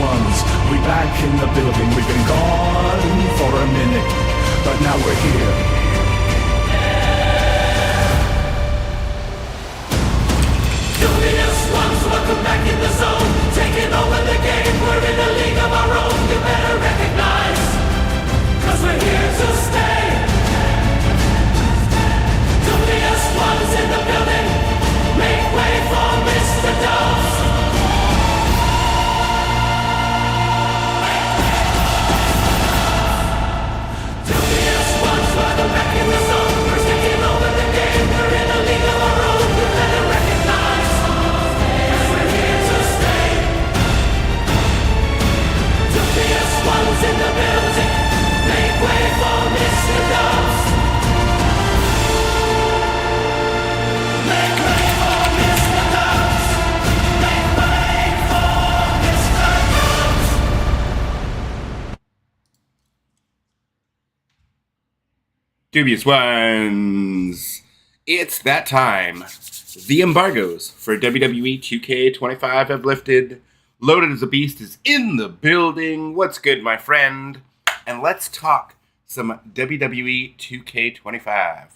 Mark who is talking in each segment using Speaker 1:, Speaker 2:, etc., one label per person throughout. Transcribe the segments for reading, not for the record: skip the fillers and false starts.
Speaker 1: Ones. We back in the building, we've been gone for a minute, but now we're here.
Speaker 2: Dubious Ones, welcome back in the zone. Taking over the game, we're in a league of our own. You better recognize, cause we're here to stay. Dubious Ones in the building, make way for Mr. Dubbs. Dubious Ones, welcome back in the zone. We're taking over the game, we're in a league of our own. You better recognize, cause we're here to stay. Dubious Ones in the building, make way for Mr. Dubbs. Make way for Mr. Dubbs. Make way for Mr. Dubbs.
Speaker 3: Dubious Ones. It's that time. The embargoes for WWE 2K25 have lifted. Loaded as a Beast is in the building. What's good, my friend? And let's talk some WWE 2K25.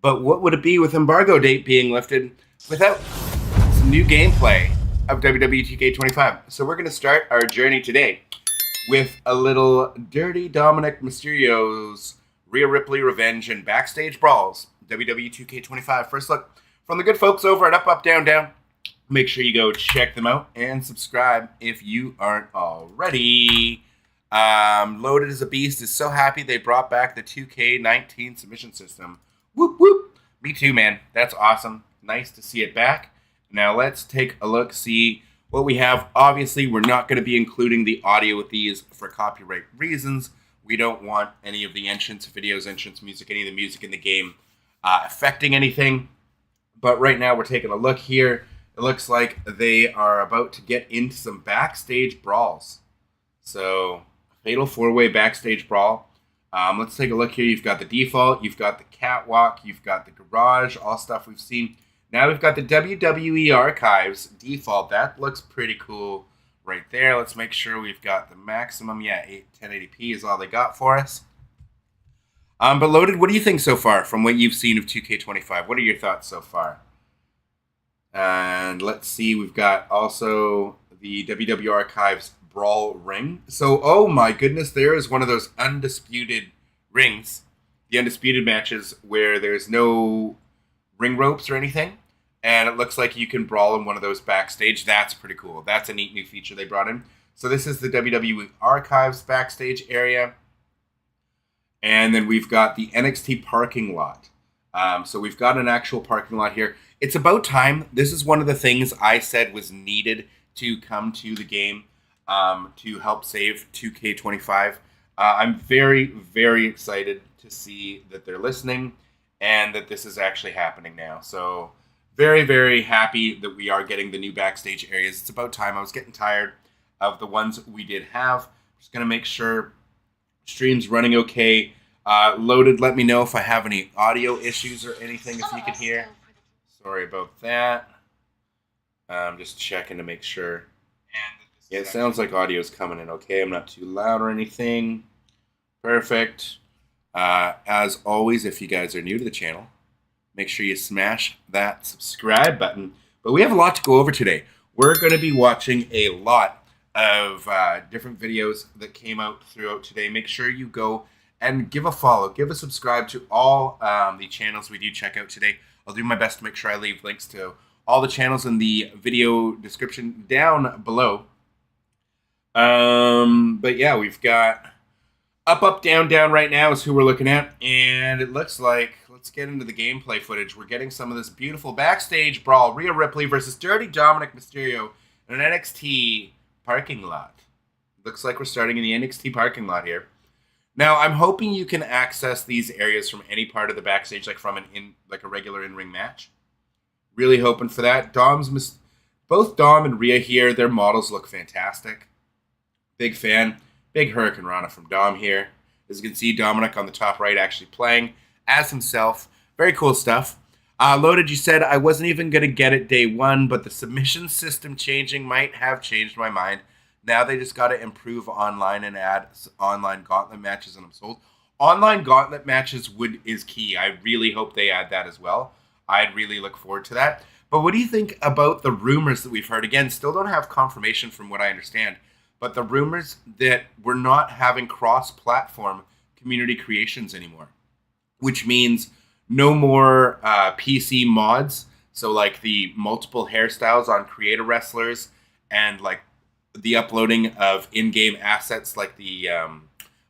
Speaker 3: But what would it be with embargo date being lifted without some new gameplay of WWE 2K25? So we're going to start our journey today with a little Dirty Dominic Mysterio's Ria Ripley Revenge and Backstage Brawls, WWE 2K25. First look from the good folks over at Up, Up, Down, Down. Make sure you go check them out and subscribe if you aren't already. Loaded as a Beast is so happy they brought back the 2K19 submission system. Whoop, whoop. Me too, man. That's awesome. Nice to see it back. Now let's take a look, see what we have. Obviously, we're not going to be including the audio with these for copyright reasons. We don't want any of the entrance videos, entrance music, any of the music in the game affecting anything. But right now we're taking a look here. It looks like they are about to get into some backstage brawls. So, Fatal 4-Way Backstage Brawl. Let's take a look here. You've got the default, you've got the catwalk, you've got the garage, all stuff we've seen. Now we've got the WWE Archives default. That looks pretty cool right there. Let's make sure we've got the maximum. Yeah, 1080p is all they got for us. But Loaded, what do you think so far from what you've seen of 2K25? What are your thoughts so far? And let's see, we've got also the WWE Archives Brawl ring. So, oh my goodness, there is one of those undisputed rings. The undisputed matches where there's no ring ropes or anything. And it looks like you can brawl in one of those backstage. That's pretty cool. That's a neat new feature they brought in. So this is the WWE Archives backstage area. And then we've got the NXT parking lot. So we've got an actual parking lot here. It's about time. This is one of the things I said was needed to come to the game to help save 2K25. I'm very, very excited to see that they're listening and that this is actually happening now. So very, very happy that we are getting the new backstage areas. It's about time. I was getting tired of the ones we did have. Just going to make sure stream's running okay. Loaded, let me know if I have any audio issues or anything, if you can hear. Sorry about that. I'm just checking to make sure. Yeah, it sounds like audio's coming in okay. I'm not too loud or anything. Perfect. As always, if you guys are new to the channel, make sure you smash that subscribe button. But we have a lot to go over today. We're going to be watching a lot of different videos that came out throughout today. Make sure you go and give a follow, give a subscribe to all the channels we do check out today. I'll do my best to make sure I leave links to all the channels in the video description down below. But yeah, we've got Up, Up, Down, Down right now is who we're looking at. And it looks like, let's get into the gameplay footage. We're getting some of this beautiful backstage brawl. Ria Ripley versus Dirty Dominic Mysterio in an NXT parking lot. Looks like we're starting in the NXT parking lot here. Now, I'm hoping you can access these areas from any part of the backstage, like from a regular in-ring match. Really hoping for that. Both Dom and Ria here, their models look fantastic. Big fan. Big Hurricane Rana from Dom here. As you can see, Dominic on the top right actually playing as himself. Very cool stuff. Loaded, you said I wasn't even going to get it day one, but the submission system changing might have changed my mind. Now they just got to improve online and add online gauntlet matches, and I'm sold. Online gauntlet matches is key. I really hope they add that as well. I'd really look forward to that. But what do you think about the rumors that we've heard? Again, still don't have confirmation from what I understand, but the rumors that we're not having cross-platform community creations anymore, which means no more PC mods. So like the multiple hairstyles on creator wrestlers and like the uploading of in-game assets like the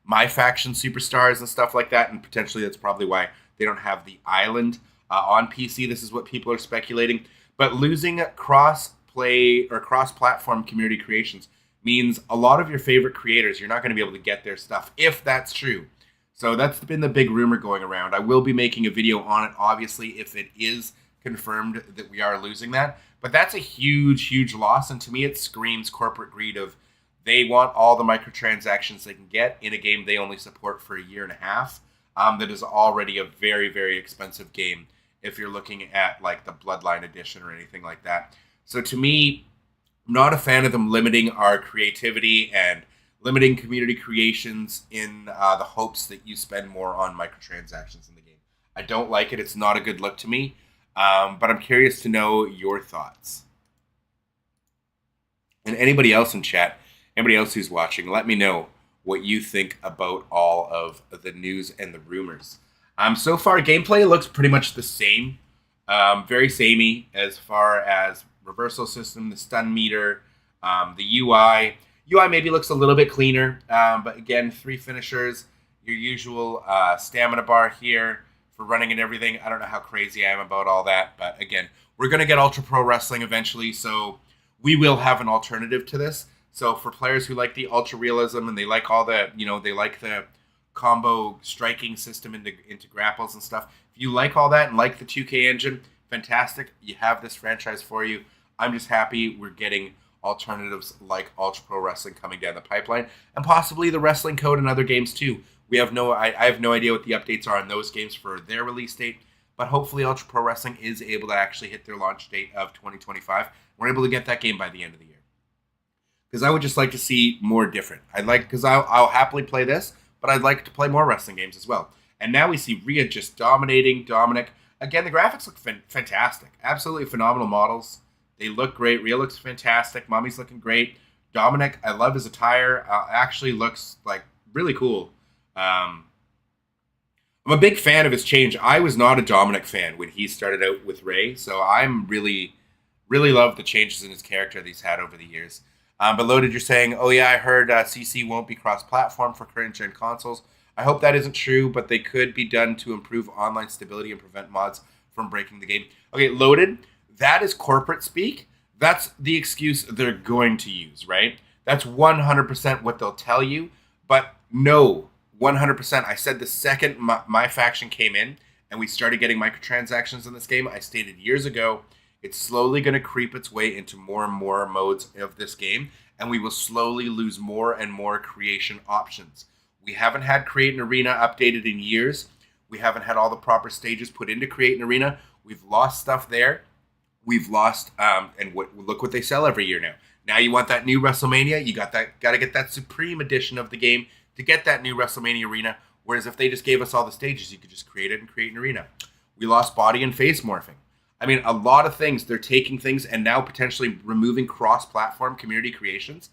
Speaker 3: My Faction superstars and stuff like that. And potentially that's probably why they don't have the island on PC. This is what people are speculating. But losing cross-play or cross-platform community creations means a lot of your favorite creators, you're not going to be able to get their stuff, if that's true. So that's been the big rumor going around. I will be making a video on it, obviously, if it is confirmed that we are losing that. But that's a huge, huge loss. And to me, it screams corporate greed of they want all the microtransactions they can get in a game they only support for a year and a half. That is already a very, very expensive game if you're looking at like the Bloodline edition or anything like that. So to me, I'm not a fan of them limiting our creativity and limiting community creations in the hopes that you spend more on microtransactions in the game. I don't like it. It's not a good look to me. But I'm curious to know your thoughts. And anybody else in chat, anybody else who's watching, let me know what you think about all of the news and the rumors. So far, gameplay looks pretty much the same. Very samey as far as reversal system, the stun meter, the UI. UI maybe looks a little bit cleaner, but again, 3 finishers, your usual stamina bar here for running and everything. I don't know how crazy I am about all that, but again, we're going to get Ultra Pro Wrestling eventually, so we will have an alternative to this. So for players who like the Ultra Realism and they like all the, they like the combo striking system into grapples and stuff, if you like all that and like the 2K engine, fantastic. You have this franchise for you. I'm just happy we're getting alternatives like Ultra Pro Wrestling coming down the pipeline, and possibly the Wrestling Code and other games too. I have no idea what the updates are on those games for their release date, but hopefully Ultra Pro Wrestling is able to actually hit their launch date of 2025. We're able to get that game by the end of the year. Because I would just like to see more different. Because I'll happily play this, but I'd like to play more wrestling games as well. And now we see Ria just dominating Dominic. Again, the graphics look fantastic. Absolutely phenomenal models. They look great. Ria looks fantastic. Mommy's looking great. Dominic, I love his attire. Actually looks like really cool. I'm a big fan of his change. I was not a Dominic fan when he started out with Ray, so I'm really, really love the changes in his character that he's had over the years. But Loaded, you're saying, oh yeah, I heard CC won't be cross-platform for current-gen consoles. I hope that isn't true, but they could be done to improve online stability and prevent mods from breaking the game. Okay, Loaded, that is corporate speak. That's the excuse they're going to use, right? That's 100% what they'll tell you, but no, 100%. I said the second my faction came in and we started getting microtransactions in this game, I stated years ago, it's slowly going to creep its way into more and more modes of this game, and we will slowly lose more and more creation options. We haven't had Create an Arena updated in years. We haven't had all the proper stages put into Create an Arena. We've lost stuff there. We've lost, look what they sell every year now. Now you want that new WrestleMania, you got to get that Supreme edition of the game to get that new WrestleMania arena. Whereas if they just gave us all the stages, you could just create it and create an arena. We lost body and face morphing. I mean, a lot of things. They're taking things and now potentially removing cross-platform community creations.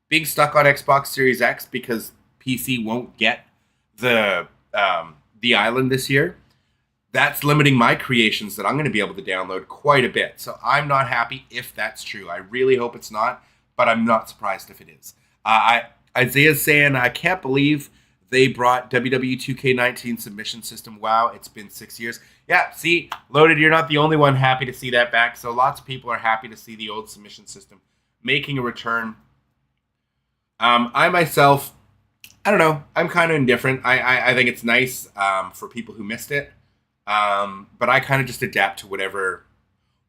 Speaker 3: Being stuck on Xbox Series X because PC won't get the island this year. That's limiting my creations that I'm going to be able to download quite a bit. So I'm not happy if that's true. I really hope it's not, but I'm not surprised if it is. Isaiah's saying, I can't believe they brought WWE 2K19 submission system. Wow, it's been 6 years. Yeah, see, Loaded, you're not the only one happy to see that back. So lots of people are happy to see the old submission system making a return. I myself, I don't know. I'm kind of indifferent. I think it's nice for people who missed it. But I kind of just adapt to whatever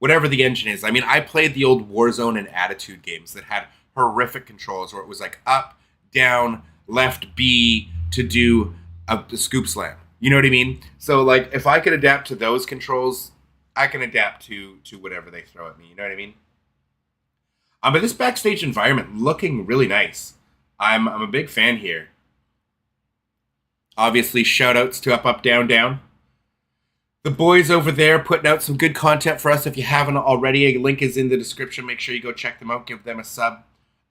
Speaker 3: the engine is. I mean, I played the old Warzone and Attitude games that had horrific controls where it was like up, down, left, B to do a scoop slam. You know what I mean? So like if I could adapt to those controls, I can adapt to whatever they throw at me. You know what I mean? But this backstage environment looking really nice. I'm a big fan here. Obviously, shout outs to Up, Up, Down, Down. The boys over there putting out some good content for us. If you haven't already, a link is in the description. Make sure you go check them out. Give them a sub.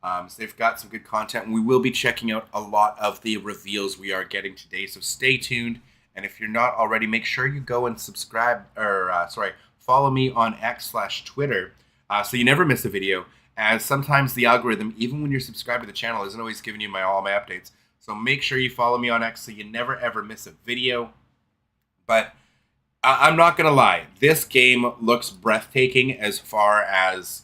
Speaker 3: So they've got some good content. And we will be checking out a lot of the reveals we are getting today. So stay tuned. And if you're not already, make sure you go and subscribe, follow me on X/Twitter, so you never miss a video. As sometimes the algorithm, even when you're subscribed to the channel, isn't always giving you all my updates. So make sure you follow me on X so you never ever miss a video. But I'm not gonna lie, this game looks breathtaking as far as,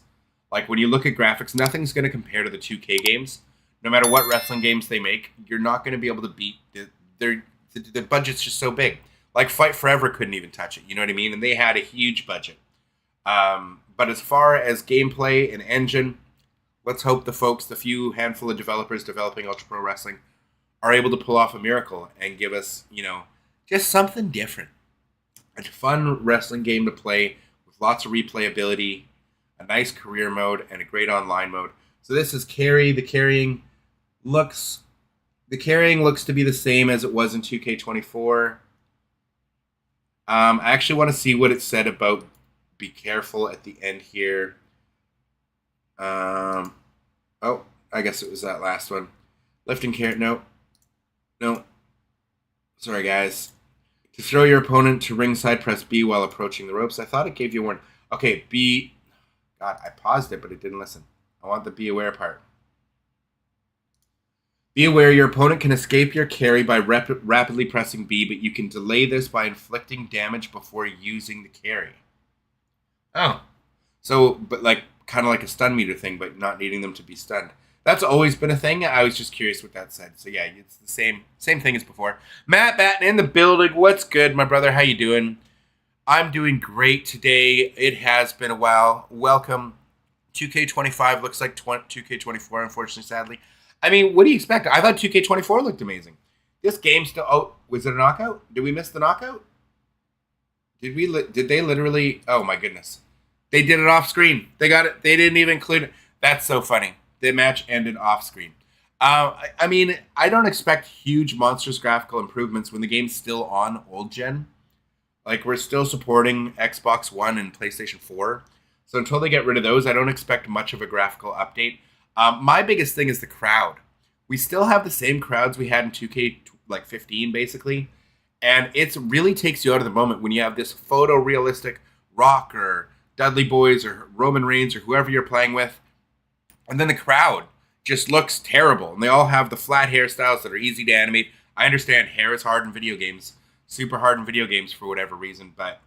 Speaker 3: like, when you look at graphics, nothing's gonna compare to the 2K games. No matter what wrestling games they make, you're not gonna be able to beat the budget's just so big. Like Fight Forever couldn't even touch it, you know what I mean? And they had a huge budget. But as far as gameplay and engine, let's hope the few handful of developers developing Ultra Pro Wrestling are able to pull off a miracle and give us, just something different. A fun wrestling game to play with lots of replayability, a nice career mode, and a great online mode. So this is Carry. The carrying looks to be the same as it was in 2K24. I actually want to see what it said about be careful at the end here. I guess it was that last one. Lifting carry. No. Sorry, guys. To throw your opponent to ringside, press B while approaching the ropes. I thought it gave you a warning. Okay, B. God, I paused it, but it didn't listen. I want the be aware part. Be aware your opponent can escape your carry by rapidly pressing B, but you can delay this by inflicting damage before using the carry. Oh. So, but kind of like a stun meter thing, but not needing them to be stunned. That's always been a thing. I was just curious what that said. So yeah, it's the same thing as before. Matt Batten in the building. What's good, my brother? How you doing? I'm doing great today. It has been a while. Welcome. 2K25 looks like 2K24, unfortunately, sadly. I mean, what do you expect? I thought 2K24 looked amazing. This game still... Oh, was it a knockout? Did we miss the knockout? Did they literally... Oh, my goodness. They did it off screen. They got it. They didn't even include it. That's so funny. The match ended off screen. I mean, I don't expect huge, monstrous graphical improvements when the game's still on old gen. Like, we're still supporting Xbox One and PlayStation 4. So until they get rid of those, I don't expect much of a graphical update. My biggest thing is the crowd. We still have the same crowds we had in 2K15, basically. And it really takes you out of the moment when you have this photorealistic Rock or Dudley Boys or Roman Reigns or whoever you're playing with. And then the crowd just looks terrible. And they all have the flat hairstyles that are easy to animate. I understand hair is hard in video games. Super hard in video games for whatever reason. But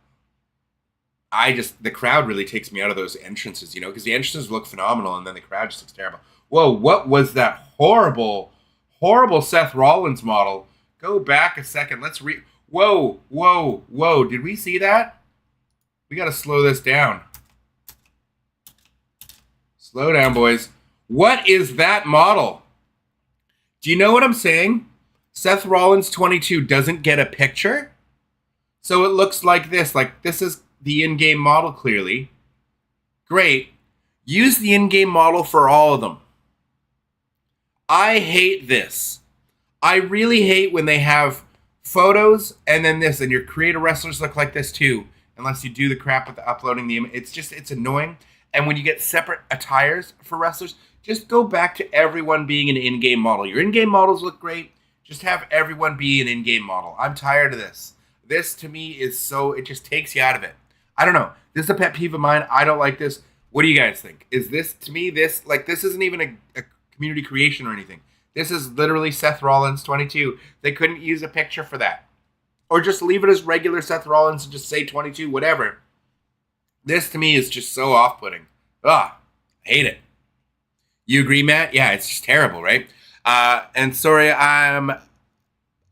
Speaker 3: the crowd really takes me out of those entrances, because the entrances look phenomenal and then the crowd just looks terrible. Whoa, what was that horrible Seth Rollins model? Go back a second. Let's Whoa. Did we see that? We got to slow this down. Slow down, boys. What is that model? Do you know what I'm saying? Seth Rollins 22 doesn't get a picture. So it looks like this. Like, this is the in-game model, clearly. Great. Use the in-game model for all of them. I hate this. I really hate when they have photos and then this, and your creator wrestlers look like this too, unless you do the crap with the uploading the image. It's annoying. And when you get separate attires for wrestlers, just go back to everyone being an in-game model. Your in-game models look great. Just have everyone be an in-game model. I'm tired of this. This, to me, it just takes you out of it. I don't know. This is a pet peeve of mine. I don't like this. What do you guys think? Is this, to me, this isn't even a community creation or anything. This is literally Seth Rollins 22. They couldn't use a picture for that. Or just leave it as regular Seth Rollins and just say 22, whatever. This, to me, is just so off-putting. Ugh, I hate it. You agree, Matt? Yeah, it's just terrible, right? And sorry, I'm a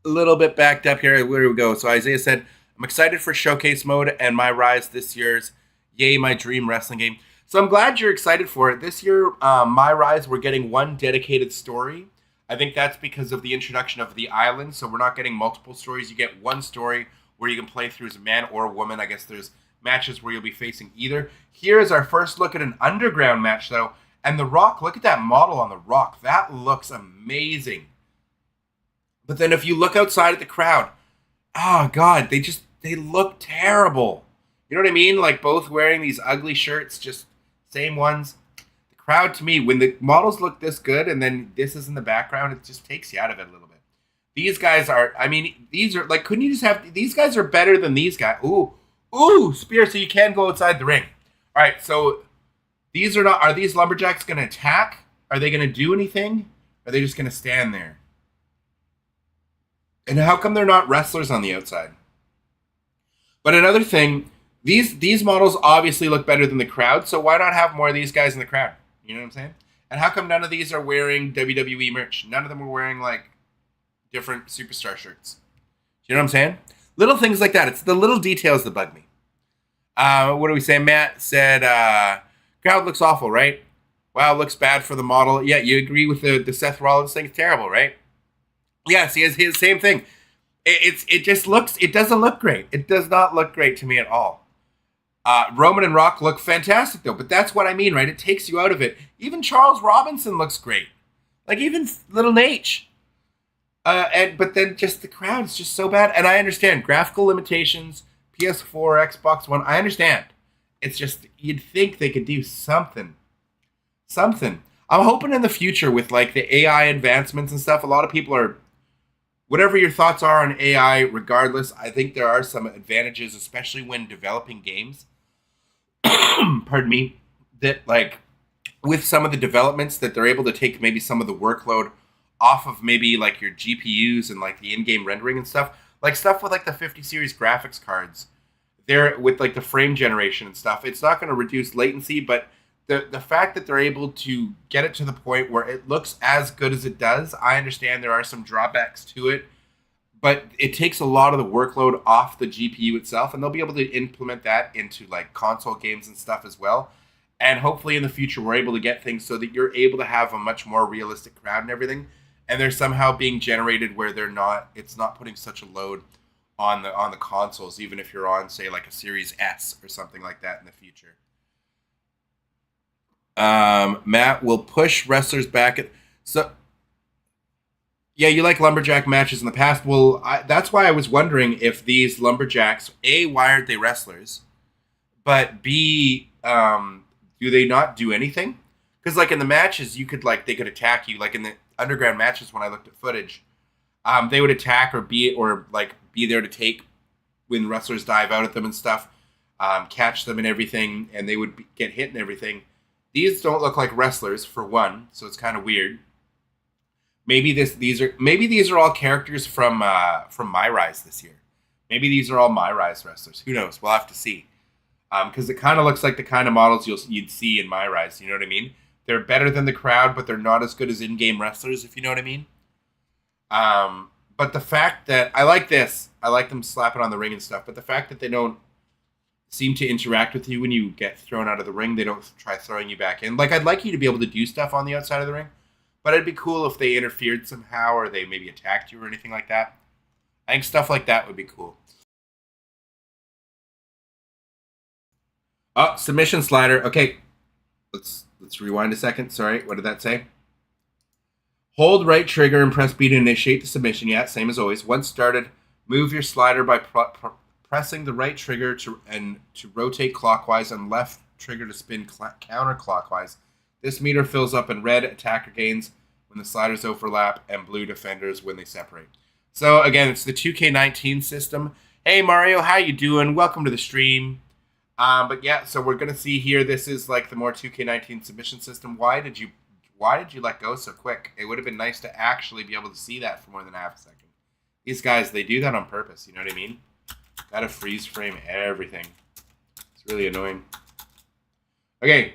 Speaker 3: little bit backed up here. Where do we go? So Isaiah said, I'm excited for Showcase Mode and my Rise this year's Yay My Dream Wrestling Game. So I'm glad you're excited for it. This year, My Rise, we're getting one dedicated story. I think that's because of the introduction of the island. So we're not getting multiple stories. You get one story where you can play through as a man or a woman. I guess there's matches where you'll be facing either. Here is our first look at an underground match, though. And The Rock, look at that model on The Rock. That looks amazing. But then if you look outside at the crowd, oh God, they look terrible. You know what I mean? Like both wearing these ugly shirts, just same ones. The crowd, to me, when the models look this good and then this is in the background, it just takes you out of it a little bit. These guys are, I mean, these are like, couldn't you just have, these guys are better than these guys. Ooh, spear, so you can go outside the ring. All right, so these are not, are these lumberjacks going to attack? Are they going to do anything? Are they just going to stand there? And how come they're not wrestlers on the outside? But another thing, these models obviously look better than the crowd, so why not have more of these guys in the crowd? You know what I'm saying? And how come none of these are wearing WWE merch? None of them are wearing, like, different superstar shirts. You know what I'm saying? Little things like that. It's the little details that bug me. What do we say? Matt said, crowd looks awful, right? Wow, looks bad for the model. Yeah, you agree with the Seth Rollins thing? It's terrible, right? Yeah, see, his same thing. It just looks, it doesn't look great. It does not look great to me at all. Roman and Rock look fantastic, though, but that's what I mean, right? It takes you out of it. Even Charles Robinson looks great. Like, even Little Nate. But then just the crowd is just so bad. And I understand graphical limitations, PS4, Xbox One. I understand. It's just, you'd think they could do something. I'm hoping in the future with like the AI advancements and stuff, a lot of people are, whatever your thoughts are on AI, regardless, I think there are some advantages, especially when developing games. Pardon me. That like with some of the developments that they're able to take maybe some of the workload off of maybe like your GPUs and like the in-game rendering and stuff. Like stuff with like the 50 series graphics cards. They're with like the frame generation and stuff. It's not going to reduce latency, but the fact that they're able to get it to the point where it looks as good as it does, I understand there are some drawbacks to it, but it takes a lot of the workload off the GPU itself, and they'll be able to implement that into like console games and stuff as well. And hopefully in the future, we're able to get things so that you're able to have a much more realistic crowd and everything. And they're somehow being generated where it's not putting such a load on the consoles, even if you're on, say, like a Series S or something like that in the future. Matt will push wrestlers back so yeah, you like lumberjack matches in the past. Well, that's why I was wondering if these lumberjacks, A, why aren't they wrestlers? But B, do they not do anything? Because like in the matches, you could like, they could attack you. Like in the underground matches, when I looked at footage, they would attack or be there to take when wrestlers dive out at them and stuff, catch them and everything, and they would get hit and everything. These don't look like wrestlers for one, so it's kind of weird. Maybe these are all characters from My Rise this year. Maybe these are all My Rise wrestlers. Who knows? We'll have to see. Because it kind of looks like the kind of models you'd see in My Rise. You know what I mean? They're better than the crowd, but they're not as good as in-game wrestlers, if you know what I mean. But the fact that I like this, I like them slapping on the ring and stuff. But the fact that they don't seem to interact with you when you get thrown out of the ring, they don't try throwing you back in. Like I'd like you to be able to do stuff on the outside of the ring, but it'd be cool if they interfered somehow or they maybe attacked you or anything like that. I think stuff like that would be cool. Oh, submission slider. Okay, let's rewind a second. Sorry, what did that say? Hold right trigger and press B to initiate the submission. Yeah, same as always. Once started, move your slider by pressing the right trigger to rotate clockwise and left trigger to spin counterclockwise. This meter fills up in red attacker gains when the sliders overlap and blue defenders when they separate. So again, it's the 2K19 system. Hey Mario, how you doing? Welcome to the stream. But yeah, so we're gonna see here. This is like the more 2K19 submission system. Why did you let go so quick? It would have been nice to actually be able to see that for more than half a second. These guys, they do that on purpose. You know what I mean? Gotta freeze frame everything. It's really annoying. Okay,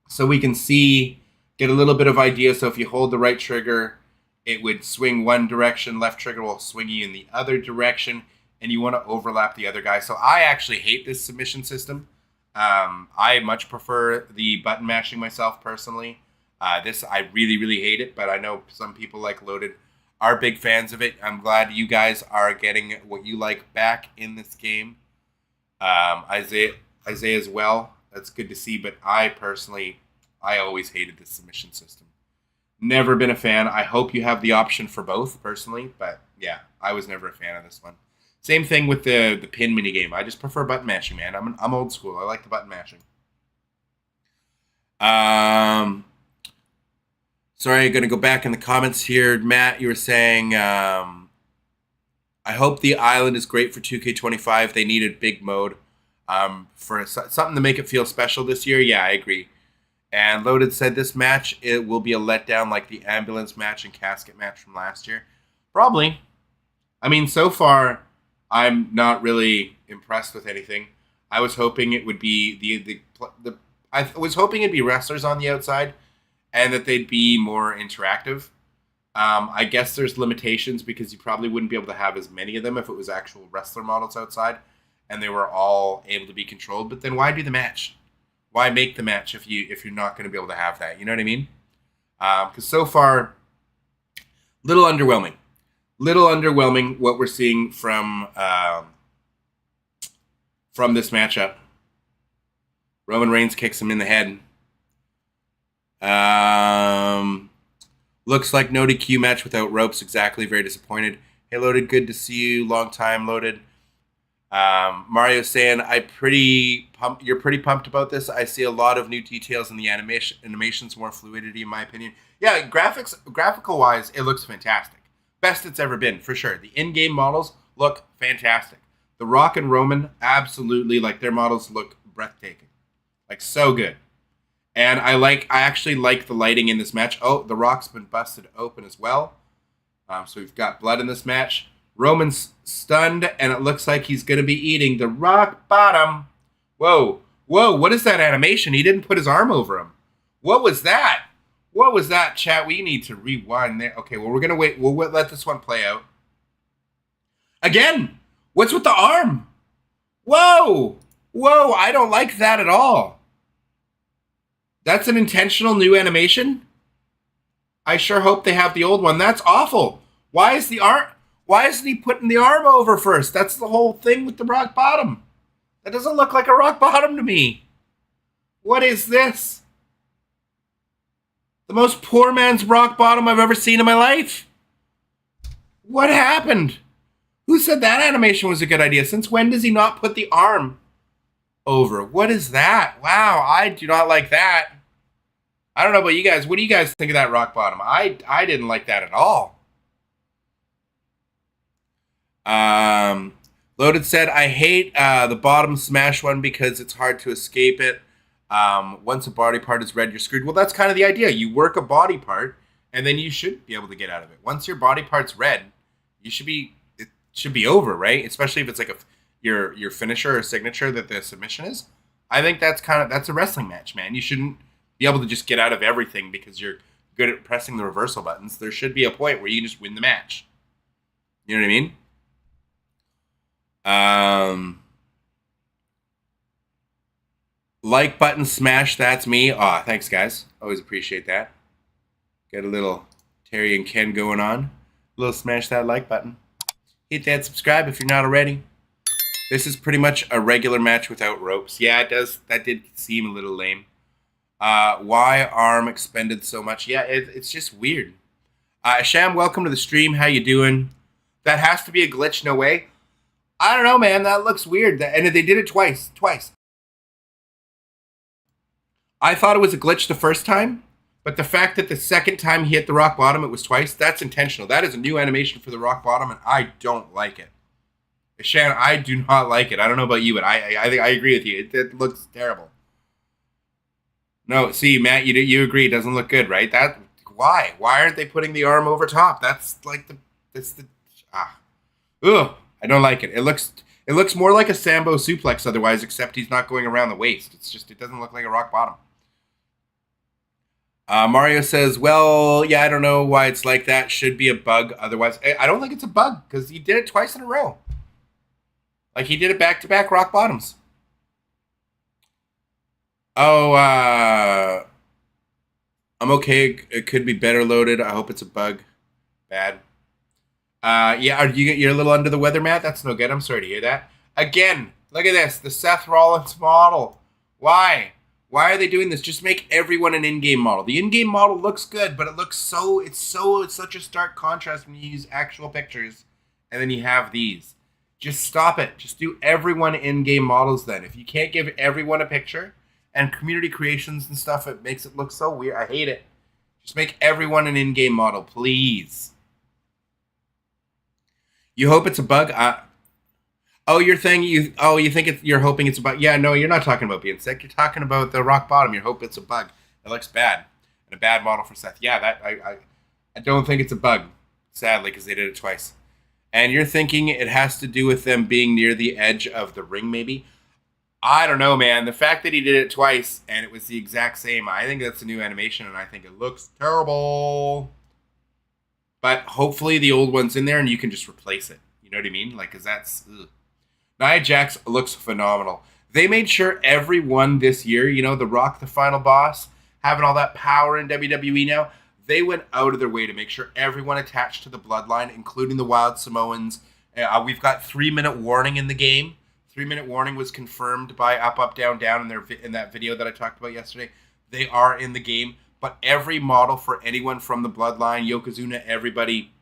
Speaker 3: so we can see, get a little bit of idea. So if you hold the right trigger, it would swing one direction. Left trigger will swing you in the other direction. And you want to overlap the other guy. So I actually hate this submission system. I much prefer the button mashing myself personally. This, I really, really hate it. But I know some people like Loaded are big fans of it. I'm glad you guys are getting what you like back in this game. Isaiah as well. That's good to see. But I personally I always hated this submission system. Never been a fan. I hope you have the option for both, personally. But yeah, I was never a fan of this one. Same thing with the pin minigame. I just prefer button mashing, man. I'm old school. I like the button mashing. Sorry, I'm going to go back in the comments here. Matt, you were saying, I hope the island is great for 2K25. They needed big mode for something to make it feel special this year. Yeah, I agree. And Loaded said this match, it will be a letdown like the ambulance match and casket match from last year. Probably. I mean, so far, I'm not really impressed with anything. I was hoping it would be I was hoping it'd be wrestlers on the outside, and that they'd be more interactive. I guess there's limitations because you probably wouldn't be able to have as many of them if it was actual wrestler models outside, and they were all able to be controlled. But then why do the match? Why make the match if you're not going to be able to have that? You know what I mean? Because so far, little underwhelming. Little underwhelming what we're seeing from this matchup. Roman Reigns kicks him in the head. Looks like no DQ match without ropes. Exactly. Very disappointed. Hey, Loaded. Good to see you. Long time, Loaded. Mario saying, you're pretty pumped about this. I see a lot of new details in the animations, more fluidity, in my opinion. Yeah, graphical wise, it looks fantastic. Best it's ever been, for sure. The in-game models look fantastic. The Rock and Roman, absolutely, like their models look breathtaking. Like, so good. And I actually like the lighting in this match. Oh, the Rock's been busted open as well. So we've got blood in this match. Roman's stunned, and it looks like he's going to be eating the rock bottom. Whoa, what is that animation? He didn't put his arm over him. What was that? What was that, chat? We need to rewind there. Okay, well, we're going to wait. We'll let this one play out. Again, what's with the arm? Whoa, I don't like that at all. That's an intentional new animation? I sure hope they have the old one. That's awful. Why isn't he putting the arm over first? That's the whole thing with the rock bottom. That doesn't look like a rock bottom to me. What is this? The most poor man's rock bottom I've ever seen in my life. What happened? Who said that animation was a good idea? Since when does he not put the arm over? What is that? Wow, I do not like that. I don't know about you guys. What do you guys think of that rock bottom? I didn't like that at all. Loaded said, I hate the bottom smash one because it's hard to escape it. Once a body part is red, you're screwed. Well, that's kind of the idea. You work a body part, and then you should be able to get out of it. Once your body part's red, it should be over, right? Especially if it's like your finisher or signature that the submission is. I think that's a wrestling match, man. You shouldn't be able to just get out of everything because you're good at pressing the reversal buttons. There should be a point where you can just win the match. You know what I mean? Like button smash, that's me. Aw, thanks, guys. Always appreciate that. Got a little Terry and Ken going on. A little smash that like button. Hit that subscribe if you're not already. This is pretty much a regular match without ropes. Yeah, it does. That did seem a little lame. Why arm expended so much? Yeah, it's just weird. Sham, welcome to the stream. How you doing? That has to be a glitch, no way. I don't know, man. That looks weird. And they did it twice. I thought it was a glitch the first time, but the fact that the second time he hit the rock bottom, it was twice, that's intentional. That is a new animation for the rock bottom, and I don't like it. Shan, I do not like it. I don't know about you, but I think I agree with you. It looks terrible. No, see, Matt, you agree it doesn't look good, right? Why? Why aren't they putting the arm over top? That's like ugh, I don't like it. It looks more like a Sambo suplex otherwise, except he's not going around the waist. It doesn't look like a rock bottom. Mario says, well, yeah, I don't know why it's like that. Should be a bug otherwise. I don't think it's a bug because he did it twice in a row. Like he did it back-to-back rock bottoms. Oh, I'm okay. It could be better loaded. I hope it's a bug. Bad. Yeah, you're a little under the weather, Matt? That's no good. I'm sorry to hear that. Again, look at this. The Seth Rollins model. Why? Why are they doing this? Just make everyone an in-game model. The in-game model looks good, but it's such a stark contrast when you use actual pictures and then you have these. Just stop it. Just do everyone in-game models then. If you can't give everyone a picture and community creations and stuff, it makes it look so weird. I hate it. Just make everyone an in-game model, please. You hope it's a bug? You're hoping it's a bug. Yeah, no, you're not talking about being sick. You're talking about the rock bottom. You hope it's a bug. It looks bad. And a bad model for Seth. Yeah, I don't think it's a bug, sadly, because they did it twice. And you're thinking it has to do with them being near the edge of the ring, maybe? I don't know, man. The fact that he did it twice and it was the exact same, I think that's a new animation, and I think it looks terrible. But hopefully the old one's in there and you can just replace it. You know what I mean? Like, because that's... Ugh. Nia Jax looks phenomenal. They made sure everyone this year, The Rock, the final boss, having all that power in WWE now, they went out of their way to make sure everyone attached to the Bloodline, including the Wild Samoans. We've got 3-minute warning in the game. 3-minute warning was confirmed by Up, Up, Down, Down in that video that I talked about yesterday. They are in the game, but every model for anyone from the Bloodline, Yokozuna, everybody,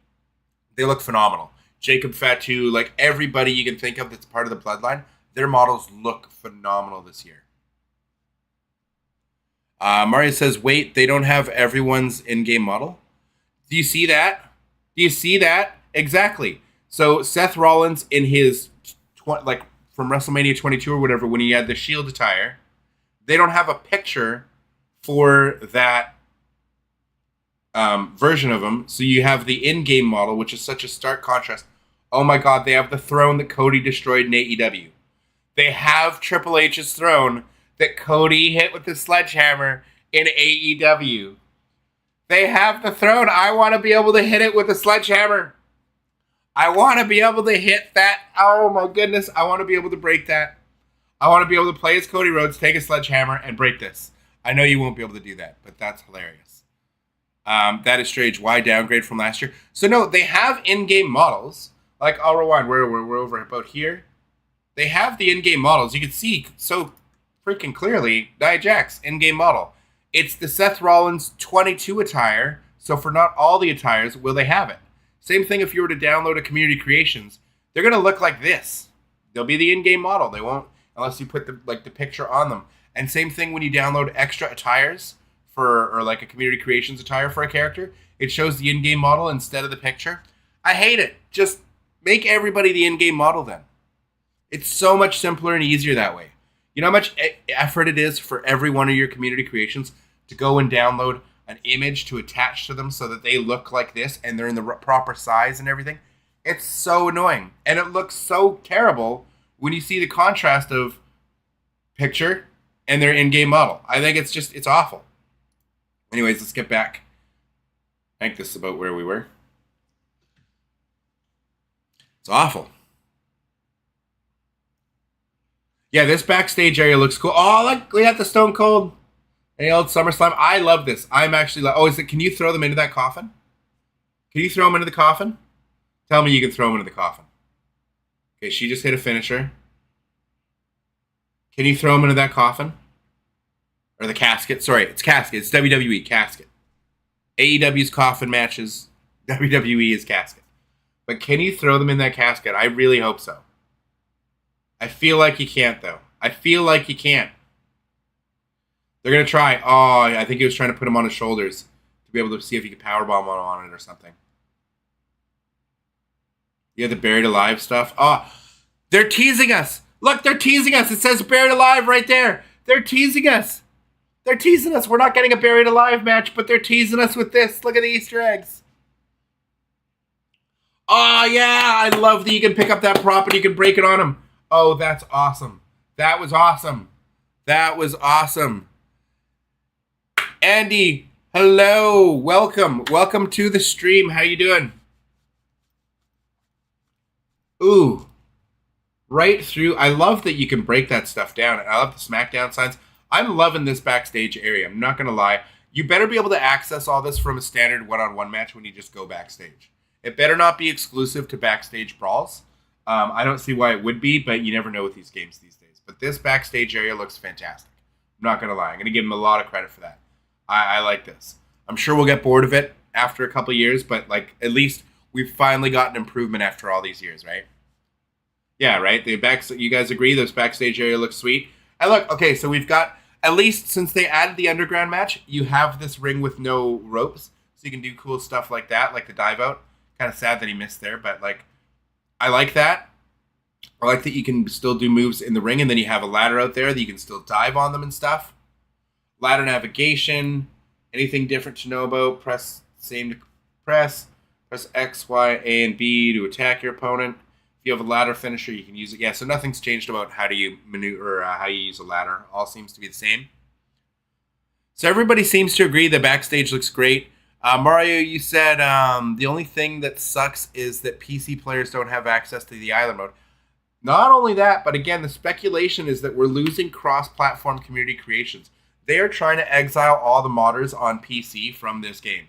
Speaker 3: they look phenomenal. Jacob Fatu, like everybody you can think of that's part of the Bloodline, their models look phenomenal this year. Mario says, wait, they don't have everyone's in-game model? Do you see that? Exactly. So Seth Rollins in his, from WrestleMania 22 or whatever, when he had the Shield attire, they don't have a picture for that version of him. So you have the in-game model, which is such a stark contrast. Oh my God, they have the throne that Cody destroyed in AEW. They have Triple H's throne that Cody hit with the sledgehammer in AEW. They have the throne. I want to be able to hit it with a sledgehammer. I want to be able to hit that. Oh my goodness. I want to be able to break that. I want to be able to play as Cody Rhodes, take a sledgehammer, and break this. I know you won't be able to do that, but that's hilarious. That is strange. Why downgrade from last year? So no, they have in-game models. Like, I'll rewind. We're over about here. They have the in-game models. You can see so freaking clearly Nia Jax in-game model. It's the Seth Rollins 22 attire. So for not all the attires, will they have it? Same thing if you were to download a Community Creations. They're going to look like this. They'll be the in-game model. They won't, unless you put the picture on them. And same thing when you download extra attires or like a Community Creations attire for a character. It shows the in-game model instead of the picture. I hate it. Just make everybody the in-game model then. It's so much simpler and easier that way. You know how much effort it is for every one of your Community Creations to go and download an image to attach to them so that they look like this and they're in the proper size and everything? It's so annoying. And it looks so terrible when you see the contrast of picture and their in-game model. I think it's awful. Anyways, let's get back. I think this is about where we were. It's awful. Yeah, this backstage area looks cool. Oh, look, we got the Stone Cold and the old SummerSlam. I love this. I'm actually can you throw them into that coffin? Can you throw them into the coffin? Tell me you can throw them into the coffin. Okay, she just hit a finisher. Can you throw them into that coffin? Or the casket? Sorry, it's casket. It's WWE casket. AEW's coffin matches. WWE is casket. But can you throw them in that casket? I really hope so. I feel like you can't, though. I feel like you can't. They're going to try. Oh, I think he was trying to put him on his shoulders to be able to see if he could powerbomb on it or something. Yeah, the buried alive stuff. Oh, they're teasing us. Look, they're teasing us. It says buried alive right there. They're teasing us. They're teasing us. We're not getting a buried alive match, but they're teasing us with this. Look at the Easter eggs. Oh, yeah. I love that you can pick up that prop and you can break it on them. Oh, that's awesome. That was awesome. That was awesome. Andy, hello. Welcome. Welcome to the stream. How you doing? Ooh. Right through. I love that you can break that stuff down. I love the SmackDown signs. I'm loving this backstage area. I'm not going to lie. You better be able to access all this from a standard one-on-one match when you just go backstage. It better not be exclusive to backstage brawls. I don't see why it would be, but you never know with these games these days. But this backstage area looks fantastic. I'm not going to lie. I'm going to give him a lot of credit for that. I like this. I'm sure we'll get bored of it after a couple years, but like at least we've finally gotten improvement after all these years, right? Yeah, right? You guys agree this backstage area looks sweet? And look, okay, so we've got, at least since they added the underground match, you have this ring with no ropes, so you can do cool stuff like that, like the dive out. Kind of sad that he missed there, but like, I like that. I like that you can still do moves in the ring, and then you have a ladder out there that you can still dive on them and stuff. Ladder navigation, anything different to know about, press X, Y, A, and B to attack your opponent. If you have a ladder finisher, you can use it. Yeah, so nothing's changed about how do you maneuver, how you use a ladder. All seems to be the same. So everybody seems to agree that backstage looks great. Mario, you said the only thing that sucks is that PC players don't have access to the island mode. Not only that, but again, the speculation is that we're losing cross-platform community creations. They are trying to exile all the modders on PC from this game.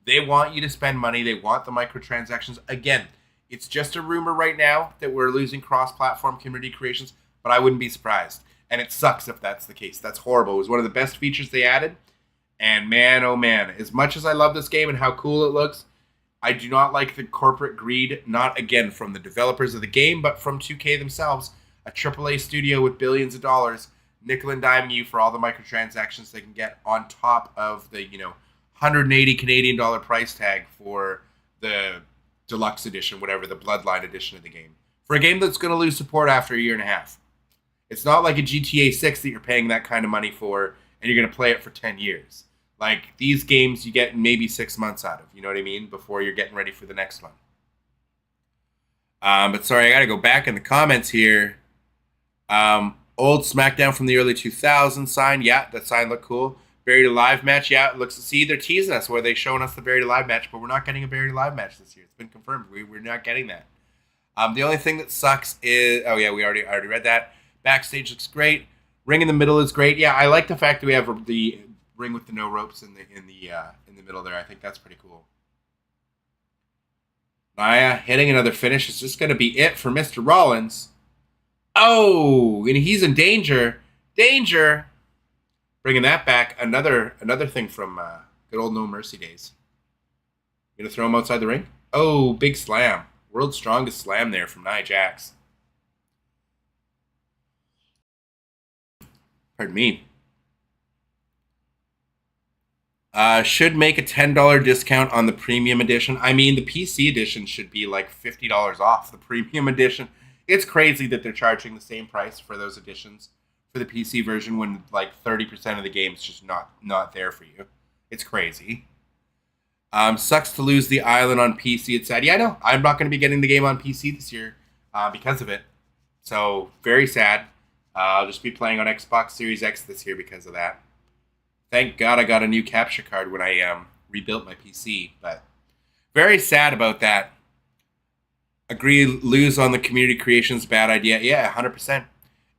Speaker 3: They want you to spend money. They want the microtransactions. Again, it's just a rumor right now that we're losing cross-platform community creations, but I wouldn't be surprised. And it sucks if that's the case. That's horrible. It was one of the best features they added. And man, oh man, as much as I love this game and how cool it looks, I do not like the corporate greed, not again from the developers of the game, but from 2K themselves, a AAA studio with billions of dollars, nickel and diming you for all the microtransactions they can get on top of the, 180 Canadian dollar price tag for the deluxe edition, whatever, the Bloodline edition of the game. For a game that's going to lose support after a year and a half. It's not like a GTA 6 that you're paying that kind of money for and you're going to play it for 10 years. Like, these games you get maybe 6 months out of, you know what I mean? Before you're getting ready for the next one. But sorry, I got to go back in the comments here. Old SmackDown from the early 2000s sign. Yeah, that sign looked cool. Buried Alive match. Yeah, it looks, see, they're teasing us where they're showing us the Buried Alive match, but we're not getting a Buried Alive match this year. It's been confirmed. We're not getting that. The only thing that sucks is, oh yeah, I already read that. Backstage looks great. Ring in the middle is great. Yeah, I like the fact that we have the ring with the no ropes in the middle there. I think that's pretty cool. Nia hitting another finish is just going to be it for Mr. Rollins. Oh, and he's in danger. Danger. Bringing that back. Another thing from good old No Mercy days. You going to throw him outside the ring? Oh, big slam. World's strongest slam there from Nia Jax. Pardon me. Should make a $10 discount on the premium edition. I mean, the PC edition should be like $50 off. The premium edition, it's crazy that they're charging the same price for those editions for the PC version when like 30% of the game's just not there for you. It's crazy. Sucks to lose the island on PC. It's sad. Yeah, I know. I'm not going to be getting the game on PC this year because of it. So, very sad. I'll just be playing on Xbox Series X this year because of that. Thank God I got a new capture card when I rebuilt my PC, but very sad about that. Agree, lose on the community creations, bad idea. Yeah, 100%.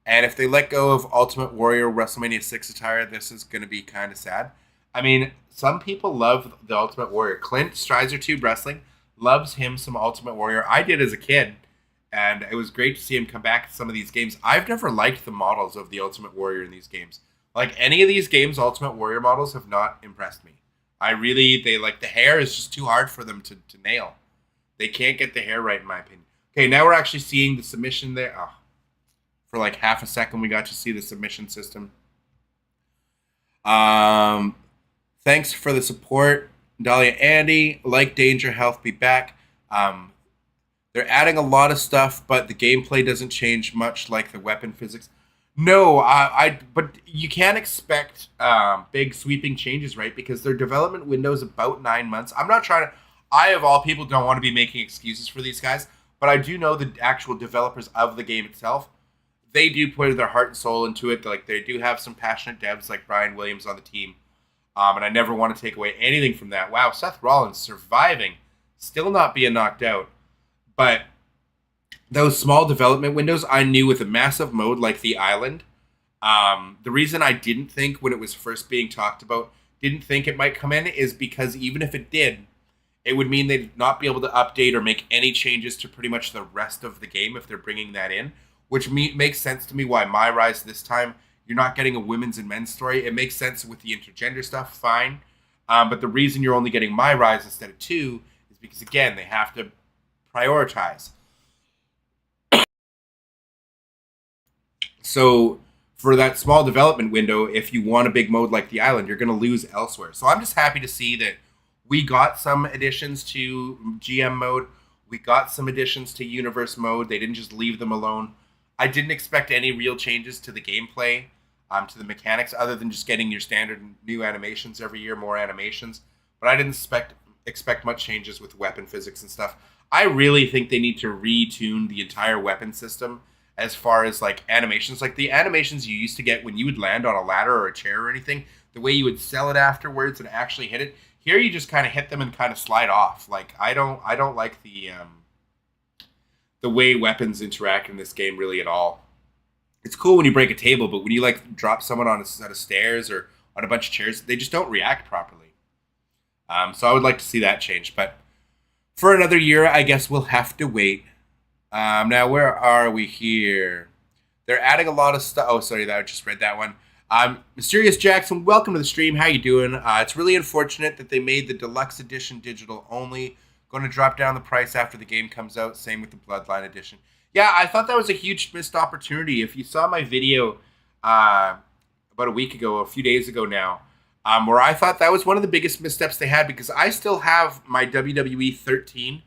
Speaker 3: And if they let go of Ultimate Warrior WrestleMania 6 attire, this is going to be kind of sad. I mean, some people love the Ultimate Warrior. Clint, Strizer2 Wrestling, loves him some Ultimate Warrior. I did as a kid, and it was great to see him come back to some of these games. I've never liked the models of the Ultimate Warrior in these games. Like, any of these games, Ultimate Warrior models have not impressed me. The hair is just too hard for them to nail. They can't get the hair right, in my opinion. Okay, now we're actually seeing the submission there. Oh, for like half a second, we got to see the submission system. Thanks for the support, Dahlia Andy. Like Danger Health, be back. They're adding a lot of stuff, but the gameplay doesn't change much, like the weapon physics. No, but you can't expect big sweeping changes, right? Because their development window is about 9 months. I'm not trying to, I of all people don't want to be making excuses for these guys, but I do know the actual developers of the game itself. They do put their heart and soul into it. Like, they do have some passionate devs like Brian Williams on the team, and I never want to take away anything from that. Wow, Seth Rollins surviving, still not being knocked out, but those small development windows, I knew with a massive mode like the island. The reason I didn't think when it was first being talked about, didn't think it might come in is because even if it did, it would mean they'd not be able to update or make any changes to pretty much the rest of the game if they're bringing that in, which makes sense to me why My Rise this time, you're not getting a women's and men's story. It makes sense with the intergender stuff, fine. But the reason you're only getting My Rise instead of 2 is because, again, they have to prioritize. So for that small development window, if you want a big mode like the island, you're going to lose elsewhere. So I'm just happy to see that we got some additions to GM mode. We got some additions to universe mode. They didn't just leave them alone. I didn't expect any real changes to the gameplay, to the mechanics, other than just getting your standard new animations every year, more animations. But I didn't expect much changes with weapon physics and stuff. I really think they need to retune the entire weapon system as far as like animations. Like the animations you used to get when you would land on a ladder or a chair or anything, the way you would sell it afterwards and actually hit it. Here you just kind of hit them and kind of slide off. Like I don't like the way weapons interact in this game really at all. It's cool when you break a table, but when you like drop someone on a set of stairs or on a bunch of chairs, they just don't react properly. So I would like to see that change. But for another year, I guess we'll have to wait. Now, where are we here? They're adding a lot of stuff. Oh, sorry, I just read that one. Mysterious Jackson, welcome to the stream. How you doing? It's really unfortunate that they made the deluxe edition digital only. Going to drop down the price after the game comes out. Same with the Bloodline edition. Yeah, I thought that was a huge missed opportunity. If you saw my video about a week ago, a few days ago now, where I thought that was one of the biggest missteps they had, because I still have my WWE 13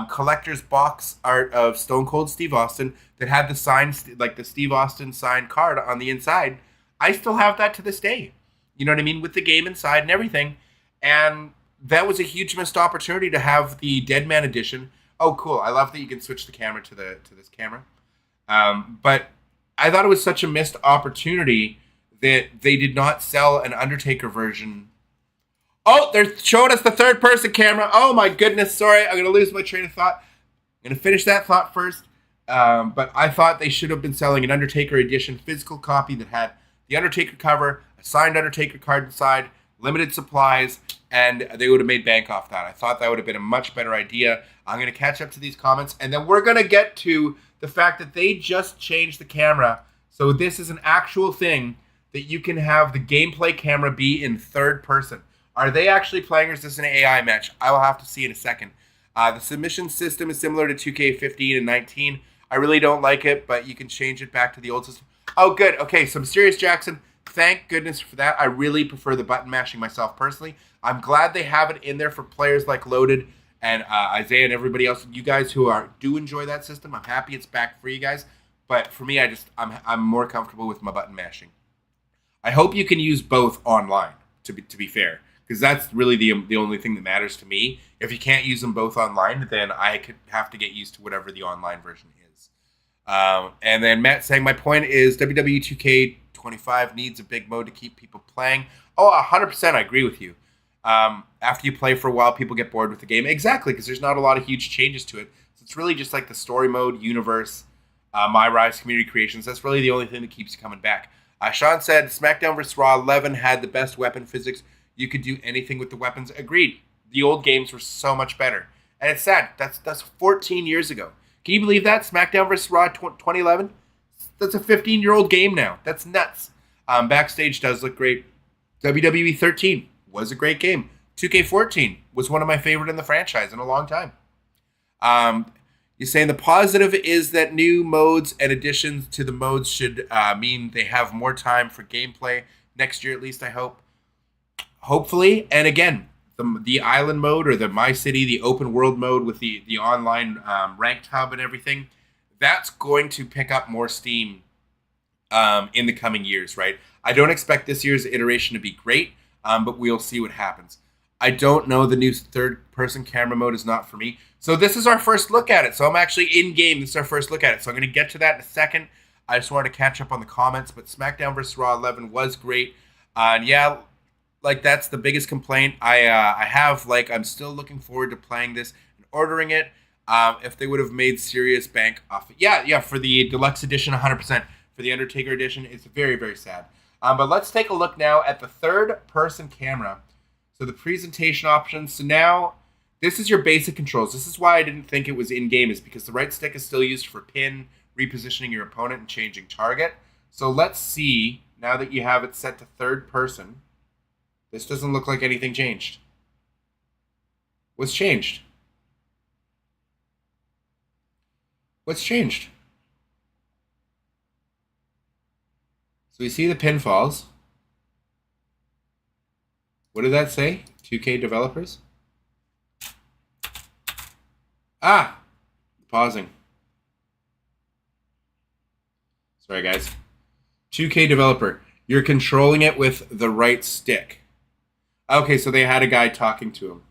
Speaker 3: collector's box art of Stone Cold Steve Austin that had the sign, like the Steve Austin signed card on the inside. I still have that to this day. You know what I mean? With the game inside and everything. And that was a huge missed opportunity to have the Deadman edition. Oh, cool. I love that you can switch the camera to this camera. But I thought it was such a missed opportunity that they did not sell an Undertaker version. Oh, they're showing us the third-person camera. Oh, my goodness. Sorry, I'm going to lose my train of thought. I'm going to finish that thought first. But I thought they should have been selling an Undertaker edition physical copy that had the Undertaker cover, a signed Undertaker card inside, limited supplies, and they would have made bank off that. I thought that would have been a much better idea. I'm going to catch up to these comments, and then we're going to get to the fact that they just changed the camera. So this is an actual thing that you can have the gameplay camera be in third person. Are they actually playing, or is this an AI match? I will have to see in a second. The submission system is similar to 2K15 and 19. I really don't like it, but you can change it back to the old system. Oh, good. Okay, so Mysterious Jackson, thank goodness for that. I really prefer the button mashing myself personally. I'm glad they have it in there for players like Loaded and Isaiah and everybody else. You guys who do enjoy that system, I'm happy it's back for you guys. But for me, I'm more comfortable with my button mashing. I hope you can use both online, to be fair, because that's really the only thing that matters to me. If you can't use them both online, then I could have to get used to whatever the online version is. And then Matt saying, my point is WWE 2K25 needs a big mode to keep people playing. Oh, 100%, I agree with you. After you play for a while, people get bored with the game. Exactly, because there's not a lot of huge changes to it. So it's really just like the story mode, universe, My Rise, community creations. That's really the only thing that keeps coming back. Sean said, SmackDown vs. Raw 11 had the best weapon physics. You could do anything with the weapons. Agreed. The old games were so much better. And it's sad. That's 14 years ago. Can you believe that? SmackDown vs. Raw 2011? That's a 15-year-old game now. That's nuts. Backstage does look great. WWE 13 was a great game. 2K14 was one of my favorite in the franchise in a long time. You're saying the positive is that new modes and additions to the modes should mean they have more time for gameplay next year, at least I hope. Hopefully, and again, the island mode or the My City, the open world mode with the online ranked hub and everything, that's going to pick up more steam in the coming years, right? I don't expect this year's iteration to be great, but we'll see what happens. I don't know, the new third-person camera mode is not for me. So this is our first look at it. So I'm actually in-game. This is our first look at it. So I'm going to get to that in a second. I just wanted to catch up on the comments. But SmackDown vs. Raw 11 was great. And yeah, like that's the biggest complaint I have. Like I'm still looking forward to playing this and ordering it. If they would have made serious bank off it. Yeah, for the deluxe edition, 100%. For the Undertaker edition, it's very, very sad. But let's take a look now at the third-person camera. So the presentation options. So now, this is your basic controls. This is why I didn't think it was in-game, is because the right stick is still used for pin, repositioning your opponent, and changing target. So let's see. now that you have it set to third person, this doesn't look like anything changed. What's changed? What's changed? So we see the pinfalls. What did that say? 2K developers? Ah! Pausing. Sorry, guys. 2K developer. You're controlling it with the right stick. Okay, so they had a guy talking to him.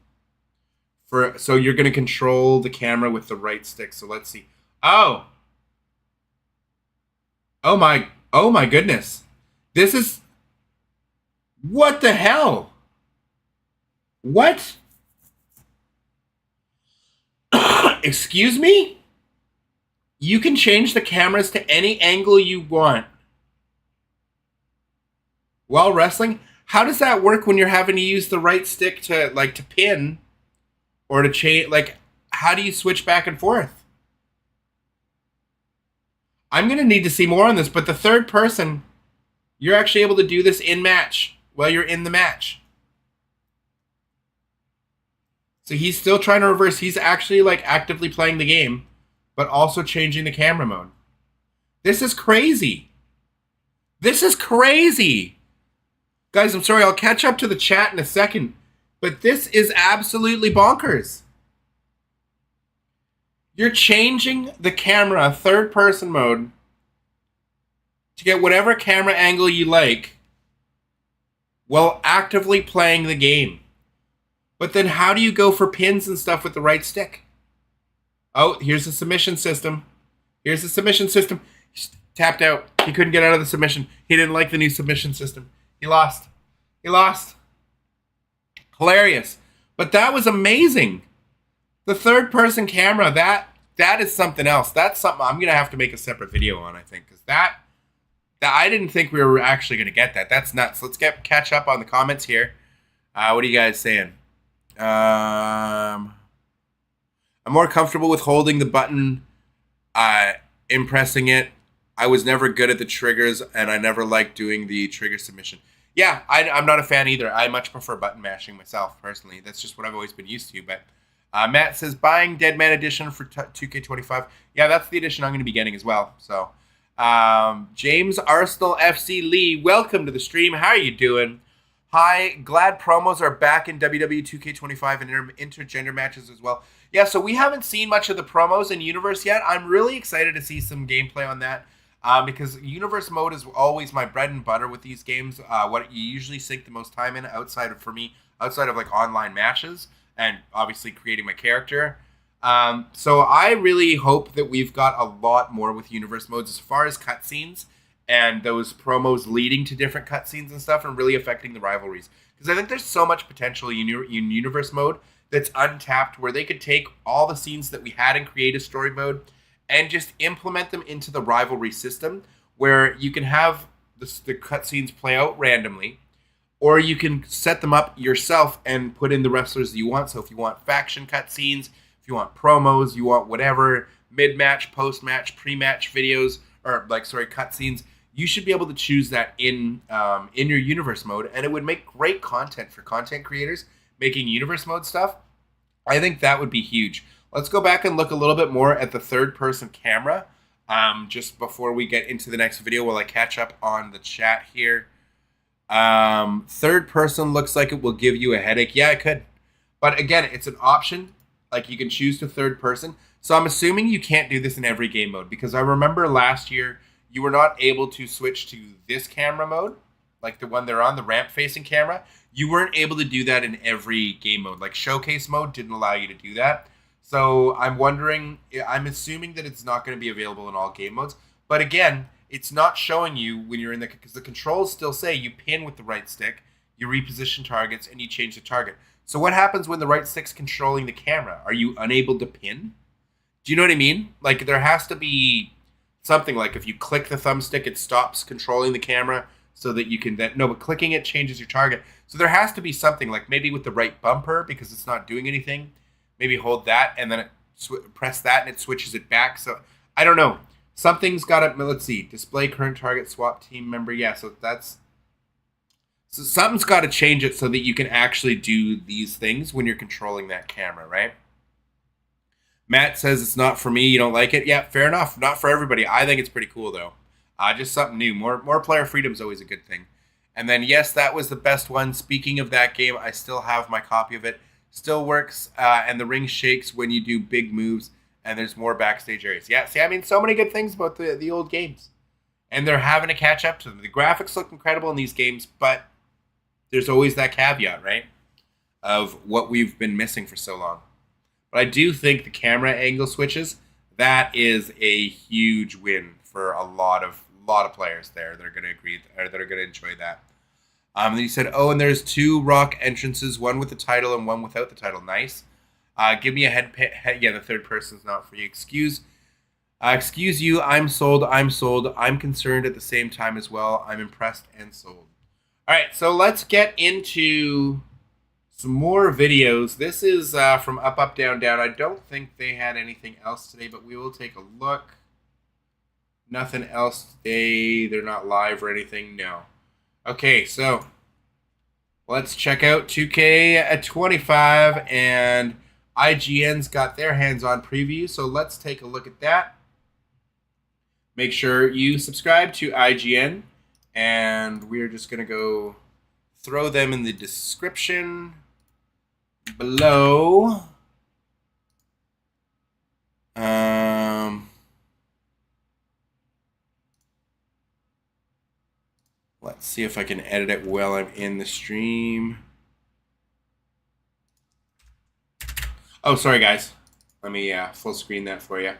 Speaker 3: So you're going to control the camera with the right stick. So let's see. Oh! Oh my goodness. This is... What the hell? What? Excuse me? You can change the cameras to any angle you want while wrestling? How does that work when you're having to use the right stick to pin or to change? Like, how do you switch back and forth? I'm going to need to see more on this, but the third person, you're actually able to do this in match while you're in the match. So he's still trying to reverse. He's actually actively playing the game, but also changing the camera mode. This is crazy. This is crazy. Guys, I'm sorry. I'll catch up to the chat in a second, but this is absolutely bonkers. You're changing the camera third person mode to get whatever camera angle you like while actively playing the game. But then how do you go for pins and stuff with the right stick? Oh, here's the submission system. Here's the submission system. He's tapped out. He couldn't get out of the submission. He didn't like the new submission system. He lost. He lost. Hilarious. But that was amazing. The third person camera, that is something else. That's something I'm going to have to make a separate video on, I think. Because that I didn't think we were actually going to get that. That's nuts. Let's catch up on the comments here. What are you guys saying? I'm more comfortable with holding the button, impressing it. I was never good at the triggers, and I never liked doing the trigger submission. Yeah, I'm not a fan either. I much prefer button mashing myself, personally. That's just what I've always been used to. But Matt says, buying Dead Man Edition for 2K25. Yeah, that's the edition I'm going to be getting as well. So, James Arsenal FC Lee, welcome to the stream. How are you doing? Hi, glad promos are back in WWE 2K25 and intergender matches as well. Yeah, so we haven't seen much of the promos in Universe yet. I'm really excited to see some gameplay on that because Universe mode is always my bread and butter with these games. What you usually sink the most time in outside of online matches and obviously creating my character. So I really hope that we've got a lot more with Universe modes as far as cutscenes and those promos leading to different cutscenes and stuff and really affecting the rivalries. Because I think there's so much potential in Universe mode that's untapped where they could take all the scenes that we had in Creative Story mode and just implement them into the rivalry system where you can have the cutscenes play out randomly, or you can set them up yourself and put in the wrestlers that you want. So if you want faction cutscenes, if you want promos, you want whatever, mid-match, post-match, pre-match videos, or cutscenes, you should be able to choose that in your Universe mode, and it would make great content for content creators making Universe mode stuff. I think that would be huge. Let's go back and look a little bit more at the third-person camera just before we get into the next video while I catch up on the chat here. Third person looks like it will give you a headache. Yeah, it could. But again, it's an option. Like, you can choose to third person. So I'm assuming you can't do this in every game mode, because I remember last year you were not able to switch to this camera mode, like the one they're on, the ramp-facing camera. You weren't able to do that in every game mode. Like, Showcase mode didn't allow you to do that. So I'm assuming that it's not going to be available in all game modes. But again, it's not showing you when you're in because the controls still say you pin with the right stick, you reposition targets, and you change the target. So what happens when the right stick's controlling the camera? Are you unable to pin? Do you know what I mean? Like, there has to be something like if you click the thumbstick, it stops controlling the camera so that you can then... No, but clicking it changes your target. So there has to be something, like maybe with the right bumper, because it's not doing anything. Maybe hold that and then press that and it switches it back. So I don't know. something's got to, let's see, display current target, swap team member. Yeah, so something's got to change it so that you can actually do these things when you're controlling that camera, right? Matt says it's not for me. You don't like it? Yeah, fair enough. Not for everybody. I think it's pretty cool, though. Just something new. More player freedom is always a good thing. And then, yes, that was the best one. Speaking of that game, I still have my copy of it. Still works, and the ring shakes when you do big moves, and there's more backstage areas. Yeah, see, I mean, so many good things about the old games. And they're having to catch up to them. The graphics look incredible in these games, but there's always that caveat, right? Of what we've been missing for so long. But I do think the camera angle switches, that is a huge win for a lot of players there that are going to agree, or that are going to enjoy that. He said, oh, and there's 2 Rock entrances, one with the title and one without the title. Nice. Give me a head. Yeah, the third person's not for you. Excuse you. I'm sold. I'm concerned at the same time as well. I'm impressed and sold. All right, so let's get into some more videos. This is from Up, Up, Down, Down. I don't think they had anything else today, but we will take a look. Nothing else today. They're not live or anything. No. Okay, so let's check out 2K25, and IGN's got their hands-on preview, so let's take a look at that. Make sure you subscribe to IGN, and we're just going to go throw them in the description below. Let's see if I can edit it while I'm in the stream. Oh, sorry, guys. Let me full screen that for you.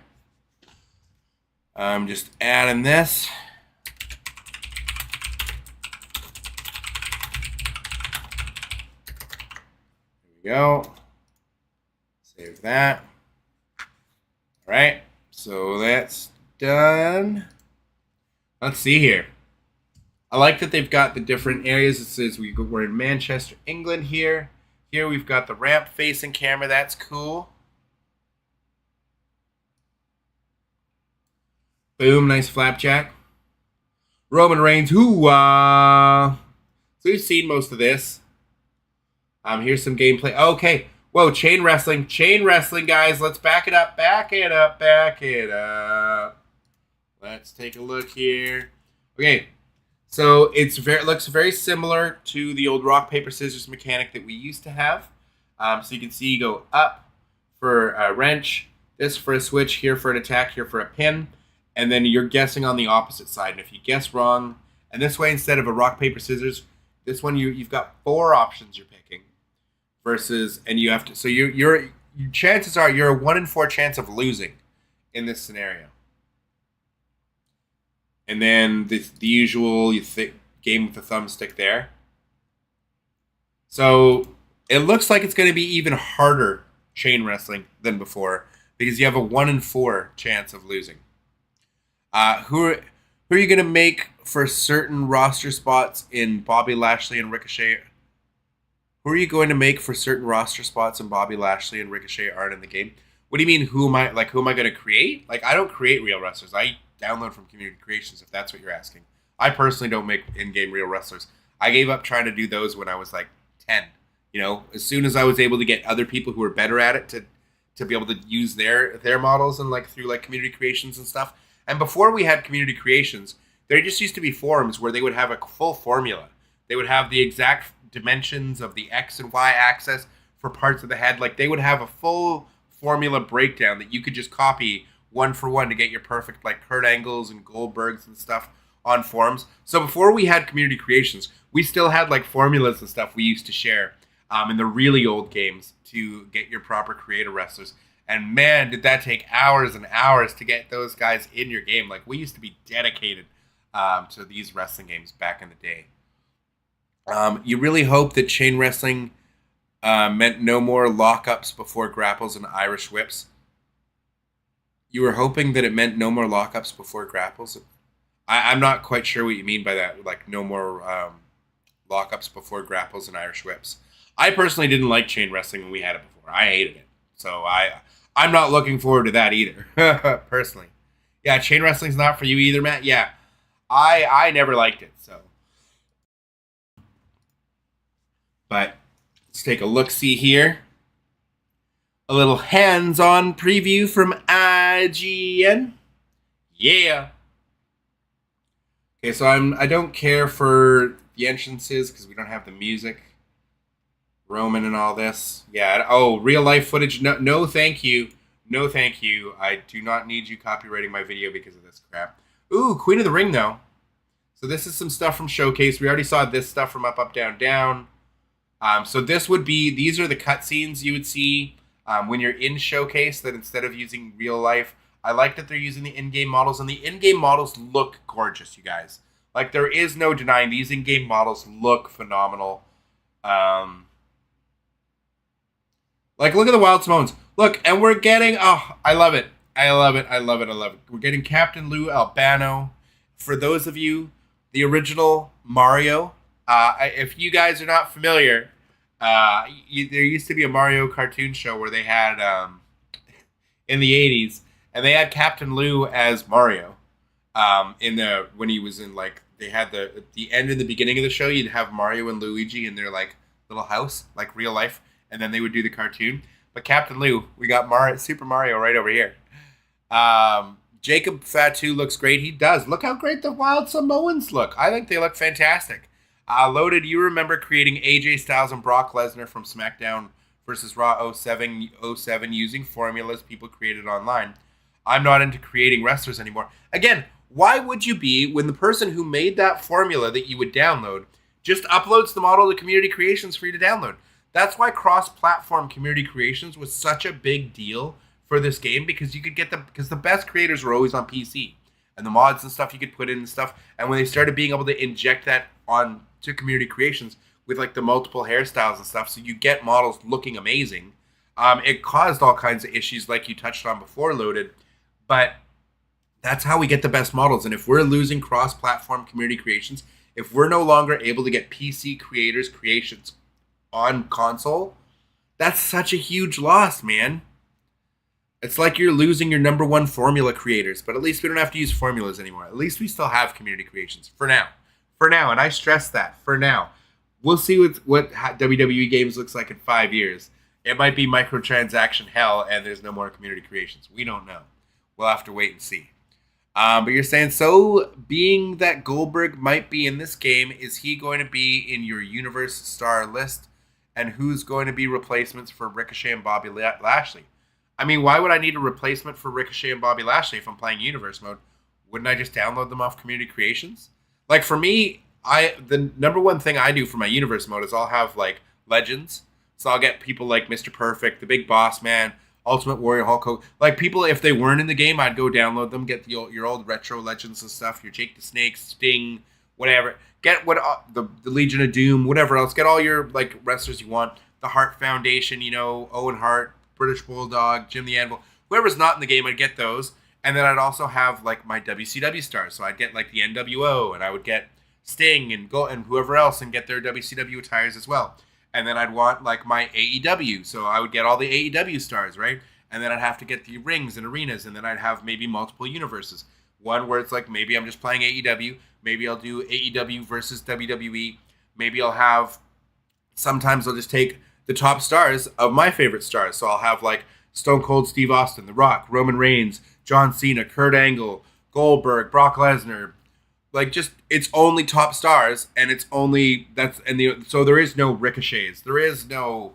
Speaker 3: I'm just adding this. There we go. Save that. All right. So that's done. Let's see here. I like that they've got the different areas. It says we're in Manchester, England here. Here we've got the ramp facing camera. That's cool. Boom, nice flapjack. Roman Reigns, hoo-ah. So we've seen most of this. Here's some gameplay. Okay. Whoa, chain wrestling. Chain wrestling, guys. Let's back it up. Back it up. Back it up. Let's take a look here. Okay. So it looks very similar to the old rock, paper, scissors mechanic that we used to have. So you can see you go up for a wrench, this for a switch, here for an attack, here for a pin. And then you're guessing on the opposite side. And if you guess wrong, and this way instead of a rock, paper, scissors, this one you've got 4 options you're picking. Versus, and you have to, so your chances are you're a 1 in 4 chance of losing in this scenario. And then the usual game with the thumbstick there. So it looks like it's going to be even harder chain wrestling than before because you have a 1 in 4 chance of losing. Who are you going to make for certain roster spots in Bobby Lashley and Ricochet? Who are you going to make for certain roster spots in Bobby Lashley and Ricochet aren't in the game? What do you mean? Who am I going to create? Like, I don't create real wrestlers. I download from Community Creations, if that's what you're asking. I personally don't make in-game real wrestlers. I gave up trying to do those when I was like 10. You know, as soon as I was able to get other people who were better at it to be able to use their models and like through like Community Creations and stuff. And before we had Community Creations, there just used to be forums where they would have a full formula. They would have the exact dimensions of the X and Y axis for parts of the head. Like they would have a full formula breakdown that you could just copy 1 for 1 to get your perfect like Kurt Angles and Goldbergs and stuff on forums. So before we had Community Creations, we still had like formulas and stuff we used to share in the really old games to get your proper creator wrestlers. And man, did that take hours and hours to get those guys in your game. Like we used to be dedicated to these wrestling games back in the day. You really hope that chain wrestling meant no more lockups before grapples and Irish whips. You were hoping that it meant no more lockups before grapples? I'm not quite sure what you mean by that, like no more lockups before grapples and Irish whips. I personally didn't like chain wrestling when we had it before. I hated it. So I'm not looking forward to that either, personally. Yeah, chain wrestling's not for you either, Matt. Yeah, I never liked it. So, but let's take a look-see here. A little hands-on preview from IGN. Yeah. Okay, so I don't care for the entrances because we don't have the music. Roman and all this. Yeah. Oh, real life footage. No, thank you. No, thank you. I do not need you copywriting my video because of this crap. Ooh, Queen of the Ring though. So this is some stuff from Showcase. We already saw this stuff from Up, Down, Down. So this would be, these are the cutscenes you would see when you're in Showcase, that instead of using real life, I like that they're using the in-game models, and the in-game models look gorgeous, you guys. Like, there is no denying these in-game models look phenomenal. Like, look at the Wild Samoans. Look, and we're getting, oh, I love it. I love it. I love it. I love it. We're getting Captain Lou Albano. For those of you, the original Mario, if you guys are not familiar, there used to be a Mario cartoon show where they had, in the 80s, and they had Captain Lou as Mario. When he was in, like, they had the end and the beginning of the show, you'd have Mario and Luigi in their, like, little house, like real life, and then they would do the cartoon. But Captain Lou, we got Super Mario right over here. Jacob Fatu looks great. He does. Look how great the Wild Samoans look. I think they look fantastic. Loaded, you remember creating AJ Styles and Brock Lesnar from SmackDown versus Raw 07 using formulas people created online. I'm not into creating wrestlers anymore. Again, why would you be when the person who made that formula that you would download just uploads the model to community creations for you to download? That's why cross-platform community creations was such a big deal for this game, because you could get because the best creators were always on PC, and the mods and stuff you could put in and stuff. And when they started being able to inject that on to community creations with like the multiple hairstyles and stuff, so you get models looking amazing, it caused all kinds of issues like you touched on before, Loaded. But that's how we get the best models. And if we're losing cross-platform community creations, if we're no longer able to get PC creators creations on console, that's such a huge loss, man. It's like you're losing your number one formula creators, but at least we don't have to use formulas anymore. At least we still have community creations for now. For now, and I stress that, for now. We'll see what WWE games looks like in 5 years. It might be microtransaction hell and there's no more community creations. We don't know. We'll have to wait and see. But you're saying, so being that Goldberg might be in this game, is he going to be in your Universe star list? And who's going to be replacements for Ricochet and Bobby Lashley? I mean, why would I need a replacement for Ricochet and Bobby Lashley if I'm playing Universe mode? Wouldn't I just download them off Community Creations? Like, for me, the number one thing I do for my Universe mode is I'll have, like, legends. So I'll get people like Mr. Perfect, the Big Boss Man, Ultimate Warrior, Hulk Hogan. Like, people, if they weren't in the game, I'd go download them, get your old retro legends and stuff, your Jake the Snake, Sting, whatever. Get the Legion of Doom, whatever else. Get all your, like, wrestlers you want. The Hart Foundation, Owen Hart, British Bulldog, Jim the Anvil. Whoever's not in the game, I'd get those. And then I'd also have, like, my WCW stars. So I'd get, like, the NWO, and I would get Sting and whoever else and get their WCW attires as well. And then I'd want, like, my AEW. So I would get all the AEW stars, right? And then I'd have to get the rings and arenas. And then I'd have maybe multiple universes. One where it's like, maybe I'm just playing AEW. Maybe I'll do AEW versus WWE. Maybe sometimes I'll just take the top stars of my favorite stars. So I'll have, like, Stone Cold Steve Austin, The Rock, Roman Reigns, John Cena, Kurt Angle, Goldberg, Brock Lesnar. Like, just, it's only top stars, and it's only, so there is no Ricochets. There is no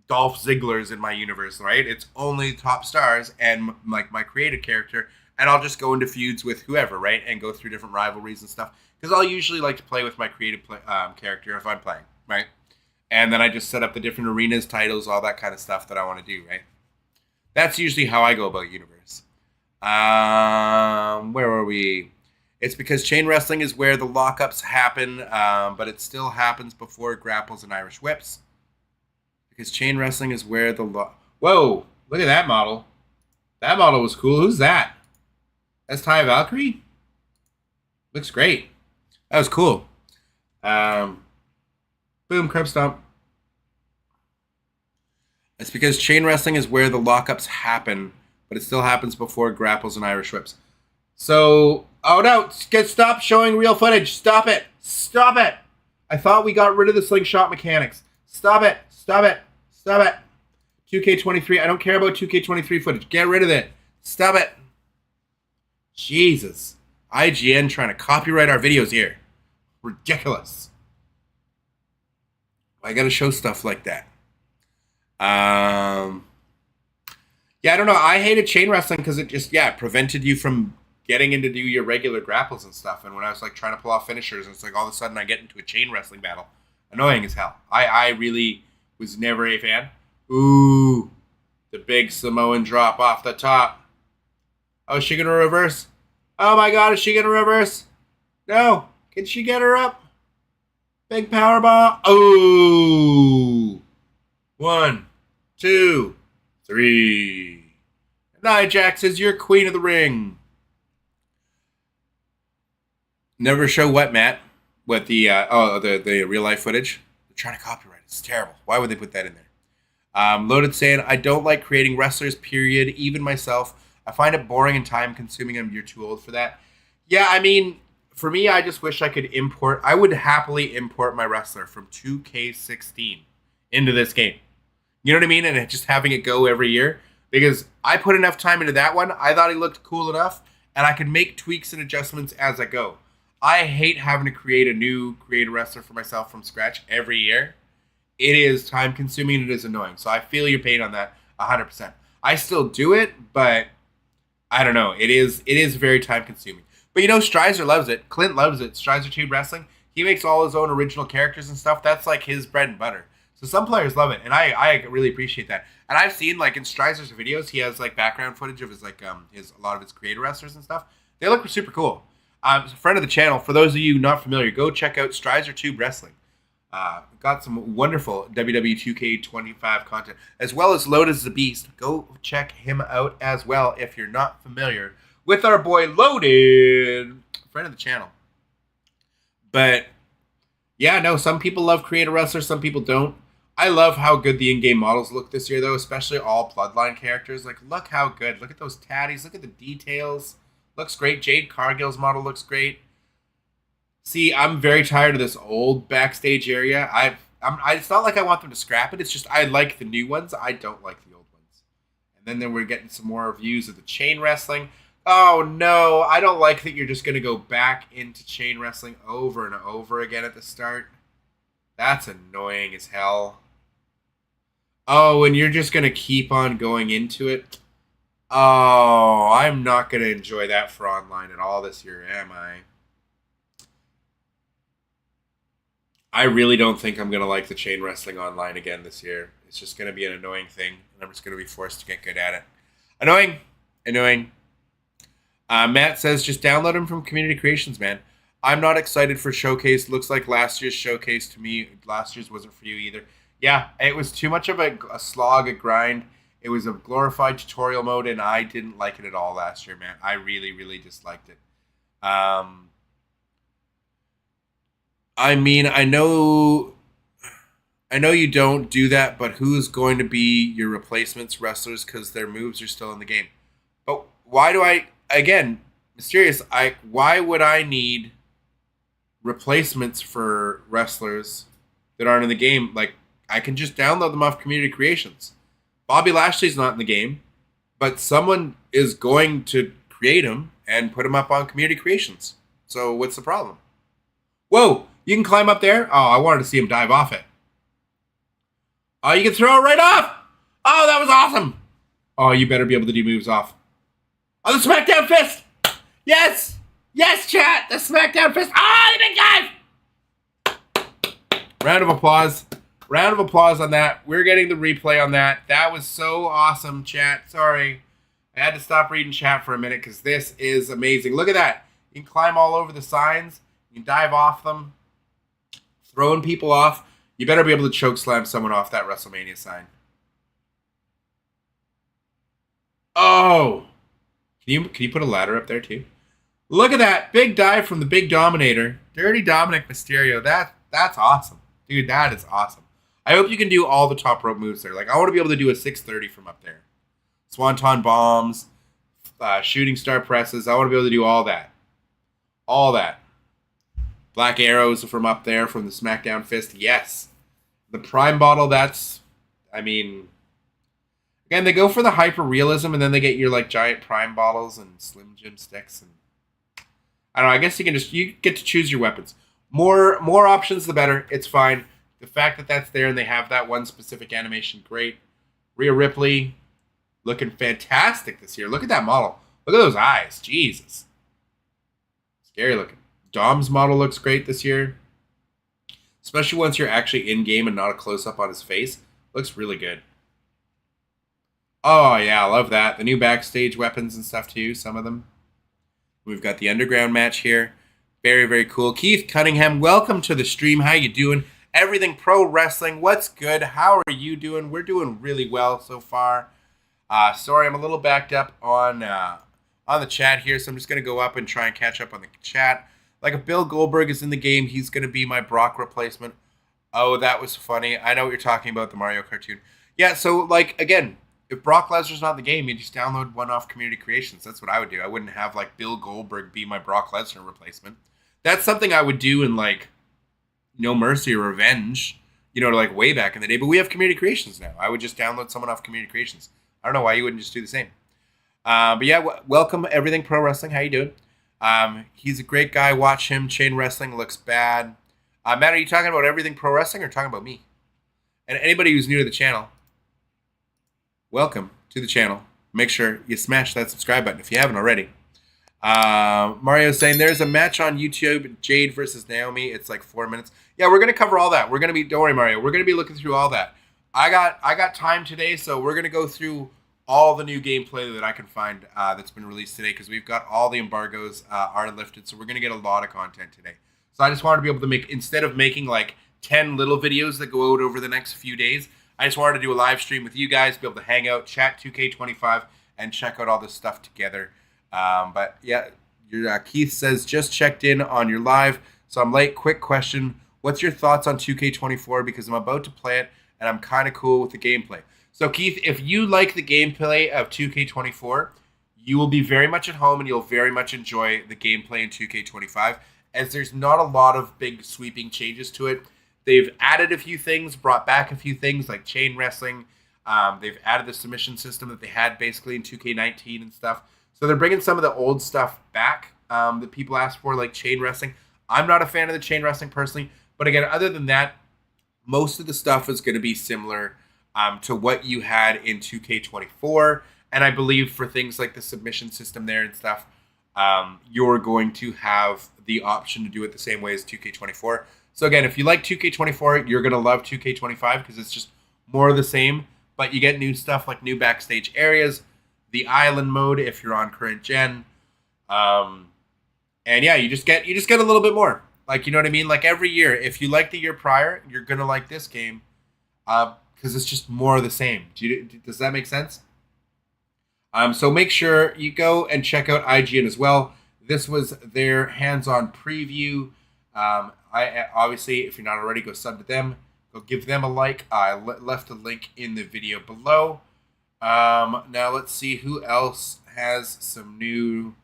Speaker 3: Dolph Ziggler's in my universe, right? It's only top stars and, like, my creative character, and I'll just go into feuds with whoever, right? And go through different rivalries and stuff. Because I'll usually like to play with my creative character if I'm playing, right? And then I just set up the different arenas, titles, all that kind of stuff that I want to do, right? That's usually how I go about Universe. Where were we? It's because chain wrestling is where the lockups happen, but it still happens before grapples and Irish whips. Because chain wrestling is where the Whoa! Look at that model. That model was cool. Who's that? That's Ty Valkyrie? Looks great. That was cool. Boom, curb stomp. It's because chain wrestling is where the lockups happen, but it still happens before grapples and Irish whips. So, oh no, stop showing real footage. Stop it. Stop it. I thought we got rid of the slingshot mechanics. Stop it. Stop it. Stop it. 2K23. I don't care about 2K23 footage. Get rid of it. Stop it. Jesus. IGN trying to copyright our videos here. Ridiculous. I gotta show stuff like that. Yeah, I don't know. I hated chain wrestling because it just, prevented you from getting in to do your regular grapples and stuff. And when I was like trying to pull off finishers, it's like all of a sudden I get into a chain wrestling battle. Annoying as hell. I really was never a fan. Ooh, the big Samoan drop off the top. Oh, is she going to reverse? Oh my God, is she going to reverse? No. Can she get her up? Big power bomb. Oh. 1, 2, 3. Nia Jax is your queen of the ring. Never show what, Matt? What the the real life footage? They're trying to copyright it. It's terrible. Why would they put that in there? Loaded saying, I don't like creating wrestlers, period. Even myself. I find it boring and time consuming. You're too old for that. Yeah, I mean, for me, I just wish I could import. I would happily import my wrestler from 2K16 into this game. You know what I mean? And just having it go every year. Because I put enough time into that one. I thought he looked cool enough. And I could make tweaks and adjustments as I go. I hate having to create a wrestler for myself from scratch every year. It is time consuming and it is annoying. So I feel your pain on that 100%. I still do it, but I don't know. It is very time consuming. But you know, Strizer loves it. Clint loves it. Strizer Tube Wrestling. He makes all his own original characters and stuff. That's like his bread and butter. So some players love it, and I really appreciate that. And I've seen like in Strizer's videos, he has like background footage of his like a lot of his creator wrestlers and stuff. They look super cool. A friend of the channel. For those of you not familiar, go check out Strizer Tube Wrestling. Got some wonderful WWE 2K25 content, as well as Load as the Beast. Go check him out as well if you're not familiar with our boy Loaded, friend of the channel. But yeah, no, some people love creator wrestlers, some people don't. I love how good the in-game models look this year, though, especially all Bloodline characters. Like, look how good. Look at those tatties. Look at the details. Looks great. Jade Cargill's model looks great. See, I'm very tired of this old Backstage area. It's not like I want them to scrap it. It's just I like the new ones. I don't like the old ones. And then we're getting some more views of the chain wrestling. Oh, no. I don't like that you're just going to go back into chain wrestling over and over again at the start. That's annoying as hell. Oh, and you're just going to keep on going into it? Oh, I'm not going to enjoy that for online at all this year, am I? I really don't think I'm going to like the chain wrestling online again this year. It's just going to be an annoying thing, and I'm just going to be forced to get good at it. Annoying. Annoying. Matt says, just download them from Community Creations, man. I'm not excited for Showcase. Looks like last year's Showcase to me. Last year's wasn't for you either. Yeah, it was too much of a slog, a grind. It was a glorified tutorial mode, and I didn't like it at all last year, man. I really, really disliked it. I mean, I know you don't do that, but who's going to be your replacements wrestlers because their moves are still in the game? But why do again, mysterious, why would I need replacements for wrestlers that aren't in the game? Like, I can just download them off Community Creations. Bobby Lashley's not in the game, but someone is going to create him and put him up on Community Creations. So what's the problem? Whoa, you can climb up there? Oh, I wanted to see him dive off it. Oh, you can throw it right off. Oh, that was awesome. Oh, you better be able to do moves off. Oh, the SmackDown Fist. Yes. Yes, chat. The SmackDown Fist. Ah, the big guy. Round of applause. Round of applause on that. We're getting the replay on that. That was so awesome, chat. Sorry. I had to stop reading chat for a minute because this is amazing. Look at that. You can climb all over the signs. You can dive off them. Throwing people off. You better be able to choke slam someone off that WrestleMania sign. Oh. Can you put a ladder up there too? Look at that. Big dive from the big Dominator. Dirty Dominic Mysterio. That's awesome. Dude, that is awesome. I hope you can do all the top rope moves there. Like, I want to be able to do a 630 from up there. Swanton bombs, shooting star presses. I want to be able to do all that. All that. Black arrows from up there from the SmackDown fist. Yes. The Prime bottle, that's, I mean, again, they go for the hyper realism, and then they get your like giant Prime bottles and Slim Jim sticks, and I don't know. I guess you get to choose your weapons. More options, the better. It's fine. The fact that that's there and they have that one specific animation, great. Ria Ripley, looking fantastic this year. Look at that model. Look at those eyes. Jesus. Scary looking. Dom's model looks great this year. Especially once you're actually in-game and not a close-up on his face. Looks really good. Oh, yeah, I love that. The new backstage weapons and stuff, too. Some of them. We've got the underground match here. Very, very cool. Keith Cunningham, welcome to the stream. How you doing? Everything Pro Wrestling. What's good? How are you doing? We're doing really well so far. Sorry, I'm a little backed up on the chat here, so I'm just going to go up and try and catch up on the chat. Like, if Bill Goldberg is in the game, he's going to be my Brock replacement. Oh, that was funny. I know what you're talking about, the Mario cartoon. Yeah, so, like, again, if Brock Lesnar's not in the game, you just download one off Community Creations. That's what I would do. I wouldn't have, like, Bill Goldberg be my Brock Lesnar replacement. That's something I would do in, like, No Mercy or Revenge, you know, like, way back in the day. But we have Community Creations now. I would just download someone off Community Creations. I don't know why you wouldn't just do the same. But yeah, welcome, Everything Pro Wrestling. How you doing? He's a great guy. Watch him. Chain Wrestling looks bad. Matt, are you talking about Everything Pro Wrestling or talking about me? And anybody who's new to the channel, welcome to the channel. Make sure you smash that subscribe button if you haven't already. Mario's saying there's a match on YouTube, Jade versus Naomi. It's like 4 minutes. Yeah, we're going to cover all that. We're going to be, don't worry, Mario. We're going to be looking through all that. I got time today, so we're going to go through all the new gameplay that I can find that's been released today, because we've got all the embargoes are lifted, so we're going to get a lot of content today. So I just wanted to be able to make, instead of making like 10 little videos that go out over the next few days, I just wanted to do a live stream with you guys, be able to hang out, chat 2K25, and check out all this stuff together. But yeah, your Keith says, just checked in on your live, so I'm late. Quick question. What's your thoughts on 2K24? Because I'm about to play it, and I'm kind of cool with the gameplay. So Keith, if you like the gameplay of 2K24, you will be very much at home, and you'll very much enjoy the gameplay in 2K25, as there's not a lot of big sweeping changes to it. They've added a few things, brought back a few things like chain wrestling. They've added the submission system that they had basically in 2K19 and stuff. So they're bringing some of the old stuff back that people asked for, like chain wrestling. I'm not a fan of the chain wrestling personally, but again, other than that, most of the stuff is going to be similar to what you had in 2K24. And I believe for things like the submission system there and stuff, you're going to have the option to do it the same way as 2K24. So again, if you like 2K24, you're going to love 2K25 because it's just more of the same. But you get new stuff like new backstage areas, the island mode if you're on current gen. And yeah, you just get a little bit more. Like, you know what I mean? Like every year, if you like the year prior, you're going to like this game because it's just more of the same. Does that make sense? So make sure you go and check out IGN as well. This was their hands-on preview. I obviously, if you're not already, go sub to them. Go give them a like. I left a link in the video below. Now let's see who else has some new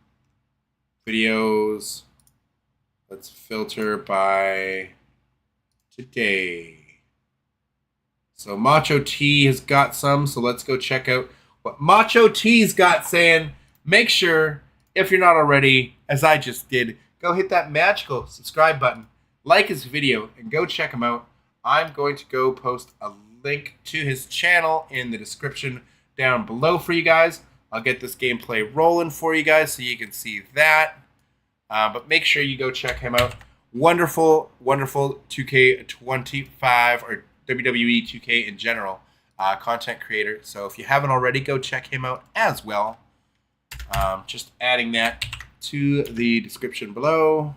Speaker 3: videos. Let's filter by today. So Macho T has got some, so let's go check out what Macho T's got saying. Make sure, if you're not already, as I just did, go hit that magical subscribe button, like his video, and go check him out. I'm going to go post a link to his channel in the description down below for you guys. I'll get this gameplay rolling for you guys so you can see that. But make sure you go check him out. Wonderful, wonderful 2K25 or WWE 2K in general content creator. So if you haven't already, go check him out as well. Just adding that to the description below.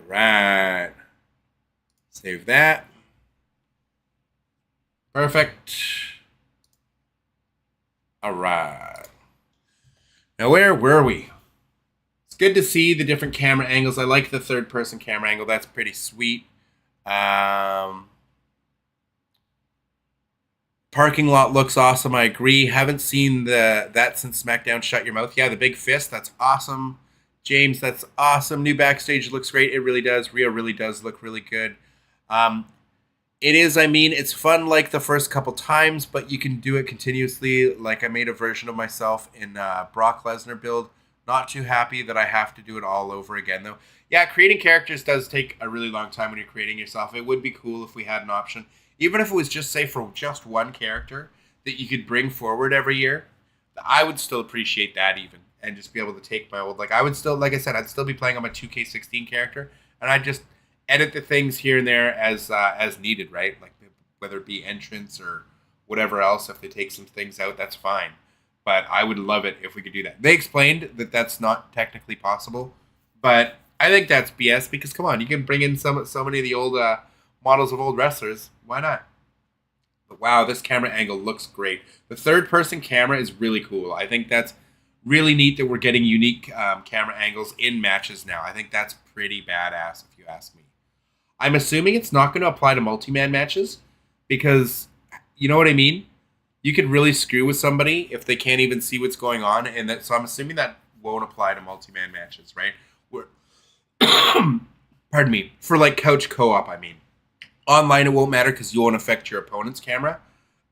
Speaker 3: Right. Save that. Perfect. All right. Now, where were we? It's good to see the different camera angles. I like the third-person camera angle. That's pretty sweet. Parking lot looks awesome. I agree. Haven't seen that since SmackDown Shut Your Mouth. Yeah, the big fist. That's awesome. James, that's awesome. New backstage looks great. It really does. Ria really does look really good. It is, I mean, it's fun like the first couple times, but you can do it continuously. Like I made a version of myself in Brock Lesnar build. Not too happy that I have to do it all over again, though. Yeah, creating characters does take a really long time when you're creating yourself. It would be cool if we had an option, even if it was just, say, for just one character that you could bring forward every year. I would still appreciate that even, and just be able to take my old, like I would still, like I said, I'd still be playing on my 2K16 character, and I'd just edit the things here and there as needed, right? Like whether it be entrance or whatever else. If they take some things out, that's fine. But I would love it if we could do that. They explained that that's not technically possible, but I think that's BS because come on, you can bring in so many of the old models of old wrestlers. Why not? But wow, this camera angle looks great. The third-person camera is really cool. I think that's really neat that we're getting unique camera angles in matches now. I think that's pretty badass if you ask me. I'm assuming it's not going to apply to multi-man matches because, you know what I mean? You could really screw with somebody if they can't even see what's going on. And that, so I'm assuming that won't apply to multi-man matches, right? Pardon me. For like couch co-op, I mean. Online, it won't matter because you won't affect your opponent's camera.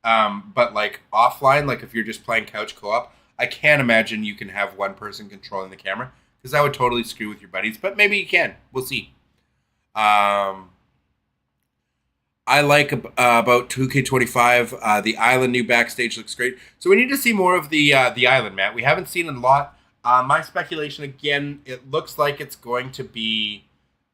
Speaker 3: But like offline, like if you're just playing couch co-op, I can't imagine you can have one person controlling the camera because that would totally screw with your buddies. But maybe you can. We'll see. I like about 2K25. The island new backstage looks great. So we need to see more of the island, Matt. We haven't seen a lot. My speculation, again, it looks like it's going to be...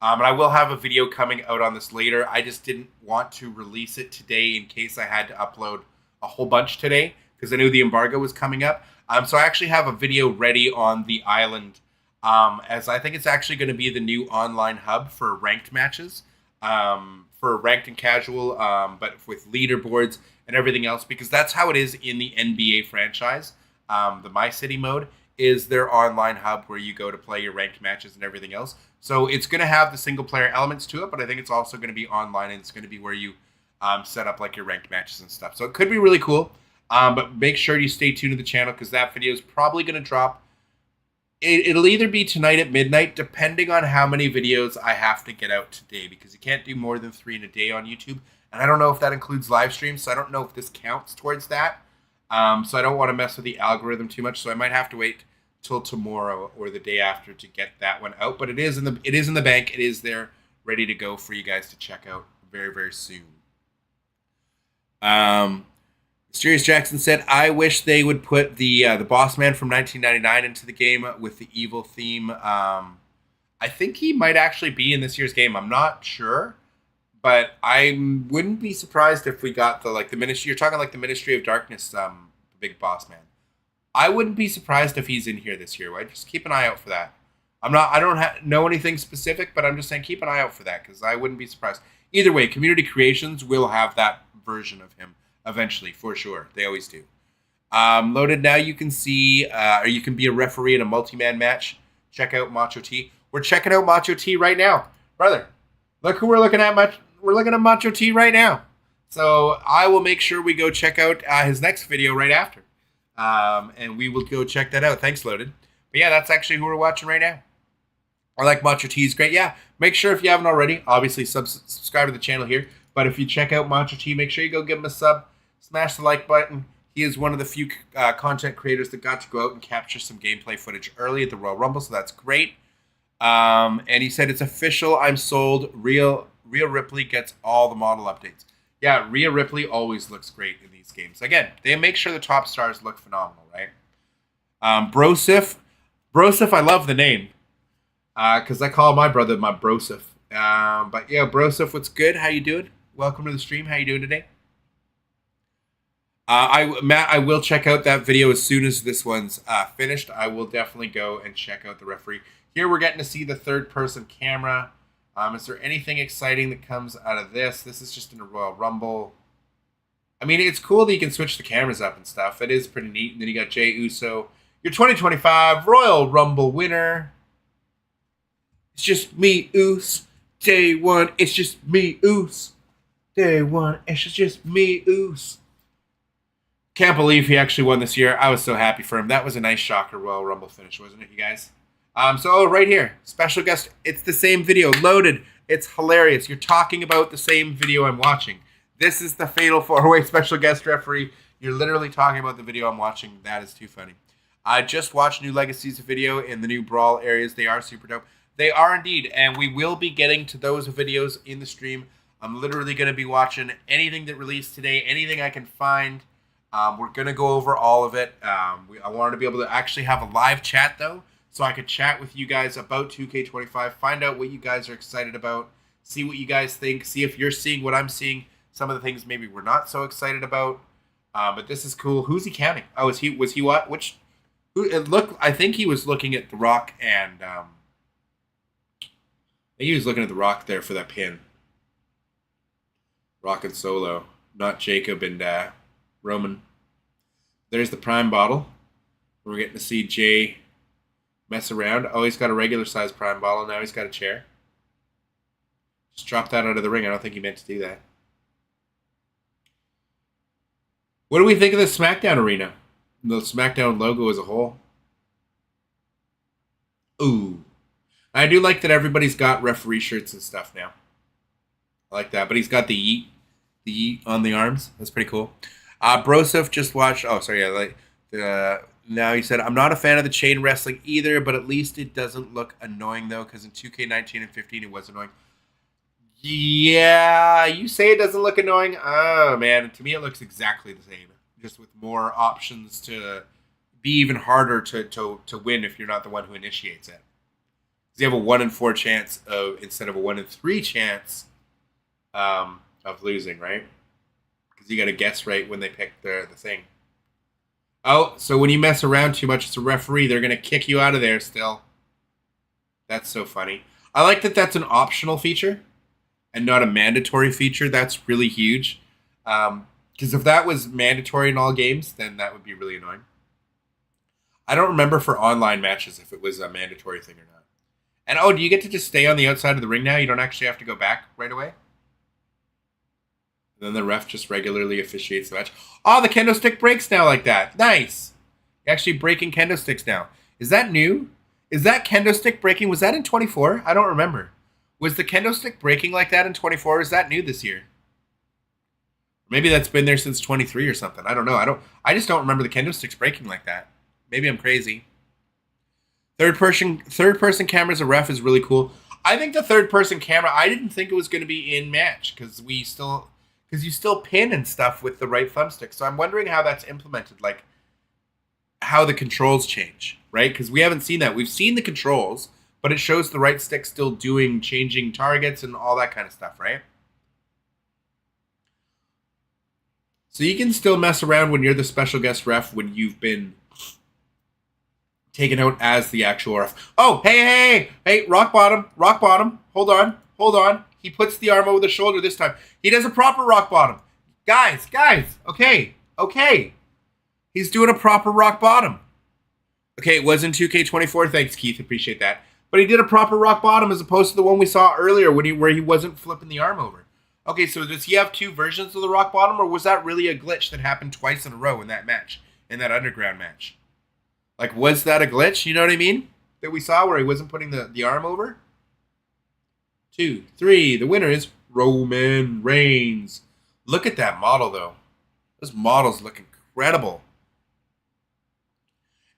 Speaker 3: and I will have a video coming out on this later. I just didn't want to release it today in case I had to upload a whole bunch today because I knew the embargo was coming up. So I actually have a video ready on the island as I think it's actually going to be the new online hub for ranked matches, for ranked and casual, but with leaderboards and everything else, because that's how it is in the NBA franchise. The My City mode is their online hub where you go to play your ranked matches and everything else. So it's going to have the single player elements to it, but I think it's also going to be online, and it's going to be where you set up like your ranked matches and stuff. So it could be really cool, but make sure you stay tuned to the channel because that video is probably going to drop. It'll either be tonight at midnight, depending on how many videos I have to get out today, because you can't do more than 3 in a day on YouTube. And I don't know if that includes live streams, so I don't know if this counts towards that. So I don't want to mess with the algorithm too much, so I might have to wait till tomorrow or the day after to get that one out. But it is in the bank. It is there, ready to go for you guys to check out very, very soon. Mysterious Jackson said, I wish they would put the boss man from 1999 into the game with the evil theme. I think he might actually be in this year's game. I'm not sure, but I wouldn't be surprised if we got the ministry. You're talking like the Ministry of Darkness, the big boss man. I wouldn't be surprised if he's in here this year. Right? Just keep an eye out for that. I don't know anything specific, but I'm just saying keep an eye out for that because I wouldn't be surprised. Either way, Community Creations will have that version of him. Eventually, for sure. They always do. Loaded now, you can see, or you can be a referee in a multi-man match. Check out Macho T. We're checking out Macho T right now. Brother, look who we're looking at. We're looking at Macho T right now. So I will make sure we go check out his next video right after. And we will go check that out. Thanks, Loaded. But yeah, that's actually who we're watching right now. I like Macho T. He's great. Yeah, make sure if you haven't already, obviously subscribe to the channel here. But if you check out Macho T, make sure you go give him a sub. Smash the like button. He is one of the few content creators that got to go out and capture some gameplay footage early at the Royal Rumble, so that's great. And he said, it's official, I'm sold. Ria Ripley gets all the model updates. Yeah, Ria Ripley always looks great in these games. Again, they make sure the top stars look phenomenal, right? Brosif, I love the name. Because I call my brother my Brosif. But yeah, Brosif, what's good? How you doing? Welcome to the stream. How you doing today? Matt, I will check out that video as soon as this one's finished. I will definitely go and check out the referee. Here we're getting to see the third-person camera. Is there anything exciting that comes out of this? This is just in a Royal Rumble. I mean, it's cool that you can switch the cameras up and stuff. It is pretty neat. And then you got Jey Uso, your 2025 Royal Rumble winner. It's just me, Uso. Day one, it's just me, Uso. Day one, it's just me, Uso. Can't believe he actually won this year. I was so happy for him. That was a nice shocker Royal Rumble finish, wasn't it, you guys? Right here, special guest. It's the same video, loaded. It's hilarious. You're talking about the same video I'm watching. This is the Fatal 4-Way special guest referee. You're literally talking about the video I'm watching. That is too funny. I just watched New Legacy's video in the new Brawl areas. They are super dope. They are indeed, and we will be getting to those videos in the stream. I'm literally going to be watching anything that released today, anything I can find. We're going to go over all of it. I wanted to be able to actually have a live chat, though, so I could chat with you guys about 2K25, find out what you guys are excited about, see what you guys think, see if you're seeing what I'm seeing. Some of the things maybe we're not so excited about, but this is cool. Who's he counting? Oh, was he what? I think he was looking at The Rock and I think he was looking at The Rock there for that pin. Rock and Solo, not Jacob and Roman. There's the Prime bottle. We're getting to see Jey mess around. Oh, he's got a regular size Prime bottle. Now he's got a chair. Just dropped that out of the ring. I don't think he meant to do that. What do we think of the SmackDown arena? The SmackDown logo as a whole? Ooh. I do like that everybody's got referee shirts and stuff now. I like that. But he's got the yeet on the arms. That's pretty cool. Broseph just watched. Oh, sorry. Now he said, I'm not a fan of the chain wrestling either, but at least it doesn't look annoying, though, because in 2K19 and 15 it was annoying. Yeah, you say it doesn't look annoying. Oh, man. To me, it looks exactly the same. Just with more options to be even harder to win if you're not the one who initiates it. Because you have a 1 in 4 chance instead of a 1 in 3 chance of losing, right? Because you got to guess right when they pick the thing. Oh, so when you mess around too much as a referee, they're going to kick you out of there still. That's so funny. I like that that's an optional feature and not a mandatory feature. That's really huge. Because if that was mandatory in all games, then that would be really annoying. I don't remember for online matches if it was a mandatory thing or not. And do you get to just stay on the outside of the ring now? You don't actually have to go back right away? And then the ref just regularly officiates the match. Oh, the kendo stick breaks now like that. Nice. You're actually breaking kendo sticks now. Is that new? Is that kendo stick breaking? Was that in 24? I don't remember. Was the kendo stick breaking like that in 24? Or is that new this year? Maybe that's been there since 23 or something. I don't know. I just don't remember the kendo sticks breaking like that. Maybe I'm crazy. Third person camera as a ref is really cool. I think the third person camera, I didn't think it was going to be in match because you still pin and stuff with the right thumbstick. So I'm wondering how that's implemented, like how the controls change, right? Because we haven't seen that. We've seen the controls, but it shows the right stick still changing targets and all that kind of stuff, right? So you can still mess around when you're the special guest ref when you've been taken out as the actual ref. Oh, hey, rock bottom. Hold on. He puts the arm over the shoulder this time. He does a proper rock bottom. Guys, okay. He's doing a proper rock bottom. Okay, it was in 2K24. Thanks, Keith. Appreciate that. But he did a proper rock bottom as opposed to the one we saw earlier where he wasn't flipping the arm over. Okay, so does he have two versions of the rock bottom, or was that really a glitch that happened twice in a row in that match, in that underground match? Like, was that a glitch? You know what I mean? That we saw where he wasn't putting the arm over? 2, 3. The winner is Roman Reigns. Look at that model, though. Those models look incredible.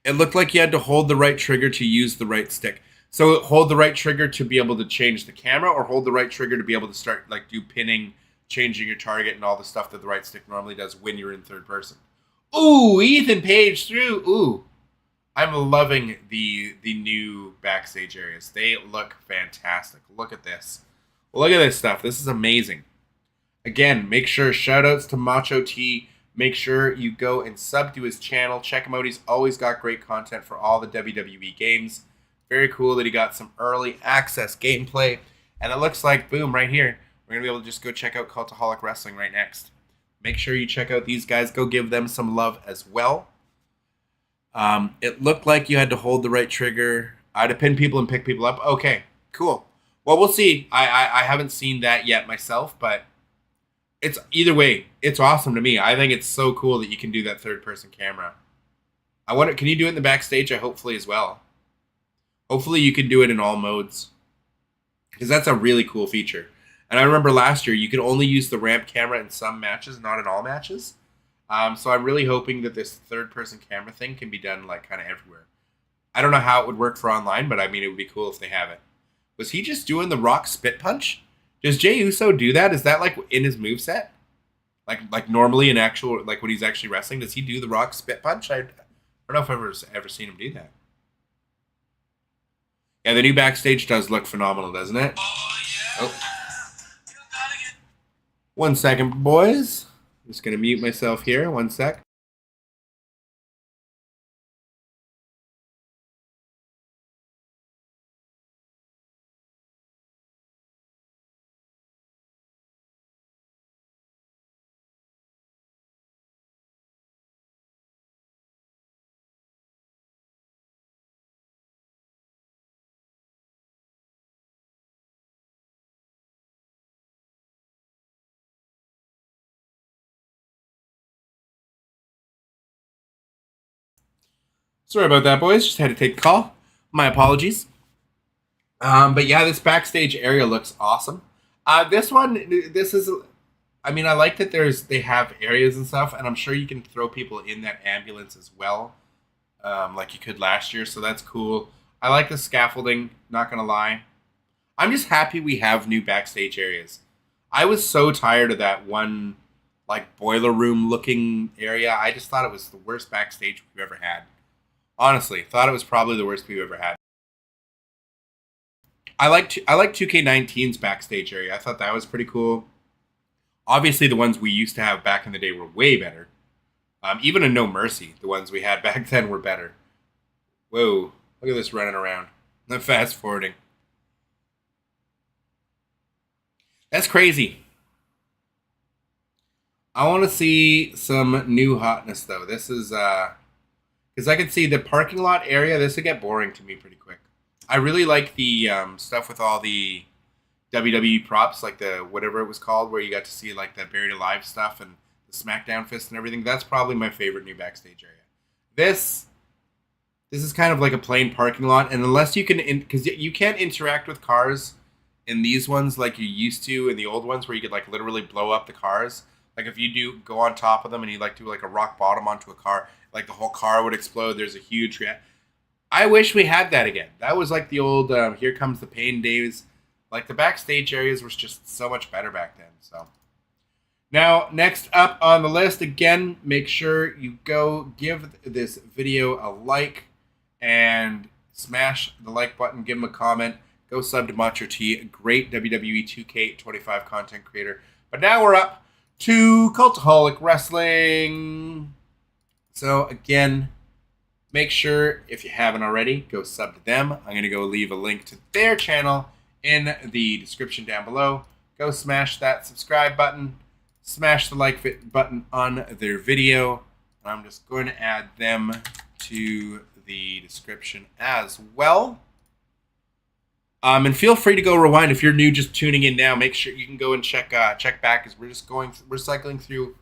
Speaker 3: It looked like you had to hold the right trigger to use the right stick. So hold the right trigger to be able to change the camera, or hold the right trigger to be able to start, like, do pinning, changing your target, and all the stuff that the right stick normally does when you're in third person. Ooh, Ethan Page through. Ooh. I'm loving the new backstage areas. They look fantastic. Look at this. Look at this stuff. This is amazing. Again, make sure, shout-outs to Macho T. Make sure you go and sub to his channel. Check him out. He's always got great content for all the WWE games. Very cool that he got some early access gameplay. And it looks like, boom, right here, we're going to be able to just go check out Cultaholic Wrestling right next. Make sure you check out these guys. Go give them some love as well. It looked like you had to hold the right trigger to pin people and pick people up. Okay, cool. Well, we'll see. I haven't seen that yet myself, but it's either way, it's awesome to me. I think it's so cool that you can do that third-person camera. I wonder, can you do it in the backstage? Hopefully as well. Hopefully you can do it in all modes, because that's a really cool feature. And I remember last year you could only use the ramp camera in some matches, not in all matches. So I'm really hoping that this third-person camera thing can be done like kind of everywhere. I don't know how it would work for online, but I mean it would be cool if they have it. Was he just doing the Rock spit punch? Does Jey Uso do that? Is that like in his moveset? Like normally in actual, like when he's actually wrestling, does he do the Rock spit punch? I don't know if I've ever seen him do that. Yeah, the new backstage does look phenomenal, doesn't it? Oh. 1 second, boys. I'm just going to mute myself here. 1 sec. Sorry about that, boys. Just had to take a call. My apologies. But yeah, this backstage area looks awesome. This is. I mean, I like that they have areas and stuff, and I'm sure you can throw people in that ambulance as well, like you could last year. So that's cool. I like the scaffolding. Not gonna lie, I'm just happy we have new backstage areas. I was so tired of that one, like boiler room looking area. I just thought it was the worst backstage we've ever had. Honestly, thought it was probably the worst we've ever had. I like 2K19's backstage area. I thought that was pretty cool. Obviously, the ones we used to have back in the day were way better. Even in No Mercy, the ones we had back then were better. Whoa, look at this running around. I'm fast forwarding. That's crazy. I want to see some new hotness, though. This is... because I can see the parking lot area, this would get boring to me pretty quick. I really like the stuff with all the WWE props, like the whatever it was called, where you got to see like the Buried Alive stuff and the SmackDown fist and everything. That's probably my favorite new backstage area. This is kind of like a plain parking lot, and unless you can, because you can't interact with cars in these ones like you used to in the old ones, where you could like literally blow up the cars. Like if you do go on top of them and you like do like a rock bottom onto a car, like the whole car would explode. There's a huge... I wish we had that again. That was like the old Here Comes the Pain days. Like the backstage areas were just so much better back then. So now, next up on the list, again, make sure you go give this video a like and smash the like button. Give him a comment. Go sub to Macho T, a great WWE 2K25 content creator. But now we're up to Cultaholic Wrestling. So again, make sure, if you haven't already, go sub to them. I'm going to go leave a link to their channel in the description down below. Go smash that subscribe button. Smash the like button on their video. I'm just going to add them to the description as well. And feel free to go rewind if you're new, just tuning in now. Make sure you can go and check back, as we're cycling through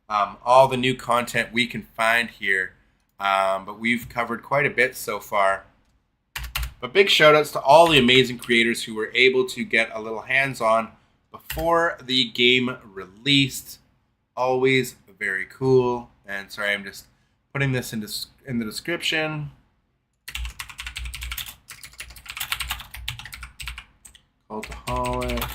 Speaker 3: all the new content we can find here. But we've covered quite a bit so far. But big shout outs to all the amazing creators who were able to get a little hands-on before the game released. Always very cool. And sorry, I'm just putting this in the description. Cultaholic.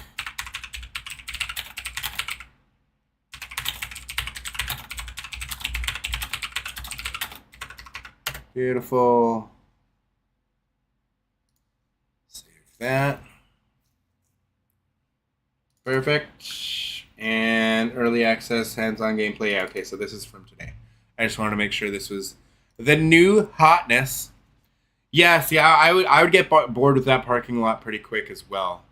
Speaker 3: Beautiful. Save that. Perfect. And early access, hands-on gameplay. Yeah, okay, so this is from today. I just wanted to make sure this was the new hotness. Yes, yeah, I would get bored with that parking lot pretty quick as well.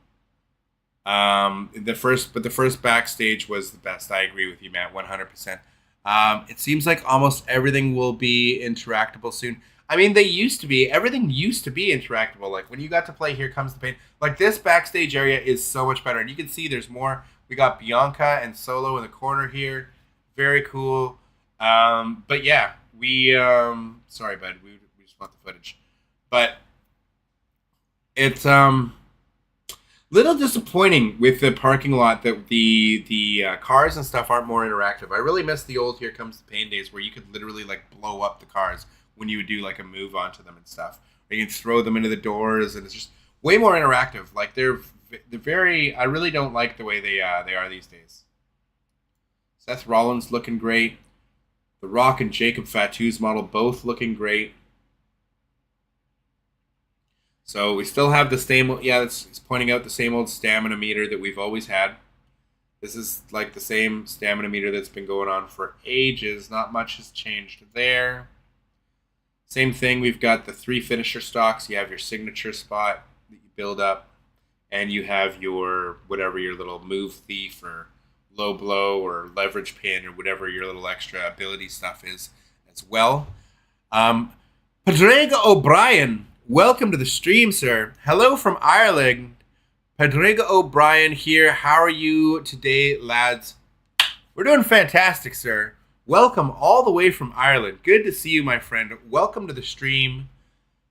Speaker 3: The first Backstage was the best. I agree with you, Matt, 100%. It seems like almost everything will be interactable soon. I mean, everything used to be interactable. Like when you got to play Here Comes the Pain, like this Backstage area is so much better. And you can see there's more. We got Bianca and Solo in the corner here. Very cool. But yeah, sorry, bud, we just want the footage. But it's, little disappointing with the parking lot that the cars and stuff aren't more interactive. I really miss the old Here Comes the Pain days where you could literally like blow up the cars when you would do like a move onto them and stuff. Or you can throw them into the doors, and it's just way more interactive. Like they're very. I really don't like the way they are these days. Seth Rollins looking great. The Rock and Jacob Fatu's model both looking great. So we still have the same, yeah, it's pointing out the same old stamina meter that we've always had. This is like the same stamina meter that's been going on for ages. Not much has changed there. Same thing, we've got the 3 finisher stocks. You have your signature spot that you build up, and you have your, whatever your little move thief or low blow or leverage pin or whatever your little extra ability stuff is as well. Padrega O'Brien, welcome to the stream, sir. Hello from Ireland. Padrega O'Brien here. How are you today, lads? We're doing fantastic, sir. Welcome all the way from Ireland. Good to see you, my friend. Welcome to the stream.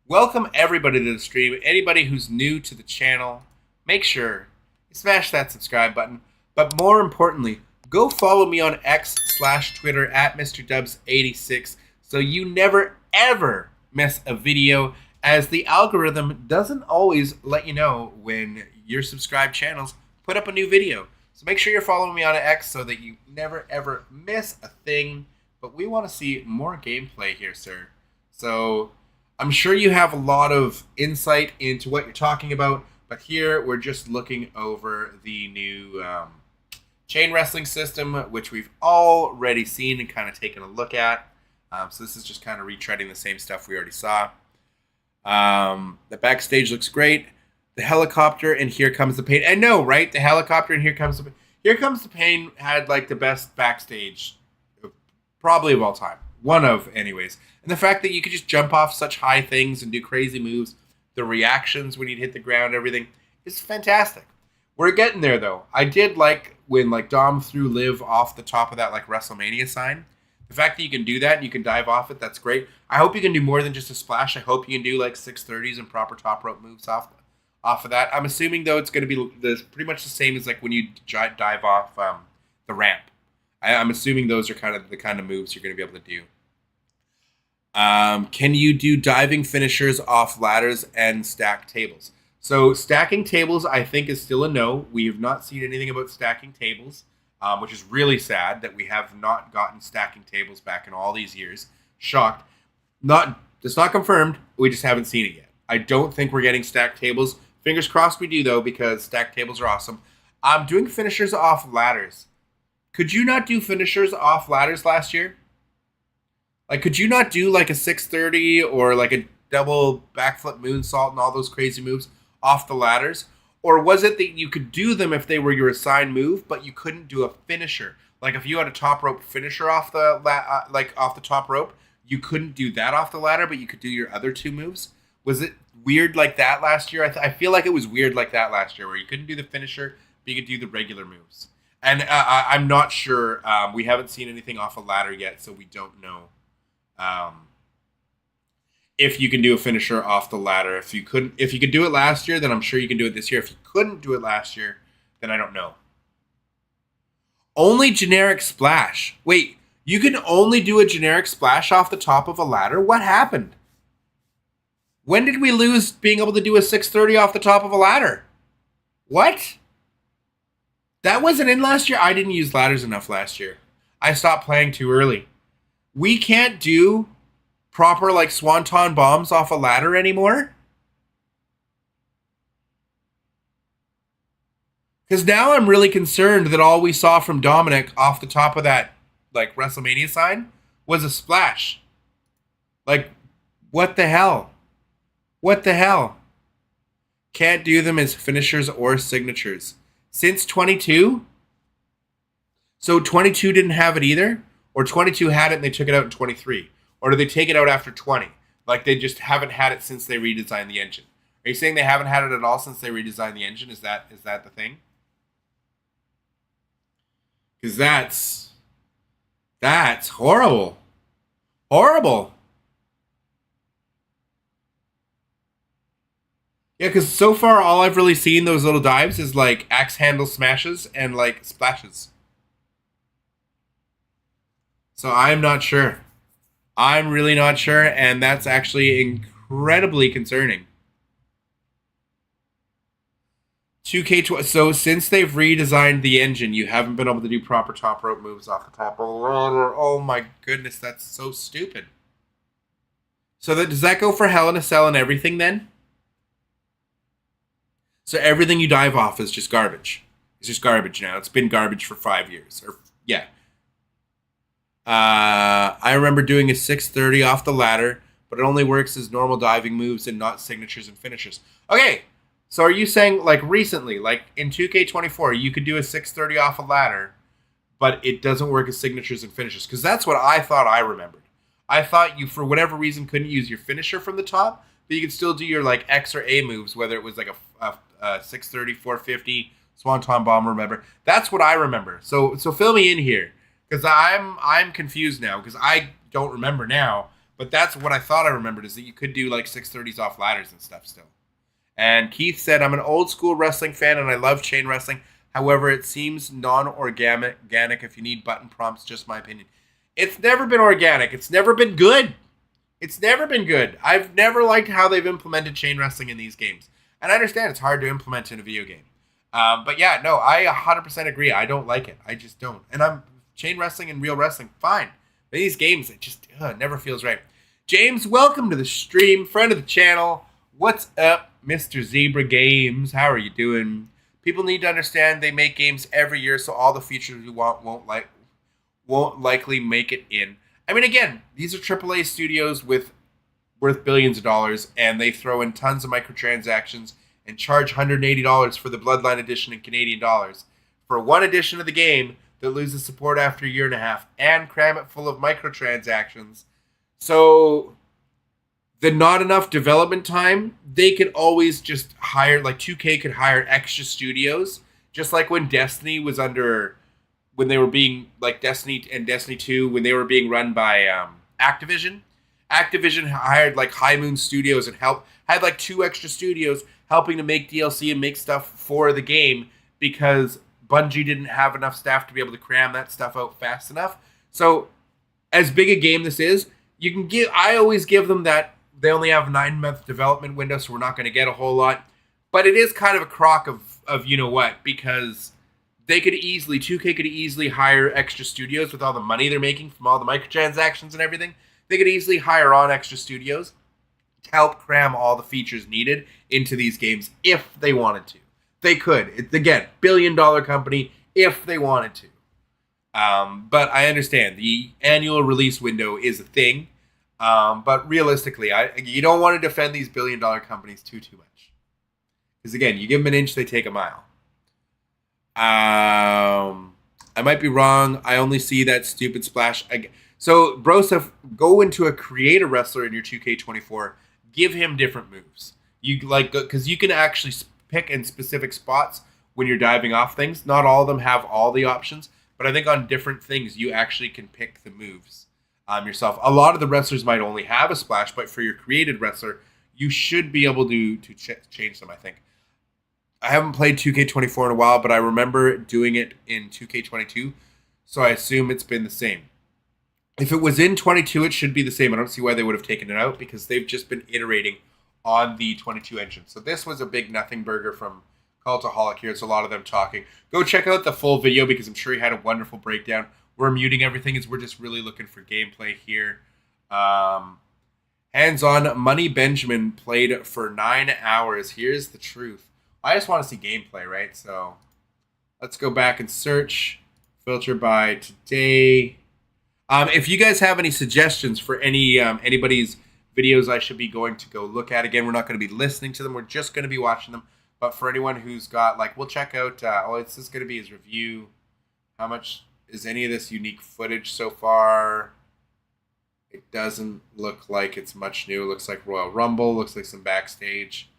Speaker 3: Welcome everybody to the stream. Anybody who's new to the channel, make sure you smash that subscribe button. But more importantly, go follow me on X/Twitter at mr.dubbs86 so you never, ever miss a video, as the algorithm doesn't always let you know when your subscribed channels put up a new video. So make sure you're following me on X so that you never, ever miss a thing. But we want to see more gameplay here, sir. So I'm sure you have a lot of insight into what you're talking about. But here we're just looking over the new chain wrestling system, which we've already seen and kind of taken a look at. So this is just kind of retreading the same stuff we already saw. The Backstage looks great. The helicopter and Here Comes the Pain. I know, right? The helicopter and Here Comes the Pain. Here Comes the Pain had like the best Backstage probably of all time. One of, anyways. And the fact that you could just jump off such high things and do crazy moves, the reactions when you'd hit the ground, everything, is fantastic. We're getting there, though. I did like when like Dom threw Liv off the top of that like WrestleMania sign. The fact that you can do that and you can dive off it, that's great. I hope you can do more than just a splash. I hope you can do like 630s and proper top rope moves off of that. I'm assuming, though, it's going to be pretty much the same as like when you dive off the ramp. I'm assuming those are kind of the kind of moves you're going to be able to do. Can you do diving finishers off ladders and stack tables? So stacking tables, I think, is still a no. We have not seen anything about stacking tables. Which is really sad that we have not gotten stacking tables back in all these years. Shocked. It's not confirmed. We just haven't seen it yet. I don't think we're getting stacked tables. Fingers crossed we do, though, because stacked tables are awesome. I'm doing finishers off ladders. Could you not do finishers off ladders last year? Like, could you not do like a 630 or like a double backflip moonsault and all those crazy moves off the ladders? Or was it that you could do them if they were your assigned move, but you couldn't do a finisher? Like if you had a top rope finisher off the off the top rope, you couldn't do that off the ladder, but you could do your other 2 moves. Was it weird like that last year? I feel like it was weird like that last year, where you couldn't do the finisher, but you could do the regular moves. And I'm not sure. We haven't seen anything off a ladder yet, so we don't know if you can do a finisher off the ladder. If you could do it last year, then I'm sure you can do it this year. If you couldn't do it last year, then I don't know. Only generic splash. Wait, you can only do a generic splash off the top of a ladder? What happened? When did we lose being able to do a 630 off the top of a ladder? What? That wasn't in last year? I didn't use ladders enough last year. I stopped playing too early. We can't do proper like swanton bombs off a ladder anymore? Because now I'm really concerned that all we saw from Dominic off the top of that like WrestleMania sign was a splash. Like, what the hell? What the hell? Can't do them as finishers or signatures. Since 22? So 22 didn't have it either? Or 22 had it and they took it out in 23? Or did they take it out after 20? Like they just haven't had it since they redesigned the engine. Are you saying they haven't had it at all since they redesigned the engine? Is that the thing? Because that's horrible. Horrible. Yeah, because so far all I've really seen those little dives is like axe handle smashes and like splashes. So I'm not sure. I'm really not sure, and that's actually incredibly concerning. 2K20. So since they've redesigned the engine, you haven't been able to do proper top rope moves off the top. Oh my goodness, that's so stupid. So does that go for Hell in a Cell and everything then? So everything you dive off is just garbage. It's just garbage now. It's been garbage for 5 years. Yeah. I remember doing a 630 off the ladder, but it only works as normal diving moves and not signatures and finishes. Okay, so are you saying, like, recently, like in 2K24, you could do a 630 off a ladder, but it doesn't work as signatures and finishes? Because that's what I thought I remembered. I thought you, for whatever reason, couldn't use your finisher from the top, but you could still do your, like, X or A moves, whether it was like a 630, 450, Swanton Bomb, remember. That's what I remember. So fill me in here. Because I'm confused now, because I don't remember now, but that's what I thought I remembered, is that you could do like 630s off ladders and stuff still. And Keith said, I'm an old school wrestling fan and I love chain wrestling. However, it seems non-organic if you need button prompts, just my opinion. It's never been organic. It's never been good. It's never been good. I've never liked how they've implemented chain wrestling in these games. And I understand it's hard to implement in a video game. But yeah, no, I 100% agree. I don't like it. I just don't. And chain wrestling and real wrestling, fine. But these games, it just never feels right. James, welcome to the stream, friend of the channel. What's up, Mr. Zebra Games? How are you doing? People need to understand they make games every year, so all the features we want won't likely make it in. I mean, again, these are AAA studios worth billions of dollars, and they throw in tons of microtransactions and charge $180 for the Bloodline edition in Canadian dollars for one edition of the game that loses support after a year and a half, and cram it full of microtransactions. So the not enough development time, they could always just hire, like 2K could hire extra studios, just like when Destiny was when they were being, like Destiny and Destiny 2, when they were being run by Activision. Activision hired like High Moon Studios and had like 2 extra studios helping to make DLC and make stuff for the game, because Bungie didn't have enough staff to be able to cram that stuff out fast enough. So, as big a game this is, I always give them that they only have a 9-month development window, so we're not going to get a whole lot. But it is kind of a crock of you know what, because 2K could easily hire extra studios with all the money they're making from all the microtransactions and everything. They could easily hire on extra studios to help cram all the features needed into these games if they wanted to. They could. It's, again, billion-dollar company if they wanted to. But I understand. The annual release window is a thing. But realistically, you don't want to defend these billion-dollar companies too much. Because, again, you give them an inch, they take a mile. I might be wrong. I only see that stupid splash. So, Broseph, go into a create a wrestler in your 2K24. Give him different moves. Because you can actually pick in specific spots when you're diving off things. Not all of them have all the options, but I think on different things you actually can pick the moves yourself. A lot of the wrestlers might only have a splash, but for your created wrestler, you should be able to change them, I think. I haven't played 2K24 in a while, but I remember doing it in 2K22, so I assume it's been the same. If it was in 22, it should be the same. I don't see why they would have taken it out, because they've just been iterating on the 22 engine. So this was a big nothing burger from Cultaholic here. It's a lot of them talking. Go check out the full video, because I'm sure he had a wonderful breakdown. We're muting everything as we're just really looking for gameplay here. Hands-on, Money Benjamin played for 9 hours. Here's the truth. I just want to see gameplay, right? So let's go back and search. Filter by today. If you guys have any suggestions for anybody's videos I should be going to go look at. Again, we're not going to be listening to them. We're just going to be watching them. But for anyone who's got, like, we'll check out, this is going to be his review. How much is any of this unique footage so far? It doesn't look like it's much new. It looks like Royal Rumble. Looks like some Backstage.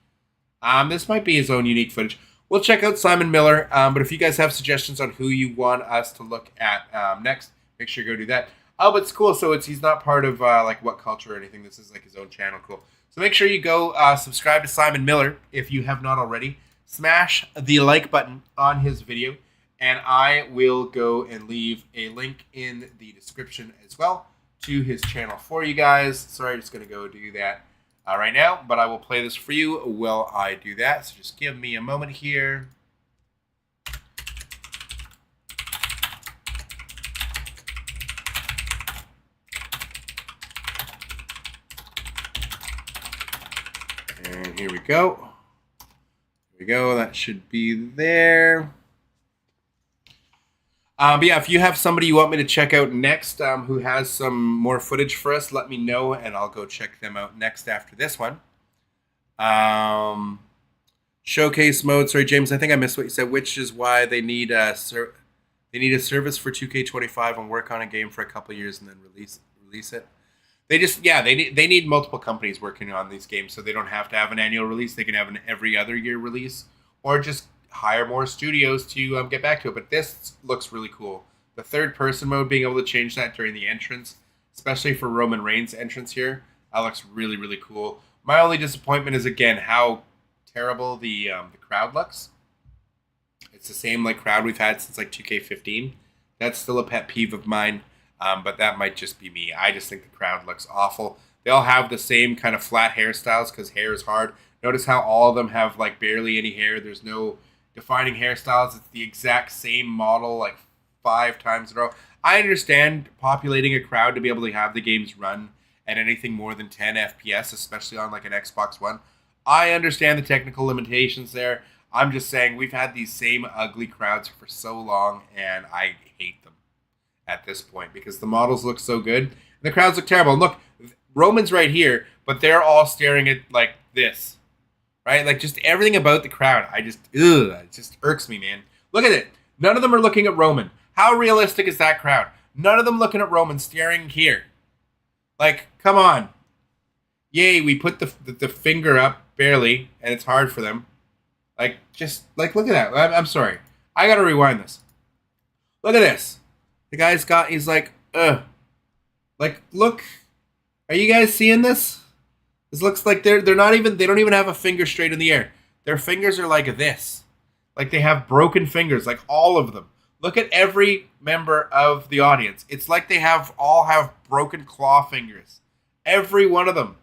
Speaker 3: This might be his own unique footage. We'll check out Simon Miller. But if you guys have suggestions on who you want us to look at next, make sure you go do that. Oh, but it's cool. So he's not part of like What Culture or anything. This is like his own channel. Cool. So make sure you go subscribe to Simon Miller if you have not already. Smash the like button on his video. And I will go and leave a link in the description as well to his channel for you guys. Sorry, I'm just going to go do that right now, but I will play this for you while I do that. So just give me a moment here. And here we go. Here we go. That should be there. But yeah, if you have somebody you want me to check out next who has some more footage for us, let me know, and I'll go check them out next after this one. Showcase mode. Sorry, James, I think I missed what you said, which is why they need a service for 2K25 and work on a game for a couple years and then release it. They just, yeah, they need multiple companies working on these games, so they don't have to have an annual release. They can have an every other year release, or just hire more studios to get back to it. But this looks really cool. The third person mode, being able to change that during the entrance, especially for Roman Reigns' entrance here, that looks really, really cool. My only disappointment is, again, how terrible the crowd looks. It's the same like crowd we've had since like 2K15. That's still a pet peeve of mine, but that might just be me. I just think the crowd looks awful. They all have the same kind of flat hairstyles because hair is hard. Notice how all of them have like barely any hair. There's no defining hairstyles. It's the exact same model like 5 times in a row. I understand populating a crowd to be able to have the games run at anything more than 10 FPS, especially on like an Xbox One. I understand the technical limitations there. I'm just saying we've had these same ugly crowds for so long, and I hate them at this point because the models look so good and the crowds look terrible. And look, Roman's right here, but they're all staring at like this. Right? Like, just everything about the crowd, it just irks me, man. Look at it. None of them are looking at Roman. How realistic is that crowd? None of them looking at Roman, staring here. Like, come on. Yay, we put the finger up, barely, and it's hard for them. Like, just, like, look at that. I'm sorry. I gotta rewind this. Look at this. The guy's got, he's like, ugh. Like, look. Are you guys seeing this? This looks like they don't even have a finger straight in the air. Their fingers are like this. Like they have broken fingers, like all of them. Look at every member of the audience. It's like they all have broken claw fingers. Every one of them.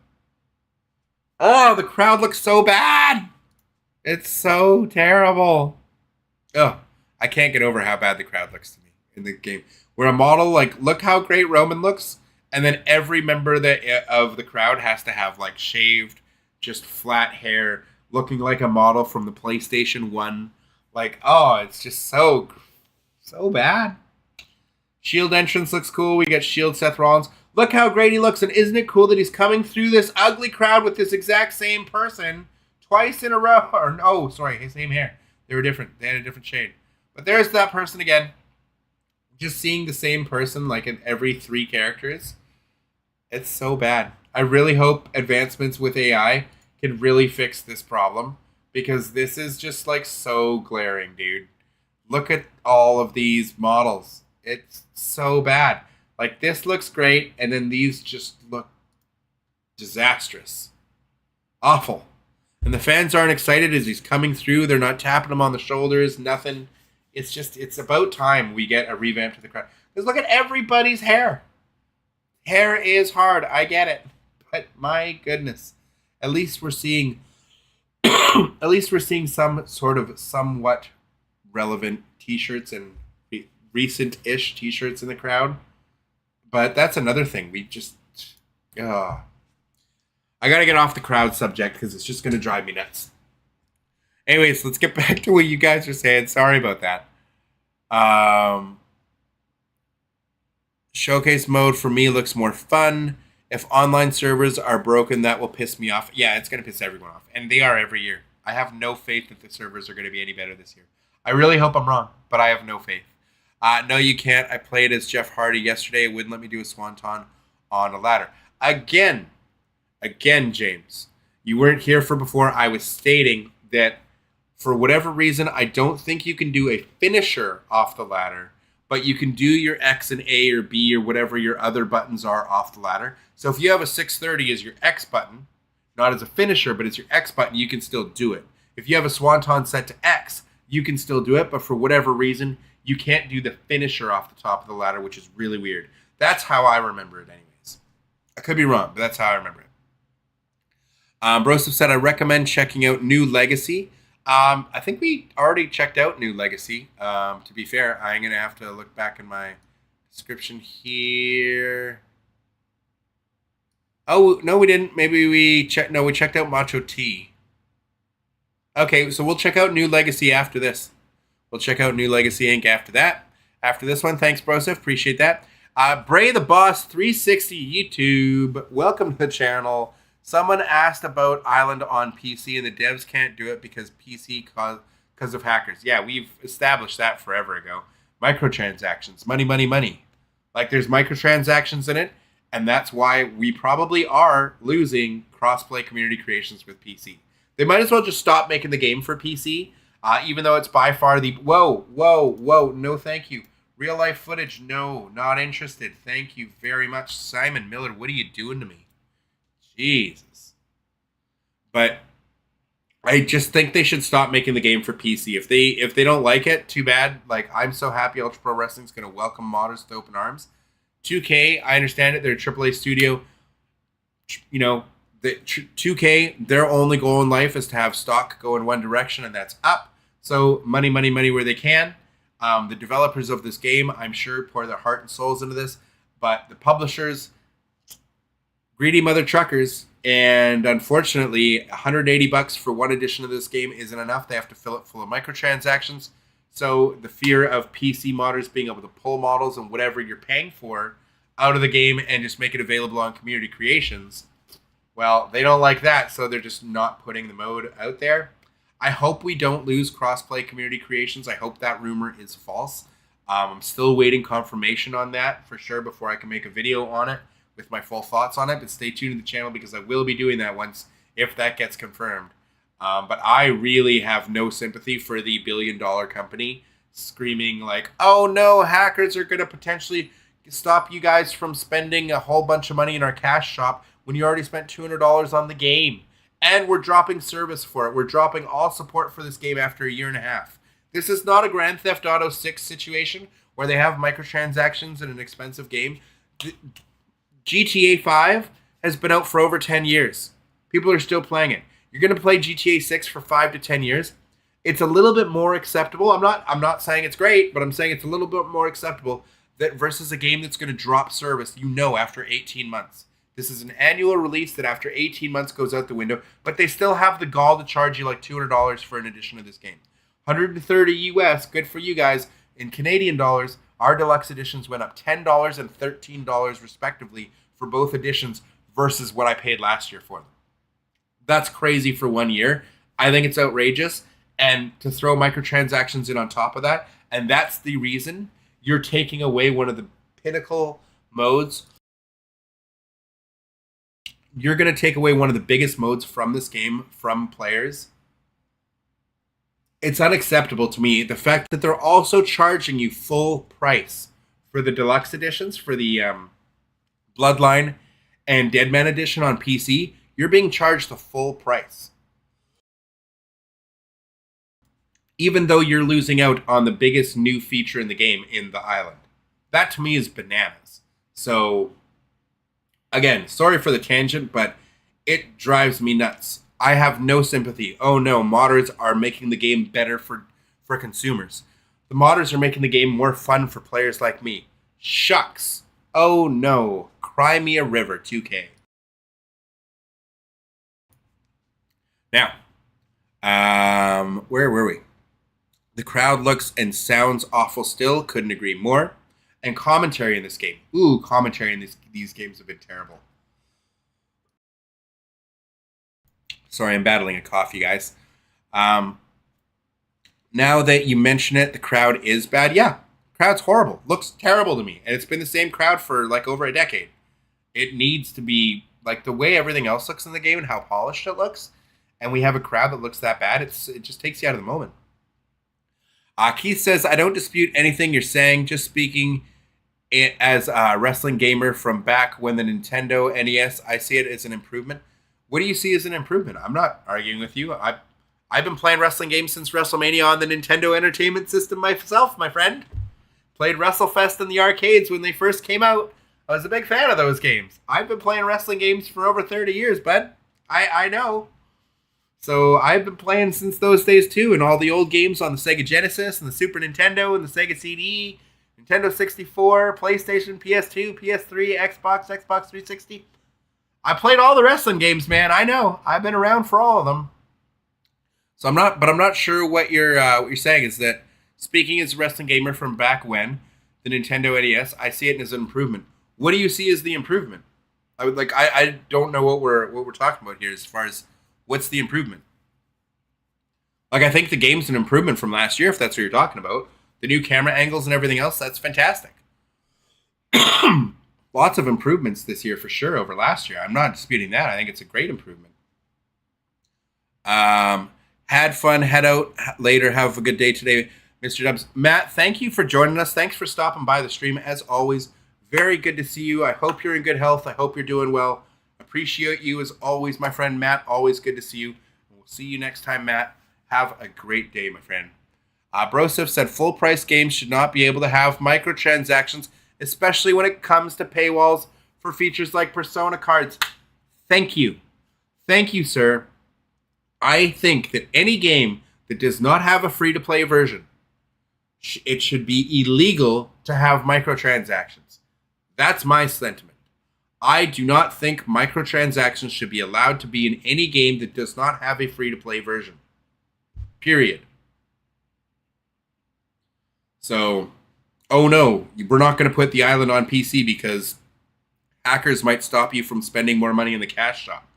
Speaker 3: Oh, the crowd looks so bad. It's so terrible. Oh, I can't get over how bad the crowd looks to me in the game. We're a model, like, look how great Roman looks. And then every member of the crowd has to have like shaved, just flat hair, looking like a model from the PlayStation 1. Like, oh, it's just so bad. Shield entrance looks cool. We got Shield Seth Rollins. Look how great he looks. And isn't it cool that he's coming through this ugly crowd with this exact same person twice in a row? Or no, sorry, his same hair. They were different. They had a different shade. But there's that person again. Just seeing the same person like in every 3 characters. It's so bad. I really hope advancements with AI can really fix this problem because this is just like so glaring, dude. Look at all of these models. It's so bad. Like this looks great and then these just look disastrous. Awful. And the fans aren't excited as he's coming through. They're not tapping him on the shoulders, nothing. It's about time we get a revamp to the crowd. Because look at everybody's hair. Hair is hard, I get it, but my goodness, at least we're seeing some sort of somewhat relevant T-shirts and recent-ish T-shirts in the crowd. But that's another thing. We just, I gotta get off the crowd subject because it's just gonna drive me nuts. Anyways, let's get back to what you guys are saying. Sorry about that. Showcase mode for me looks more fun. If online servers are broken, that will piss me off. Yeah, it's going to piss everyone off. And they are every year. I have no faith that the servers are going to be any better this year. I really hope I'm wrong, but I have no faith. No, you can't. I played as Jeff Hardy yesterday. It wouldn't let me do a swanton on a ladder. Again, James, you weren't here for before. I was stating that for whatever reason, I don't think you can do a finisher off the ladder, but you can do your X and A or B or whatever your other buttons are off the ladder. So if you have a 630 as your X button, not as a finisher, but as your X button, you can still do it. If you have a swanton set to X, you can still do it, but for whatever reason, you can't do the finisher off the top of the ladder, which is really weird. That's how I remember it anyways. I could be wrong, but that's how I remember it. Broseph said, I recommend checking out New Legacy. I think we already checked out New Legacy. To be fair, I'm going to have to look back in my description here. Oh, no, we didn't. Maybe we checked. No, we checked out Macho T. Okay, so we'll check out New Legacy after this. We'll check out New Legacy Inc. after that. After this one, thanks, Broseph. Appreciate that. Bray the Boss 360 YouTube. Welcome to the channel. Someone asked about Island on PC, and the devs can't do it because PC because of hackers. Yeah, we've established that forever ago. Microtransactions. Money, money, money. Like, there's microtransactions in it, and that's why we probably are losing crossplay community creations with PC. They might as well just stop making the game for PC, even though it's by far the... Whoa, no thank you. Real life footage, no, not interested. Thank you very much. Simon Miller, what are you doing to me? Jesus. But I just think they should stop making the game for PC. If they don't like it, too bad. Like, I'm so happy Ultra Pro Wrestling's going to welcome modders to open arms. 2K, I understand it. They're a AAA studio. You know, the 2K, their only goal in life is to have stock go in one direction, and that's up. So money, money, money where they can. The developers of this game, I'm sure, pour their heart and souls into this. But the publishers... greedy mother truckers, and unfortunately, $180 for one edition of this game isn't enough. They have to fill it full of microtransactions. So the fear of PC modders being able to pull models and whatever you're paying for out of the game and just make it available on community creations, well, they don't like that, so they're just not putting the mode out there. I hope we don't lose crossplay community creations. I hope that rumor is false. I'm still waiting confirmation on that for sure before I can make a video on it with my full thoughts on it, but stay tuned to the channel because I will be doing that once if that gets confirmed. But I really have no sympathy for the billion-dollar company screaming like, oh no, hackers are going to potentially stop you guys from spending a whole bunch of money in our cash shop when you already spent $200 on the game. And we're dropping service for it. We're dropping all support for this game after a year and a half. This is not a Grand Theft Auto 6 situation where they have microtransactions in an expensive game. GTA 5 has been out for over 10 years. People are still playing it. You're going to play GTA 6 for 5 to 10 years. It's a little bit more acceptable. I'm not saying it's great, but I'm saying it's a little bit more acceptable that versus a game that's going to drop service, after 18 months. This is an annual release that after 18 months goes out the window, but they still have the gall to charge you like $200 for an edition of this game. 130 US, good for you guys. In Canadian dollars, our deluxe editions went up $10 and $13 respectively for both editions versus what I paid last year for them. That's crazy for 1 year. I think it's outrageous. And to throw microtransactions in on top of that, and that's the reason you're taking away one of the pinnacle modes. You're going to take away one of the biggest modes from this game from players. It's unacceptable to me. The fact that they're also charging you full price for the deluxe editions, for the Bloodline and Deadman edition on PC, you're being charged the full price. Even though you're losing out on the biggest new feature in the game in the island. That to me is bananas. So, again, sorry for the tangent, but it drives me nuts. I have no sympathy. Oh no, modders are making the game better for consumers. The modders are making the game more fun for players like me. Shucks. Oh no. Cry me a river, 2K. Now, where were we? The crowd looks and sounds awful still. Couldn't agree more. And commentary in this game. Ooh, commentary in these games have been terrible. Sorry, I'm battling a cough, you guys. Now that you mention it, the crowd is bad. Yeah, crowd's horrible. Looks terrible to me. And it's been the same crowd for like over a decade. It needs to be like the way everything else looks in the game and how polished it looks. And we have a crowd that looks that bad. It just takes you out of the moment. Keith says, I don't dispute anything you're saying. Just speaking as a wrestling gamer from back when the Nintendo NES, I see it as an improvement. What do you see as an improvement? I'm not arguing with you. I've been playing wrestling games since WrestleMania on the Nintendo Entertainment System myself, my friend. Played WrestleFest in the arcades when they first came out. I was a big fan of those games. I've been playing wrestling games for over 30 years, bud. I know. So I've been playing since those days too, and all the old games on the Sega Genesis and the Super Nintendo and the Sega CD, Nintendo 64, PlayStation, PS2, PS3, Xbox 360. I played all the wrestling games, man. I know. I've been around for all of them. So I'm not sure what you're saying is that speaking as a wrestling gamer from back when the Nintendo NES, I see it as an improvement. What do you see as the improvement? I don't know what we're talking about here as far as what's the improvement. Like, I think the game's an improvement from last year, if that's what you're talking about. The new camera angles and everything else, that's fantastic. Lots of improvements this year for sure over last year. I'm not disputing that. I think it's a great improvement. Had fun. Head out later. Have a good day today, Mr. Dubbs. Matt, thank you for joining us. Thanks for stopping by the stream. As always, very good to see you. I hope you're in good health. I hope you're doing well. Appreciate you as always, my friend Matt. Always good to see you. We'll see you next time, Matt. Have a great day, my friend. Broseph said full price games should not be able to have microtransactions, especially when it comes to paywalls for features like Persona cards. Thank you. Thank you, sir. I think that any game that does not have a free-to-play version, it should be illegal to have microtransactions. That's my sentiment. I do not think microtransactions should be allowed to be in any game that does not have a free-to-play version. Period. So, oh no, we're not going to put the island on PC because hackers might stop you from spending more money in the cash shop.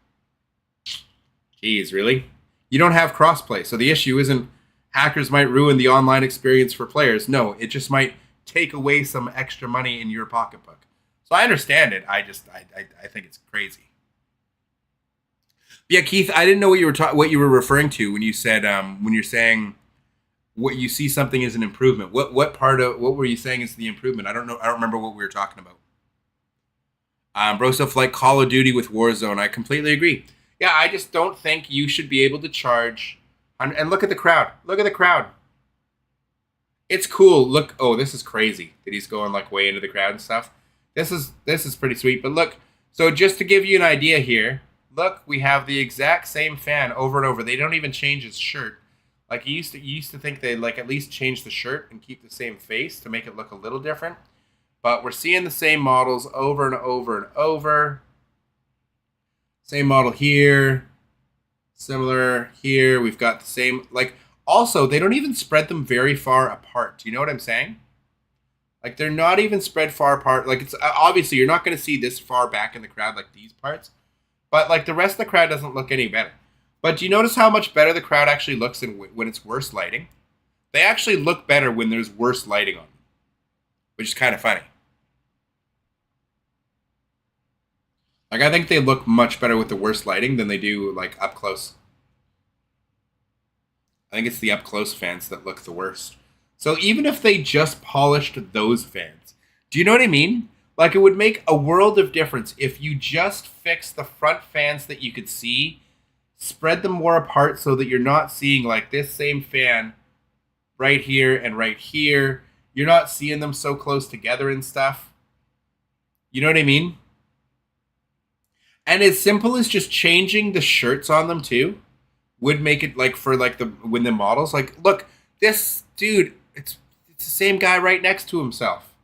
Speaker 3: Jeez, really? You don't have crossplay, so the issue isn't hackers might ruin the online experience for players. No, it just might take away some extra money in your pocketbook. So I understand it. I think it's crazy. Yeah, Keith, I didn't know what you were referring to when you said when you're saying what you see something as an improvement. What were you saying is the improvement? I don't know. I don't remember what we were talking about. Broseph, like Call of Duty with Warzone. I completely agree. Yeah, I just don't think you should be able to charge. And look at the crowd. Look at the crowd. It's cool. Look, oh, this is crazy that he's going like way into the crowd and stuff. This is pretty sweet. But look, so just to give you an idea here, look, we have the exact same fan over and over. They don't even change his shirt. Like you used to think they'd like at least change the shirt and keep the same face to make it look a little different. But we're seeing the same models over and over and over. Same model here. Similar here. We've got the same, like, also, they don't even spread them very far apart. Do you know what I'm saying? Like, they're not even spread far apart. Like, it's obviously, you're not going to see this far back in the crowd like these parts. But, like, the rest of the crowd doesn't look any better. But do you notice how much better the crowd actually looks when it's worse lighting? They actually look better when there's worse lighting on them. Which is kind of funny. Like, I think they look much better with the worse lighting than they do, like, up close. I think it's the up close fans that look the worst. So even if they just polished those fans, do you know what I mean? Like, it would make a world of difference if you just fixed the front fans that you could see, spread them more apart so that you're not seeing, like, this same fan right here and right here. You're not seeing them so close together and stuff. You know what I mean? And as simple as just changing the shirts on them too would make it like for like when the models, like, look, this dude, it's the same guy right next to himself.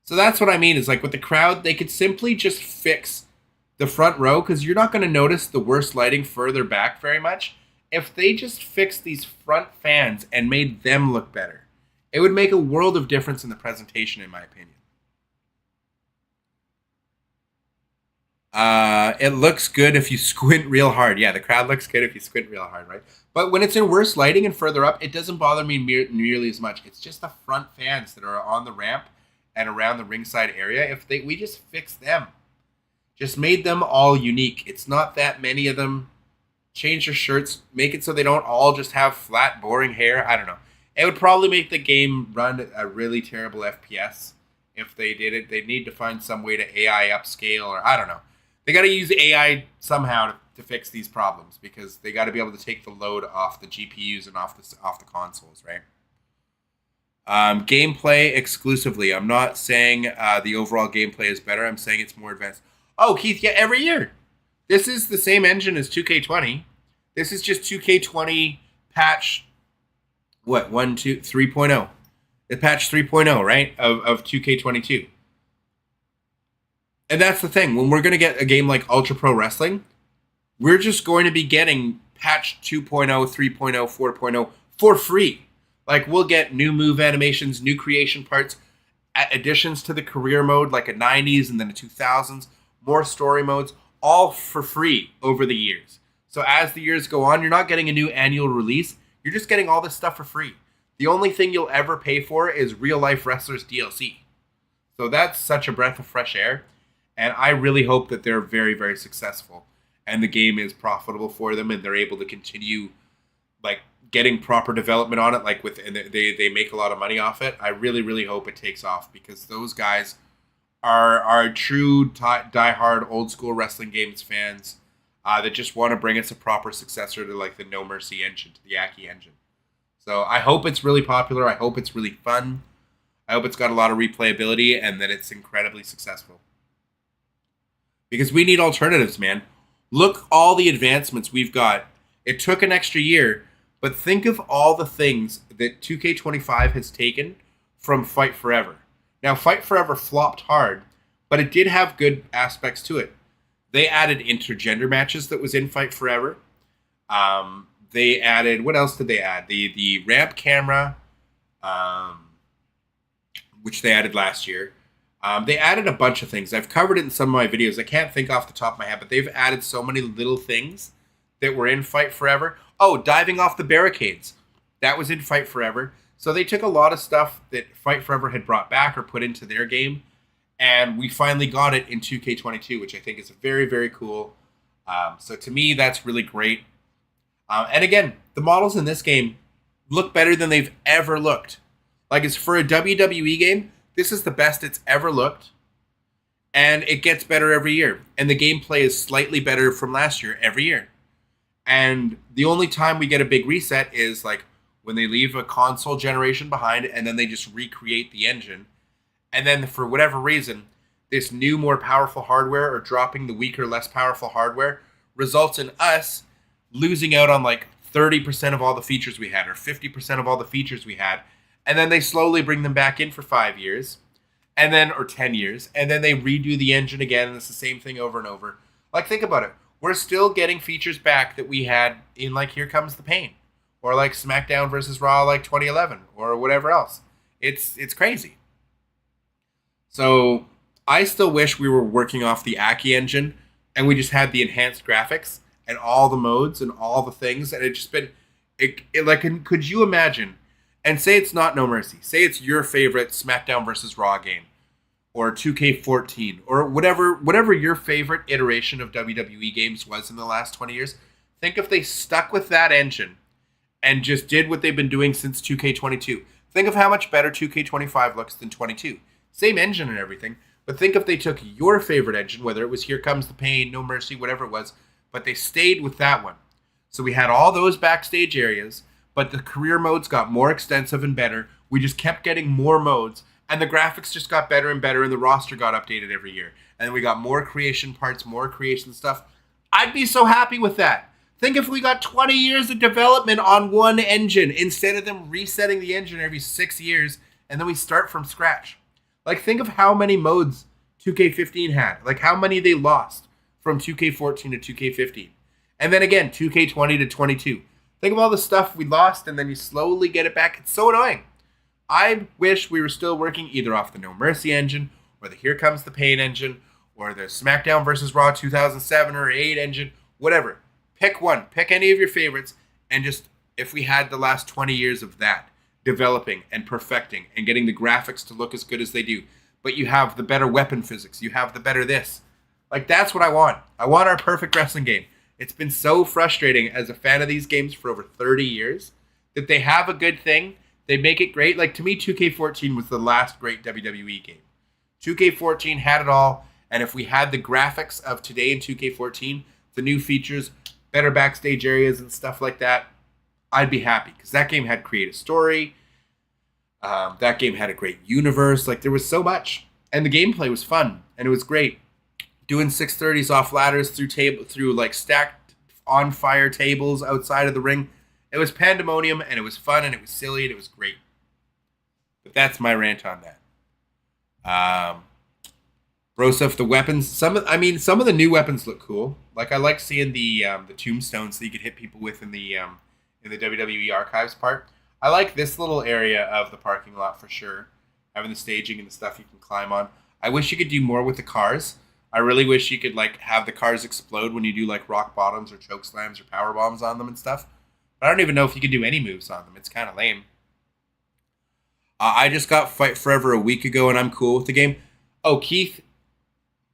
Speaker 3: So that's what I mean is like with the crowd, they could simply just fix the front row because you're not going to notice the worst lighting further back very much. If they just fixed these front fans and made them look better, it would make a world of difference in the presentation, in my opinion. It looks good if you squint real hard. Yeah, the crowd looks good if you squint real hard, right? But when it's in worse lighting and further up, it doesn't bother me nearly as much. It's just the front fans that are on the ramp and around the ringside area. We just fixed them, just made them all unique. It's not that many of them. Change their shirts, make it so they don't all just have flat, boring hair. I don't know. It would probably make the game run a really terrible FPS if they did it. They'd need to find some way to AI upscale, or I don't know. They got to use AI somehow to fix these problems, because they got to be able to take the load off the GPUs and off the consoles, right? Gameplay exclusively. I'm not saying the overall gameplay is better. I'm saying it's more advanced. Oh, Keith, yeah, every year. This is the same engine as 2K20. This is just 2K20 patch, 3.0. The patch 3.0, right, of 2K22. And that's the thing. When we're going to get a game like Ultra Pro Wrestling, we're just going to be getting patch 2.0, 3.0, 4.0 for free. Like, we'll get new move animations, new creation parts, additions to the career mode, like a 90s and then a 2000s, more story modes, all for free over the years. So as the years go on, you're not getting a new annual release. You're just getting all this stuff for free. The only thing you'll ever pay for is Real Life Wrestlers DLC. So that's such a breath of fresh air. And I really hope that they're very, very successful. And the game is profitable for them, and they're able to continue like getting proper development on it. And they make a lot of money off it. I really, really hope it takes off, because those guys are true diehard old school wrestling games fans that just want to bring us a proper successor to like the No Mercy engine, to the Aki engine. So I hope it's really popular. I hope it's really fun. I hope it's got a lot of replayability, and that it's incredibly successful. Because we need alternatives, man. Look all the advancements we've got. It took an extra year, but think of all the things that 2K25 has taken from Fight Forever. Now, Fight Forever flopped hard, but it did have good aspects to it. They added intergender matches that was in Fight Forever. They added, what else did they add? The ramp camera, which they added last year. They added a bunch of things. I've covered it in some of my videos. I can't think off the top of my head, but they've added so many little things that were in Fight Forever. Oh, diving off the barricades. That was in Fight Forever. So they took a lot of stuff that Fight Forever had brought back or put into their game, and we finally got it in 2K22, which I think is very, very cool. So to me, that's really great. And again, the models in this game look better than they've ever looked. Like, it's for a WWE game, this is the best it's ever looked. And it gets better every year. And the gameplay is slightly better from last year every year. And the only time we get a big reset is like when they leave a console generation behind and then they just recreate the engine. And then for whatever reason, this new, more powerful hardware, or dropping the weaker, less powerful hardware, results in us losing out on like 30% of all the features we had, or 50% of all the features we had. And then they slowly bring them back in for 5 years, and then, or 10 years, and then they redo the engine again, and it's the same thing over and over. Like, think about it. We're still getting features back that we had in, like, Here Comes the Pain, or like SmackDown versus Raw, like 2011, or whatever else. It's crazy. So I still wish we were working off the Aki engine, and we just had the enhanced graphics and all the modes and all the things, and it just been, could you imagine? And say it's not No Mercy. Say it's your favorite SmackDown versus Raw game, or 2K14, or whatever your favorite iteration of WWE games was in the last 20 years. Think if they stuck with that engine and just did what they've been doing since 2K22. Think of how much better 2K25 looks than 22. Same engine and everything, but think if they took your favorite engine, whether it was Here Comes the Pain, No Mercy, whatever it was, but they stayed with that one. So we had all those backstage areas, but the career modes got more extensive and better. We just kept getting more modes, and the graphics just got better and better, and the roster got updated every year. And then we got more creation parts, more creation stuff. I'd be so happy with that. Think if we got 20 years of development on one engine, instead of them resetting the engine every 6 years, and then we start from scratch. Like, think of how many modes 2K15 had. Like, how many they lost from 2K14 to 2K15. And then again, 2K20 to 22. Think of all the stuff we lost, and then you slowly get it back. It's so annoying. I wish we were still working either off the No Mercy engine, or the Here Comes the Pain engine, or the SmackDown versus Raw 2007 or 8 engine, whatever. Pick one. Pick any of your favorites, and just, if we had the last 20 years of that, developing and perfecting and getting the graphics to look as good as they do, but you have the better weapon physics, you have the better this. Like, that's what I want. I want our perfect wrestling game. It's been so frustrating as a fan of these games for over 30 years that they have a good thing, they make it great. Like, to me, 2K14 was the last great WWE game. 2K14 had it all, and if we had the graphics of today in 2K14, the new features, better backstage areas and stuff like that, I'd be happy, because that game had creative story. That game had a great universe. Like, there was so much, and the gameplay was fun, and it was great. Doing 630s off ladders through like stacked on fire tables outside of the ring. It was pandemonium, and it was fun, and it was silly, and it was great. But that's my rant on that. Broseph, the weapons. Some of the new weapons look cool. Like, I like seeing the tombstones that you could hit people with in the WWE archives part. I like this little area of the parking lot for sure. Having the staging and the stuff you can climb on. I wish you could do more with the cars. I really wish you could like have the cars explode when you do like rock bottoms or choke slams or power bombs on them and stuff. But I don't even know if you could do any moves on them. It's kind of lame. I just got Fight Forever a week ago, and I'm cool with the game. Oh, Keith,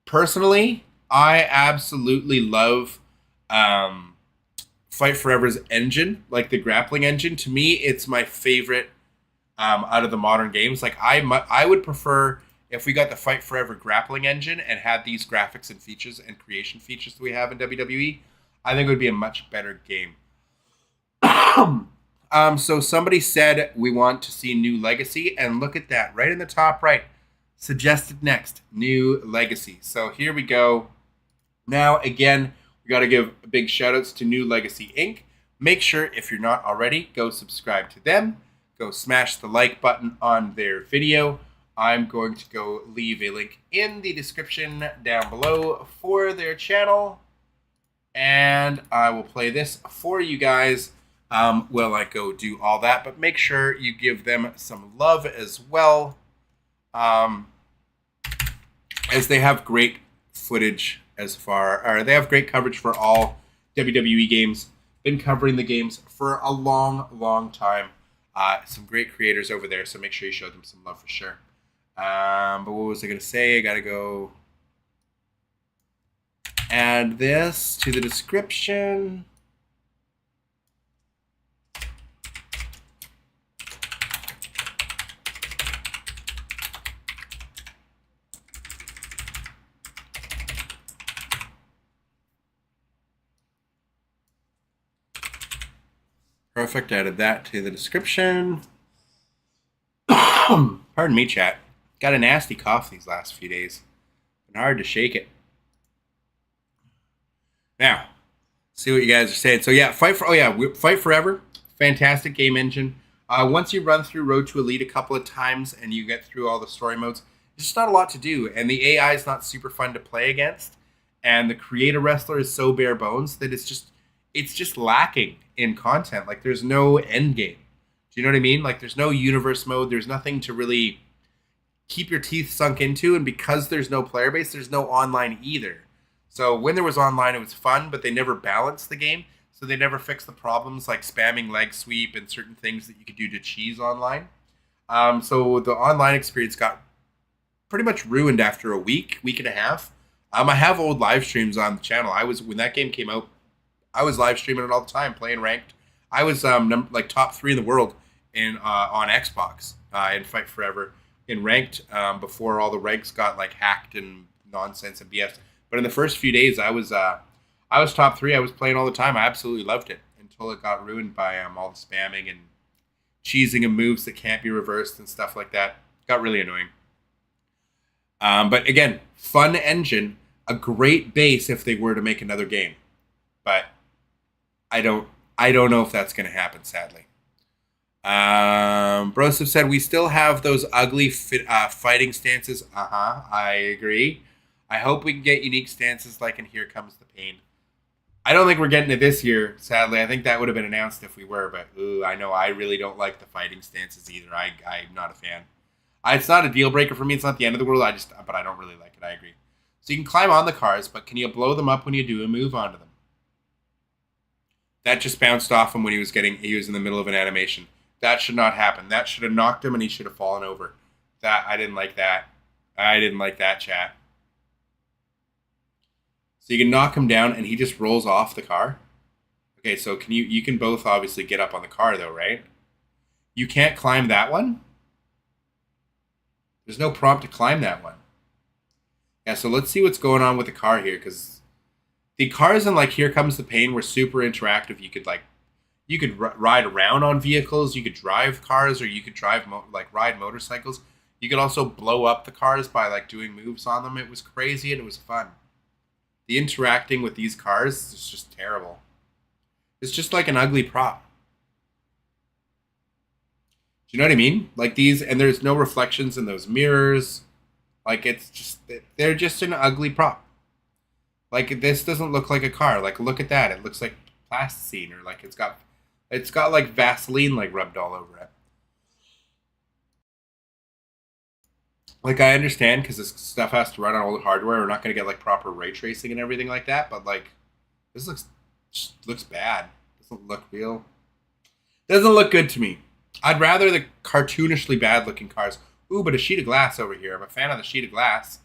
Speaker 3: personally, I absolutely love Fight Forever's engine, like the grappling engine. To me, it's my favorite out of the modern games. Like, I would prefer if we got the Fight Forever grappling engine and had these graphics and features and creation features that we have in WWE. I think it would be a much better game. So somebody said we want to see New Legacy, and look at that right in the top right. Suggested next, New Legacy. So here we go. Now, again, we got to give big shout outs to New Legacy Inc. Make sure, if you're not already, go subscribe to them. Go smash the like button on their video. I'm going to go leave a link in the description down below for their channel. And I will play this for you guys while I go do all that. But make sure you give them some love as well. As they have great footage they have great coverage for all WWE games. Been covering the games for a long, long time. Some great creators over there, so make sure you show them some love for sure. But what was I going to say? I got to go add this to the description. Perfect. Added that to the description. Pardon me, chat. Got a nasty cough these last few days. Been hard to shake it. Now, see what you guys are saying. So yeah, Fight Forever. Fantastic game engine. Once you run through Road to Elite a couple of times and you get through all the story modes, there's just not a lot to do. And the AI is not super fun to play against. And the creator wrestler is so bare bones that it's just lacking in content. Like, there's no end game. Do you know what I mean? Like, there's no universe mode. There's nothing to really keep your teeth sunk into. And because there's no player base, there's no online either. So when there was online, it was fun, but they never balanced the game. So they never fixed the problems like spamming leg sweep and certain things that you could do to cheese online. So the online experience got pretty much ruined after a week and a half. I have old live streams on the channel. When that game came out, I was live streaming it all the time, playing ranked. I was top 3 in the world on Xbox in Fight Forever in ranked before all the ranks got like hacked and nonsense and BS. But in the first few days, I was top 3. I was playing all the time. I absolutely loved it until it got ruined by all the spamming and cheesing of moves that can't be reversed and stuff like that. Got really annoying. But again, fun engine, a great base if they were to make another game. But I don't know if that's going to happen, sadly. Broseph said, we still have those ugly fighting stances. I agree. I hope we can get unique stances like in Here Comes the Pain. I don't think we're getting it this year, sadly. I think that would have been announced if we were, but I know I really don't like the fighting stances either. I'm not a fan. It's not a deal breaker for me. It's not the end of the world. But I don't really like it. I agree. So you can climb on the cars, but can you blow them up when you do a move onto them? That just bounced off him when he was in the middle of an animation. That should not happen. That should have knocked him and he should have fallen over. I didn't like that. I didn't like that, chat. So you can knock him down and he just rolls off the car. Okay, so you can both obviously get up on the car though, right? You can't climb that one? There's no prompt to climb that one. Yeah, so let's see what's going on with the car here, because the cars in like Here Comes the Pain were super interactive. You could ride around on vehicles, you could drive cars, or you could ride motorcycles. You could also blow up the cars by like doing moves on them. It was crazy and it was fun. The interacting with these cars is just terrible. It's just like an ugly prop. Do you know what I mean? Like these, and there's no reflections in those mirrors. Like they're just an ugly prop. Like this doesn't look like a car. Like look at that. It looks like plasticine, or like it's got like Vaseline like rubbed all over it. Like I understand because this stuff has to run on old hardware. We're not going to get like proper ray tracing and everything like that. But like this looks bad. Doesn't look real. Doesn't look good to me. I'd rather the cartoonishly bad looking cars. Ooh, but a sheet of glass over here. I'm a fan of the sheet of glass.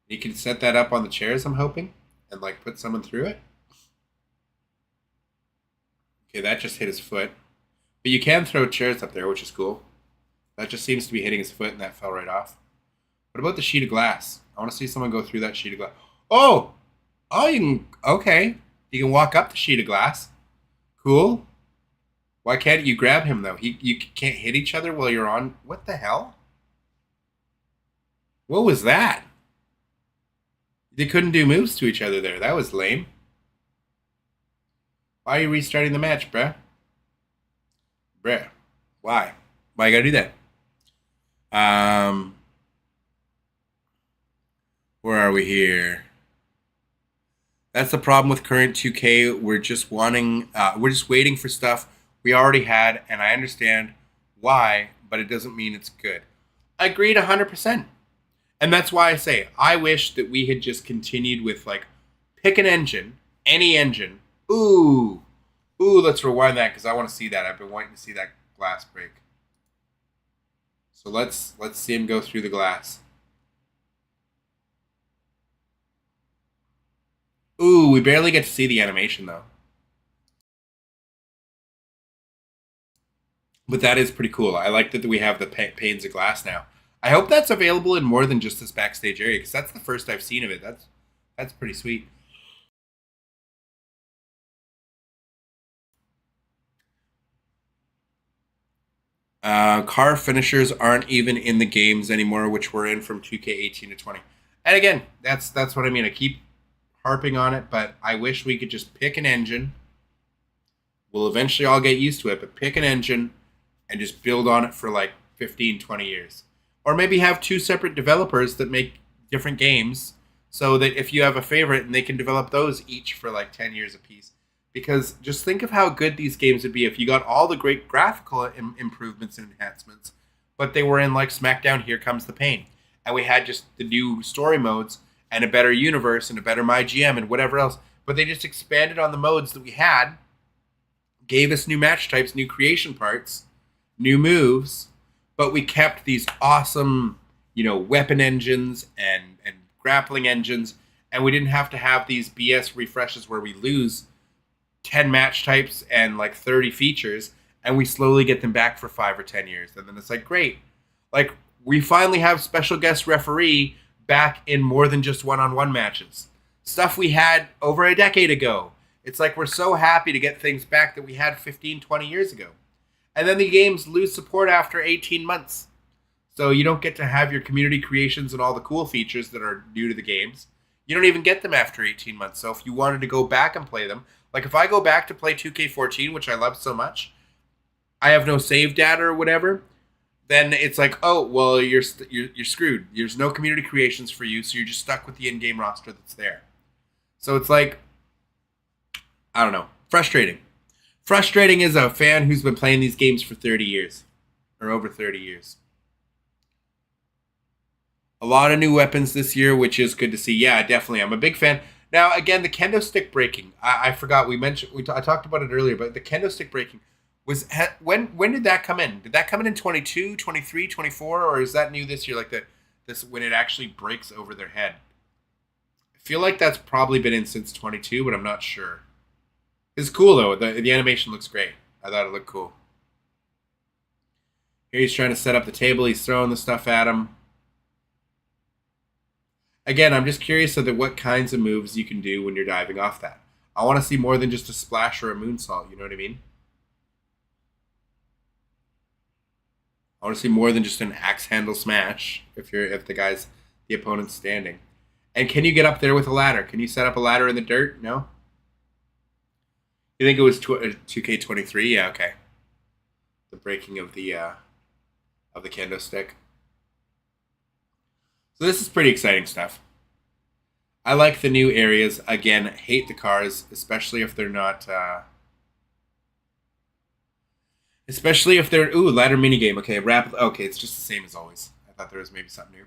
Speaker 3: You can set that up on the chairs, I'm hoping, and like put someone through it. Okay, that just hit his foot. But you can throw chairs up there, which is cool. That just seems to be hitting his foot, and that fell right off. What about the sheet of glass? I want to see someone go through that sheet of glass. Oh! Oh, you can... Okay. You can walk up the sheet of glass. Cool. Why can't you grab him, though? You can't hit each other while you're on... What the hell? What was that? They couldn't do moves to each other there. That was lame. Why are you restarting the match, bruh? Bruh. Why? Why you gotta do that? Where are we here? That's the problem with current 2K. We're just waiting for stuff we already had, and I understand why, but it doesn't mean it's good. I agreed 100%. And that's why I say, I wish that we had just continued with, like, pick an engine, any engine. Ooh, let's rewind that, because I want to see that. I've been wanting to see that glass break. So let's see him go through the glass. Ooh, we barely get to see the animation, though. But that is pretty cool. I like that we have the panes of glass now. I hope that's available in more than just this backstage area, because that's the first I've seen of it. That's pretty sweet. Car finishers aren't even in the games anymore, which we're in from 2K18 to 20. And again, that's what I mean. I keep harping on it, but I wish we could just pick an engine. We'll eventually all get used to it, but pick an engine and just build on it for like 15, 20 years. Or maybe have two separate developers that make different games, so that if you have a favorite, and they can develop those each for like 10 years apiece. Because just think of how good these games would be if you got all the great graphical improvements and enhancements, but they were in like SmackDown Here Comes the Pain. And we had just the new story modes and a better universe and a better MyGM and whatever else. But they just expanded on the modes that we had, gave us new match types, new creation parts, new moves, but we kept these awesome, weapon engines and grappling engines, and we didn't have to have these BS refreshes where we lose 10 match types and like 30 features, and we slowly get them back for 5 or 10 years. And then it's like, great. Like, we finally have special guest referee back in more than just one-on-one matches. Stuff we had over a decade ago. It's like we're so happy to get things back that we had 15, 20 years ago. And then the games lose support after 18 months. So you don't get to have your community creations and all the cool features that are new to the games. You don't even get them after 18 months. So if you wanted to go back and play them, like if I go back to play 2K14, which I love so much, I have no save data or whatever, then it's like, oh, well, you're screwed. There's no community creations for you, so you're just stuck with the in-game roster that's there. So it's like, I don't know, frustrating. Frustrating as a fan who's been playing these games for 30 years, or over 30 years. A lot of new weapons this year, which is good to see. Yeah, definitely. I'm a big fan. Now, again, the kendo stick breaking. I forgot I talked about it earlier, but the kendo stick breaking when did that come in? Did that come in 22, 23, 24, or is that new this year? Like this when it actually breaks over their head. I feel like that's probably been in since 22, but I'm not sure. It's cool though. The animation looks great. I thought it looked cool. Here he's trying to set up the table. He's throwing the stuff at him. Again, I'm just curious of what kinds of moves you can do when you're diving off that. I want to see more than just a splash or a moonsault. You know what I mean? I want to see more than just an axe handle smash if the opponent's standing. And can you get up there with a ladder? Can you set up a ladder in the dirt? No. You think it was 2K23? Yeah, okay. The breaking of the kendo stick. So this is pretty exciting stuff. I like the new areas. Again, hate the cars, especially if they're not... especially if they're... Ooh, ladder minigame. Okay, okay, it's just the same as always. I thought there was maybe something new.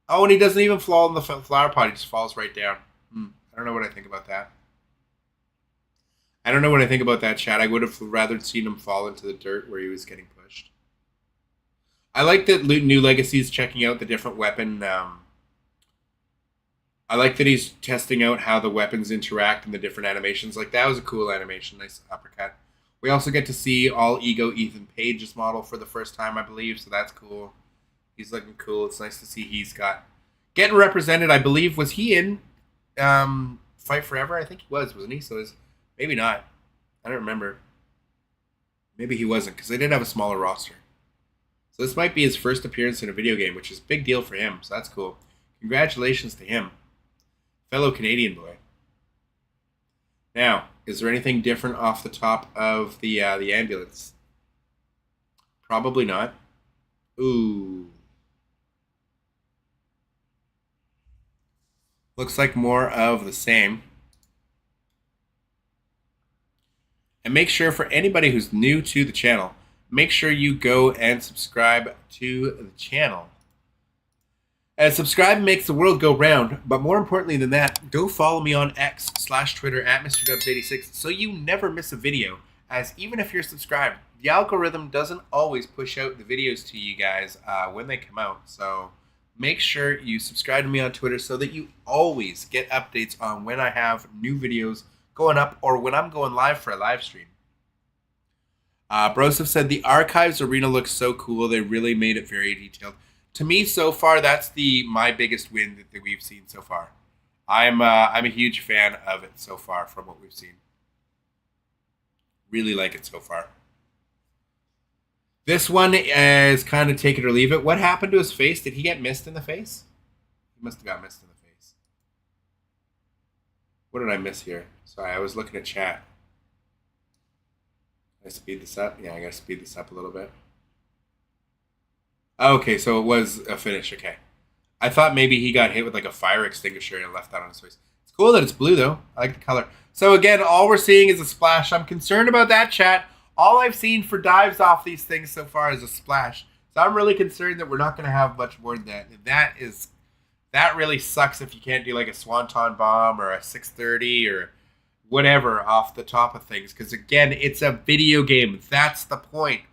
Speaker 3: Oh, and he doesn't even fall in the flower pot. He just falls right down. I don't know what I think about that. I don't know what I think about that, chat. I would have rather seen him fall into the dirt where he was getting pushed. I like that New Legacy is checking out the different weapon. I like that he's testing out how the weapons interact and the different animations. Like, that was a cool animation. Nice uppercut. We also get to see all Ego Ethan Page's model for the first time, I believe, so that's cool. He's looking cool. It's nice to see he's getting represented. I believe, was he in Fight Forever? I think he wasn't he? So maybe not. I don't remember. Maybe he wasn't, because they did have a smaller roster. So this might be his first appearance in a video game, which is a big deal for him, so that's cool. Congratulations to him. Fellow Canadian boy. Now, is there anything different off the top of the ambulance? Probably not. Ooh. Looks like more of the same. And make sure, for anybody who's new to the channel, make sure you go and subscribe to the channel. And subscribe makes the world go round, but more importantly than that, go follow me on X/Twitter at mr.dubbs86 so you never miss a video, as even if you're subscribed, the algorithm doesn't always push out the videos to you guys when they come out. So make sure you subscribe to me on Twitter so that you always get updates on when I have new videos going up or when I'm going live for a live stream. Broseph said the Archives Arena looks so cool. They really made it very detailed. To me, so far, that's my biggest win that we've seen so far. I'm a huge fan of it so far from what we've seen. Really like it so far. This one is kind of take it or leave it. What happened to his face? Did he get mist in the face? He must have got mist in the face. What did I miss here? Sorry, I was looking at chat. Can I speed this up? Yeah, I gotta speed this up a little bit. Okay, so it was a finish. Okay. I thought maybe he got hit with like a fire extinguisher and left that on his face. It's cool that it's blue, though. I like the color. So again, all we're seeing is a splash. I'm concerned about that, chat. All I've seen for dives off these things so far is a splash. So I'm really concerned that we're not going to have much more than that. And that really sucks if you can't do like a Swanton Bomb or a 630 or whatever off the top of things. Because again, it's a video game. That's the point.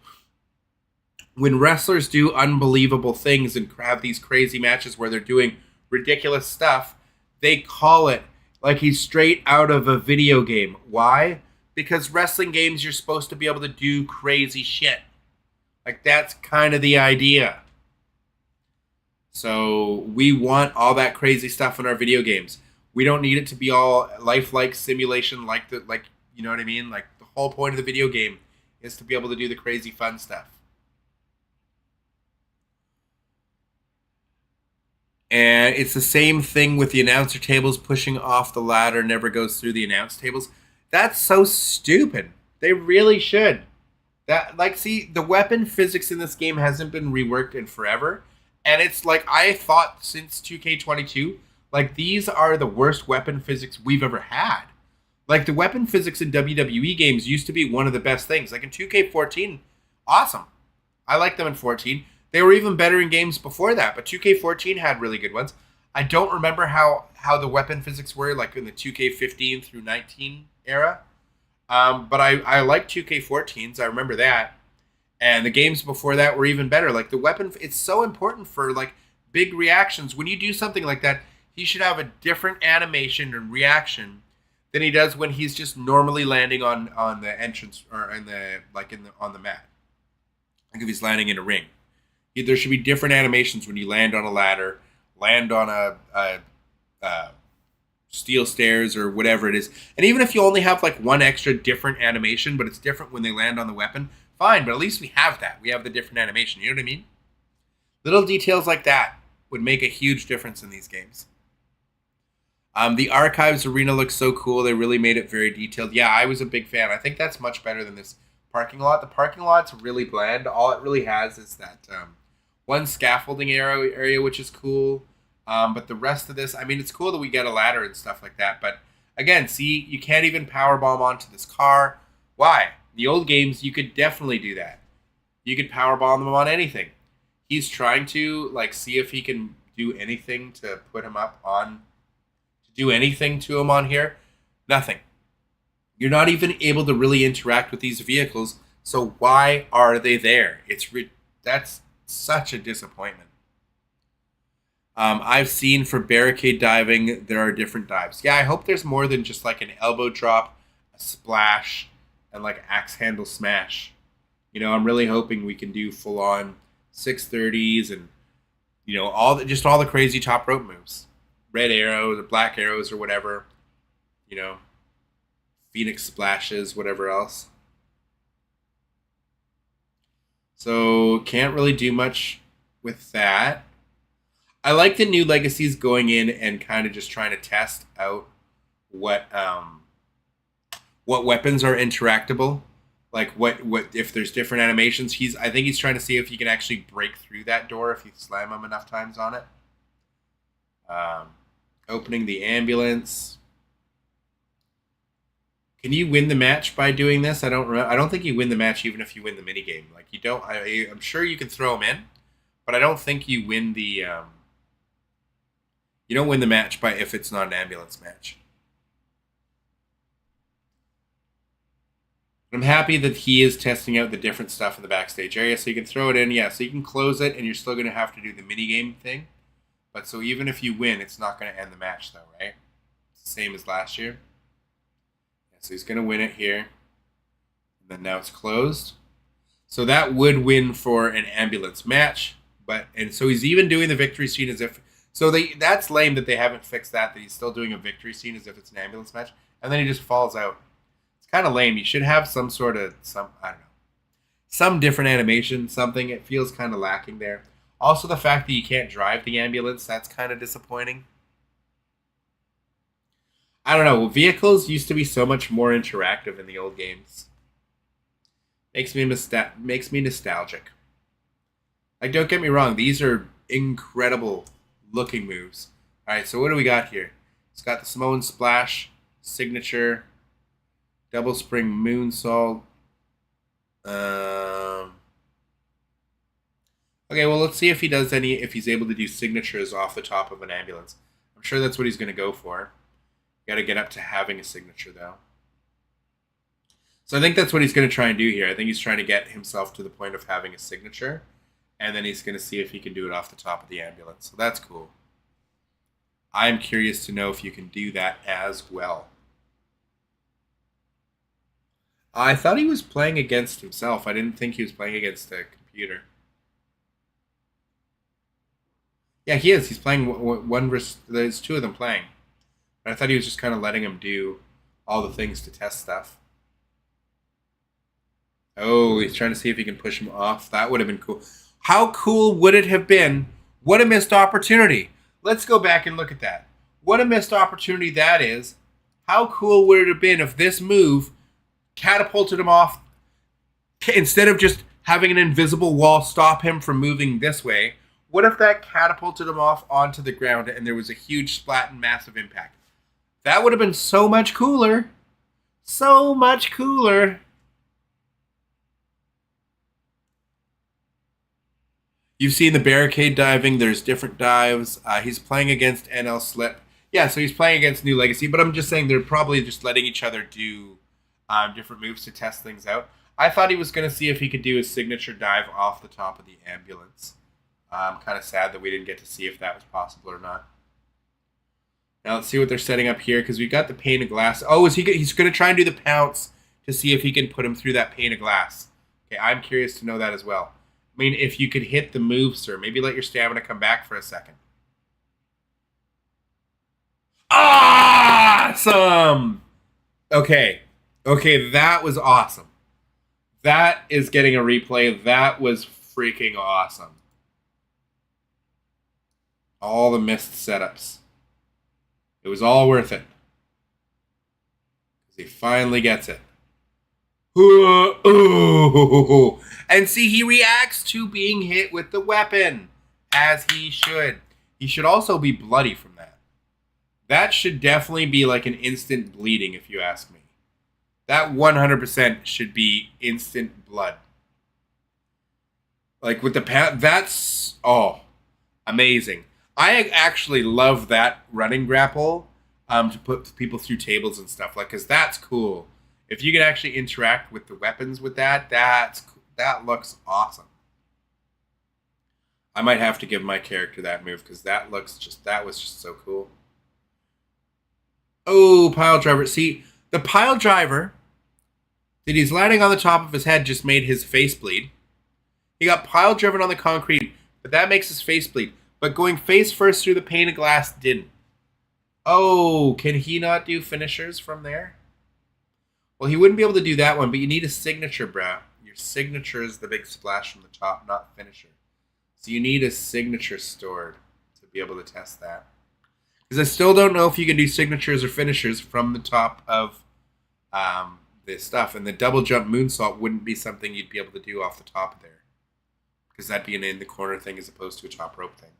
Speaker 3: When wrestlers do unbelievable things and have these crazy matches where they're doing ridiculous stuff, they call it like he's straight out of a video game. Why? Because wrestling games, you're supposed to be able to do crazy shit. Like, that's kind of the idea. So we want all that crazy stuff in our video games. We don't need it to be all lifelike simulation like you know what I mean? Like, the whole point of the video game is to be able to do the crazy fun stuff. And it's the same thing with the announcer tables. Pushing off the ladder never goes through the announce tables. That's so stupid. They really should. See, the weapon physics in this game hasn't been reworked in forever. And it's like, I thought since 2K22, like, these are the worst weapon physics we've ever had. Like, the weapon physics in WWE games used to be one of the best things. Like, in 2K14, awesome. I like them in 14. They were even better in games before that, but 2K14 had really good ones. I don't remember how the weapon physics were like in the 2K15 through 19 era. But I like 2K14s. I remember that. And the games before that were even better. Like the weapon, it's so important for like big reactions. When you do something like that, he should have a different animation and reaction than he does when he's just normally landing on the entrance or on the mat. Like if he's landing in a ring. There should be different animations when you land on a ladder, land on a steel stairs or whatever it is. And even if you only have like one extra different animation, but it's different when they land on the weapon, fine, but at least we have that. We have the different animation. You know what I mean? Little details like that would make a huge difference in these games. The Archives Arena looks so cool. They really made it very detailed. Yeah, I was a big fan. I think that's much better than this parking lot. The parking lot's really bland. All it really has is that one scaffolding area, which is cool. But the rest of this, I mean, it's cool that we get a ladder and stuff like that. But again, see, you can't even powerbomb onto this car. Why? The old games, you could definitely do that. You could powerbomb them on anything. He's trying to like see if he can do anything to put him up on, to do anything to him on here. Nothing. You're not even able to really interact with these vehicles. So why are they there? That's such a disappointment. I've seen for barricade diving, there are different dives. Yeah, I hope there's more than just like an elbow drop, a splash, and like axe handle smash. You know, I'm really hoping we can do full on 630s and, you know, all the crazy top rope moves. Red arrows or black arrows or whatever. You know, Phoenix splashes, whatever else. So can't really do much with that. I like the new legacies going in and kind of just trying to test out what weapons are interactable. Like what if there's different animations. I think he's trying to see if he can actually break through that door if you slam him enough times on it. Opening the ambulance. Can you win the match by doing this? I don't think you win the match even if you win the minigame. Like you don't. I'm sure you can throw him in, but I don't think you win the. You don't win the match by if it's not an ambulance match. I'm happy that he is testing out the different stuff in the backstage area, so you can throw it in. Yeah, so you can close it, and you're still going to have to do the minigame thing. But so even if you win, it's not going to end the match, though, right? It's the same as last year. So he's going to win it here. And then now it's closed. So that would win for an ambulance match. And so he's even doing the victory scene as if... So that's lame that they haven't fixed that he's still doing a victory scene as if it's an ambulance match. And then he just falls out. It's kind of lame. You should have some different animation, something. It feels kind of lacking there. Also, the fact that you can't drive the ambulance, that's kind of disappointing. I don't know. Vehicles used to be so much more interactive in the old games. Makes me nostalgic. Like, don't get me wrong. These are incredible looking moves. All right, so what do we got here? It's got the Samoan Splash, Signature, Double Spring Moonsault. Okay, well, let's see if if he's able to do signatures off the top of an ambulance. I'm sure that's what he's going to go for. Got to get up to having a signature, though. So I think that's what he's going to try and do here. I think he's trying to get himself to the point of having a signature, and then he's going to see if he can do it off the top of the ambulance. So that's cool. I'm curious to know if you can do that as well. I thought he was playing against himself. I didn't think he was playing against a computer. Yeah, he is. He's playing one versus... There's two of them playing. But I thought he was just kind of letting him do all the things to test stuff. Oh, he's trying to see if he can push him off. That would have been cool. How cool would it have been? What a missed opportunity. Let's go back and look at that. What a missed opportunity that is. How cool would it have been if this move catapulted him off, instead of just having an invisible wall stop him from moving this way? What if that catapulted him off onto the ground and there was a huge splat and massive impact? That would have been so much cooler. So much cooler. You've seen the barricade diving. There's different dives. He's playing against NL Slip. Yeah, so he's playing against New Legacy, but I'm just saying they're probably just letting each other do different moves to test things out. I thought he was going to see if he could do his signature dive off the top of the ambulance. I'm kind of sad that we didn't get to see if that was possible or not. Now let's see what they're setting up here, because we got the pane of glass. Oh, he's going to try and do the pounce to see if he can put him through that pane of glass. Okay, I'm curious to know that as well. I mean, if you could hit the move, sir, maybe let your stamina come back for a second. Awesome! Okay, that was awesome. That is getting a replay. That was freaking awesome. All the missed setups. It was all worth it. Because he finally gets it. Ooh. And see, he reacts to being hit with the weapon, as he should. He should also be bloody from that. That should definitely be like an instant bleeding, if you ask me. That 100% should be instant blood. Like with the that's, oh, amazing. I actually love that running grapple to put people through tables and stuff, like, because that's cool. If you can actually interact with the weapons with that, that looks awesome. I might have to give my character that move, because that was just so cool. Oh, pile driver. See, the pile driver that he's landing on the top of his head just made his face bleed. He got pile driven on the concrete, but that makes his face bleed. But going face first through the pane of glass didn't. Oh, can he not do finishers from there? Well, he wouldn't be able to do that one, but you need a signature, bro. Your signature is the big splash from the top, not finisher. So you need a signature stored to be able to test that. Because I still don't know if you can do signatures or finishers from the top of this stuff. And the double jump moonsault wouldn't be something you'd be able to do off the top of there. Because that'd be an in the corner thing as opposed to a top rope thing.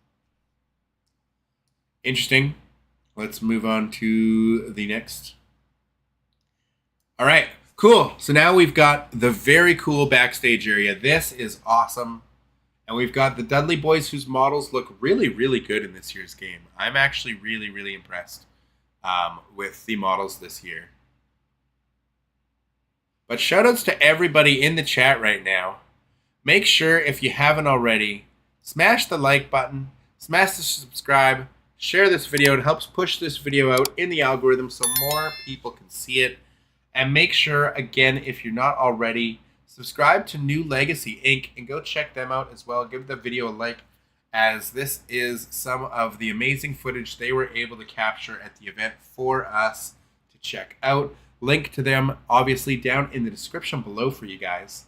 Speaker 3: Interesting. Let's move on to the next. All right, cool. So now we've got the very cool backstage area. This is awesome. And we've got the Dudley Boys, whose models look really, really good in this year's game. I'm actually really, really impressed with the models this year. But shoutouts to everybody in the chat right now. Make sure, if you haven't already, smash the like button, smash the subscribe, share this video. It helps push this video out in the algorithm so more people can see it. And make sure, again, if you're not already, subscribe to New Legacy Inc. and go check them out as well. Give the video a like, as this is some of the amazing footage they were able to capture at the event for us to check out. Link to them, obviously, down in the description below for you guys.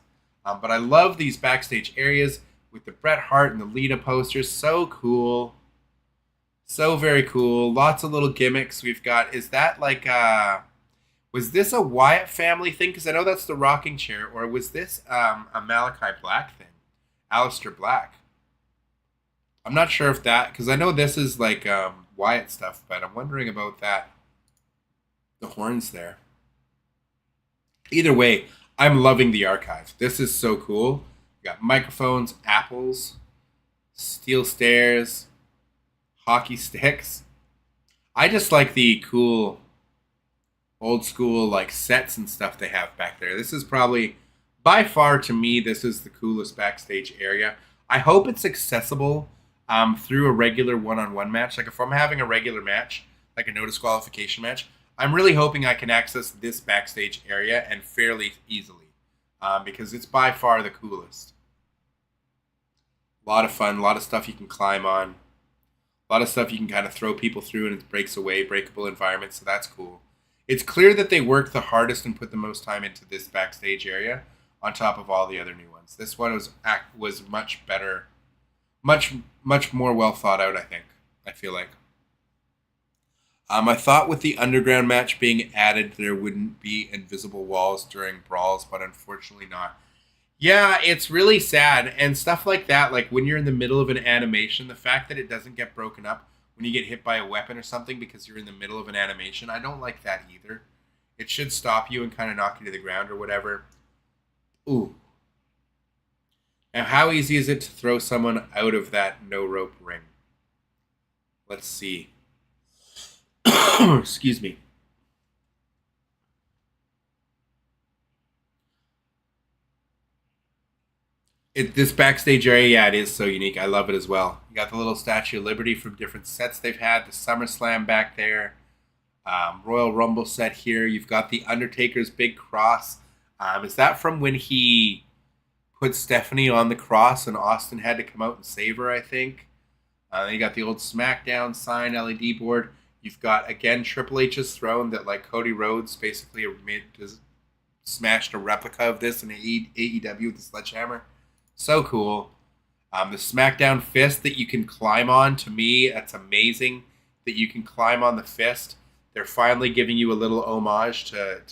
Speaker 3: But I love these backstage areas with the Bret Hart and the Lita posters. So cool. So very cool. Lots of little gimmicks we've got. Is that like was this a Wyatt family thing? Because I know that's the rocking chair. Or was this a Malachi Black thing? Aleister Black. I'm not sure if that... Because I know this is like Wyatt stuff. But I'm wondering about that. The horns there. Either way, I'm loving the archive. This is so cool. You got microphones, apples, steel stairs, hockey sticks. I just like the cool... old school like sets and stuff they have back there. This is probably, by far to me, this is the coolest backstage area. I hope it's accessible through a regular one-on-one match. Like if I'm having a regular match, like a no disqualification match, I'm really hoping I can access this backstage area and fairly easily because it's by far the coolest. A lot of fun, a lot of stuff you can climb on, a lot of stuff you can kind of throw people through and it breaks away, breakable environments, so that's cool. It's clear that they worked the hardest and put the most time into this backstage area on top of all the other new ones. This one was much better, much more well thought out, I think. I feel like. I thought with the underground match being added, there wouldn't be invisible walls during brawls, but unfortunately not. Yeah, it's really sad. And stuff like that, like when you're in the middle of an animation, the fact that it doesn't get broken up when you get hit by a weapon or something because you're in the middle of an animation, I don't like that either. It should stop you and kind of knock you to the ground or whatever. Ooh. Now, how easy is it to throw someone out of that no rope ring? Let's see. Excuse me. This backstage area, yeah, it is so unique. I love it as well. You got the little Statue of Liberty from different sets they've had. The SummerSlam back there. Royal Rumble set here. You've got the Undertaker's big cross. Is that from when he put Stephanie on the cross and Austin had to come out and save her, I think? Then you got the old SmackDown sign LED board. You've got, again, Triple H's throne that, like, Cody Rhodes basically smashed a replica of this in AEW with the sledgehammer. So cool. The SmackDown fist that you can climb on, to me, that's amazing that you can climb on the fist. They're finally giving you a little homage to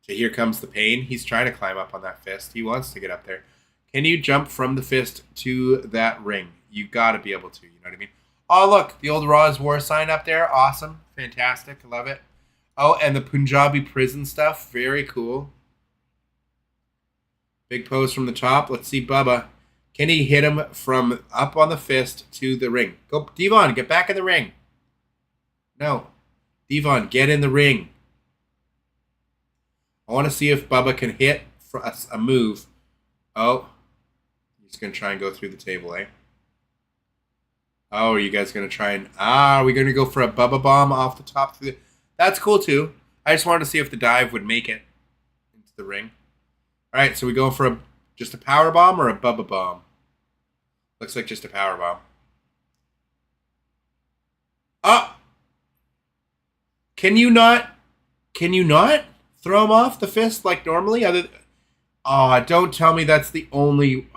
Speaker 3: Here Comes the Pain. He's trying to climb up on that fist. He wants to get up there. Can you jump from the fist to that ring? You got to be able to. You know what I mean? Oh, look, the old Raw's War sign up there. Awesome. Fantastic. Love it. Oh, and the Punjabi prison stuff. Very cool. Big pose from the top. Let's see Bubba. Can he hit him from up on the fist to the ring? Go, Devon, get back in the ring. No. Devon, get in the ring. I want to see if Bubba can hit a move. Oh. He's going to try and go through the table, eh? Oh, are you guys going to try and... are we going to go for a Bubba bomb off the top? That's cool, too. I just wanted to see if the dive would make it into the ring. All right, so we go for just a power bomb or a Bubba bomb? Looks like just a power bomb. Oh! Can you not throw him off the fist like normally? Don't tell me that's the only...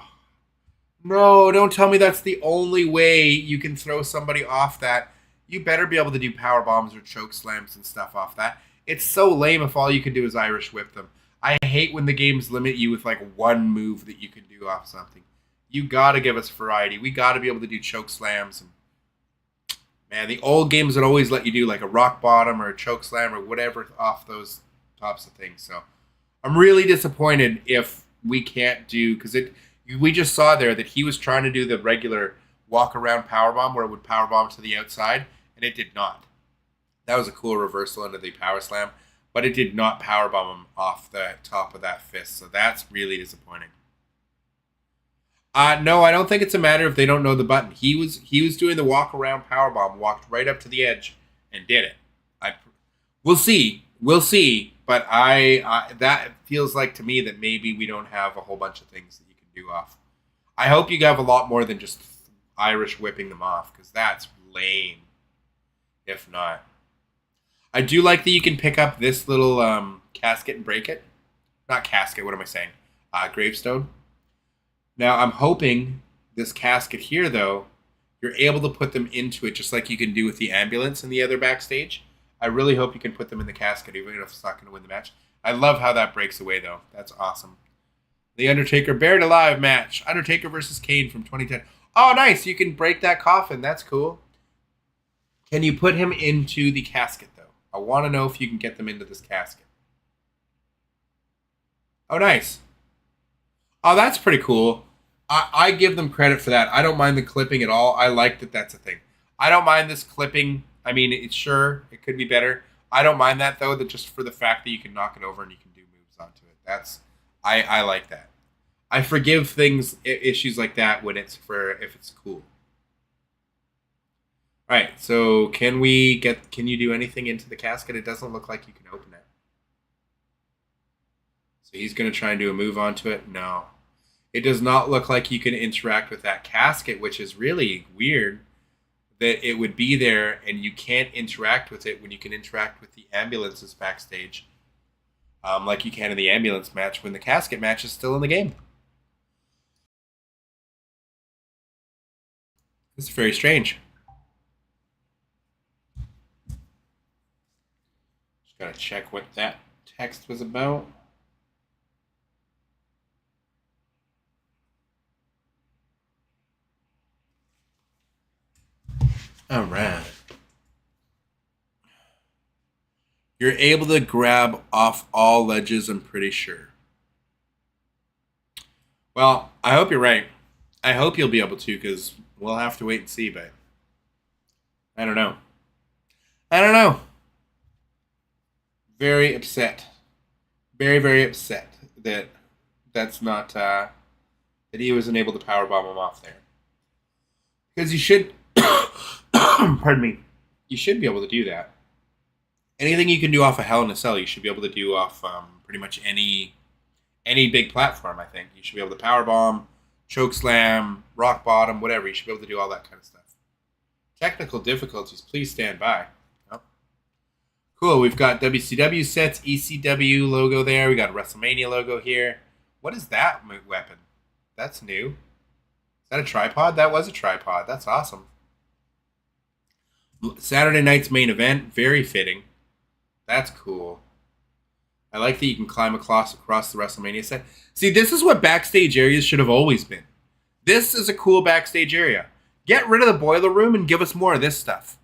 Speaker 3: No, don't tell me that's the only way you can throw somebody off that. You better be able to do power bombs or choke slams and stuff off that. It's so lame if all you can do is Irish whip them. I hate when the games limit you with like one move that you can do off something. You gotta give us variety. We gotta be able to do choke slams. And man, the old games would always let you do like a rock bottom or a choke slam or whatever off those types of things. So I'm really disappointed if we can't do, because we just saw there that he was trying to do the regular walk around powerbomb where it would powerbomb to the outside, and it did not. That was a cool reversal into the power slam, but it did not powerbomb him off the top of that fist, so that's really disappointing. No, I don't think it's a matter if they don't know the button. He was doing the walk around powerbomb, walked right up to the edge, and did it. We'll see, but that feels like to me that maybe we don't have a whole bunch of things that you can do off. I hope you have a lot more than just Irish whipping them off, because that's lame. If not, I do like that you can pick up this little casket and break it. Not casket, what am I saying? Gravestone. Now, I'm hoping this casket here, though, you're able to put them into it just like you can do with the ambulance and the other backstage. I really hope you can put them in the casket, even if it's not going to win the match. I love how that breaks away, though. That's awesome. The Undertaker Buried Alive match. Undertaker versus Kane from 2010. Oh, nice. You can break that coffin. That's cool. Can you put him into the casket, though? I want to know if you can get them into this casket. Oh, nice. Oh, that's pretty cool. I give them credit for that. I don't mind the clipping at all. I like that that's a thing. I don't mind this clipping. I mean, it could be better. I don't mind that, though, that just for the fact that you can knock it over and you can do moves onto it. I like that. I forgive issues like that when if it's cool. All right, so can you do anything into the casket? It doesn't look like you can open it. So he's going to try and do a move onto it. No. It does not look like you can interact with that casket, which is really weird that it would be there and you can't interact with it when you can interact with the ambulances backstage, like you can in the ambulance match when the casket match is still in the game. It's very strange. Just gotta check what that text was about. All right. You're able to grab off all ledges, I'm pretty sure. Well, I hope you're right. I hope you'll be able to, because we'll have to wait and see, but I don't know. I don't know. Very upset. Very, very upset that that's not, that he wasn't able to powerbomb him off there. Because you should, pardon me, you should be able to do that. Anything you can do off a Hell in a Cell, you should be able to do off pretty much any big platform, I think. You should be able to powerbomb, choke slam, rock bottom, whatever. You should be able to do all that kind of stuff. Technical difficulties, please stand by. Oh. Cool, we've got WCW sets, ECW logo there. We got a WrestleMania logo here. What is that weapon? That's new. Is that a tripod? That was a tripod. That's awesome. Saturday night's main event, very fitting. That's cool. I like that you can climb across the WrestleMania set. See, this is what backstage areas should have always been. This is a cool backstage area. Get rid of the boiler room and give us more of this stuff.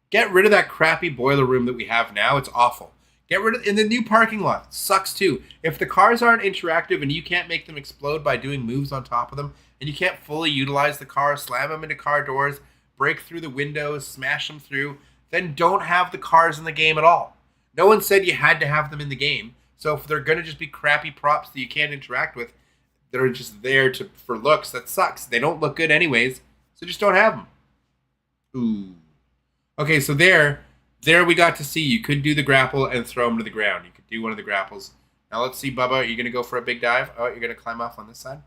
Speaker 3: Get rid of that crappy boiler room that we have now. It's awful. Get rid of in the new parking lot. It sucks too. If the cars aren't interactive and you can't make them explode by doing moves on top of them, and you can't fully utilize the car, slam them into car doors, break through the windows, smash them through, then don't have the cars in the game at all. No one said you had to have them in the game. So if they're going to just be crappy props that you can't interact with, that are just there for looks, that sucks. They don't look good anyways, so just don't have them. Ooh. Okay, so there we got to see. You could do the grapple and throw them to the ground. You could do one of the grapples. Now let's see, Bubba. Are you going to go for a big dive? Oh, you're going to climb off on this side?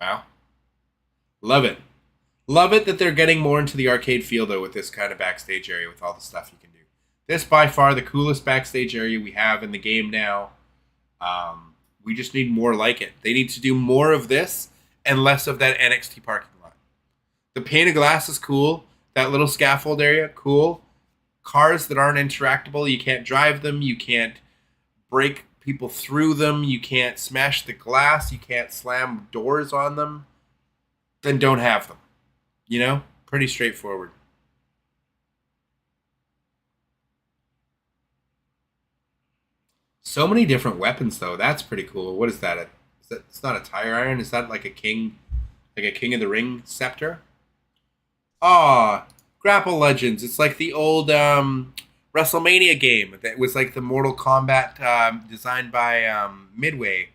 Speaker 3: Wow. Love it. Love it that they're getting more into the arcade feel, though, with this kind of backstage area with all the stuff you can do. This, by far, the coolest backstage area we have in the game now. We just need more like it. They need to do more of this and less of that NXT parking lot. The pane of glass is cool. That little scaffold area, cool. Cars that aren't interactable, you can't drive them. You can't break people through them. You can't smash the glass. You can't slam doors on them. Then don't have them. You know? Pretty straightforward. So many different weapons, though. That's pretty cool. What is that? It's not a tire iron. Is that like a king of the ring scepter? Ah, Grapple Legends. It's like the old WrestleMania game that was like the Mortal Kombat designed by Midway.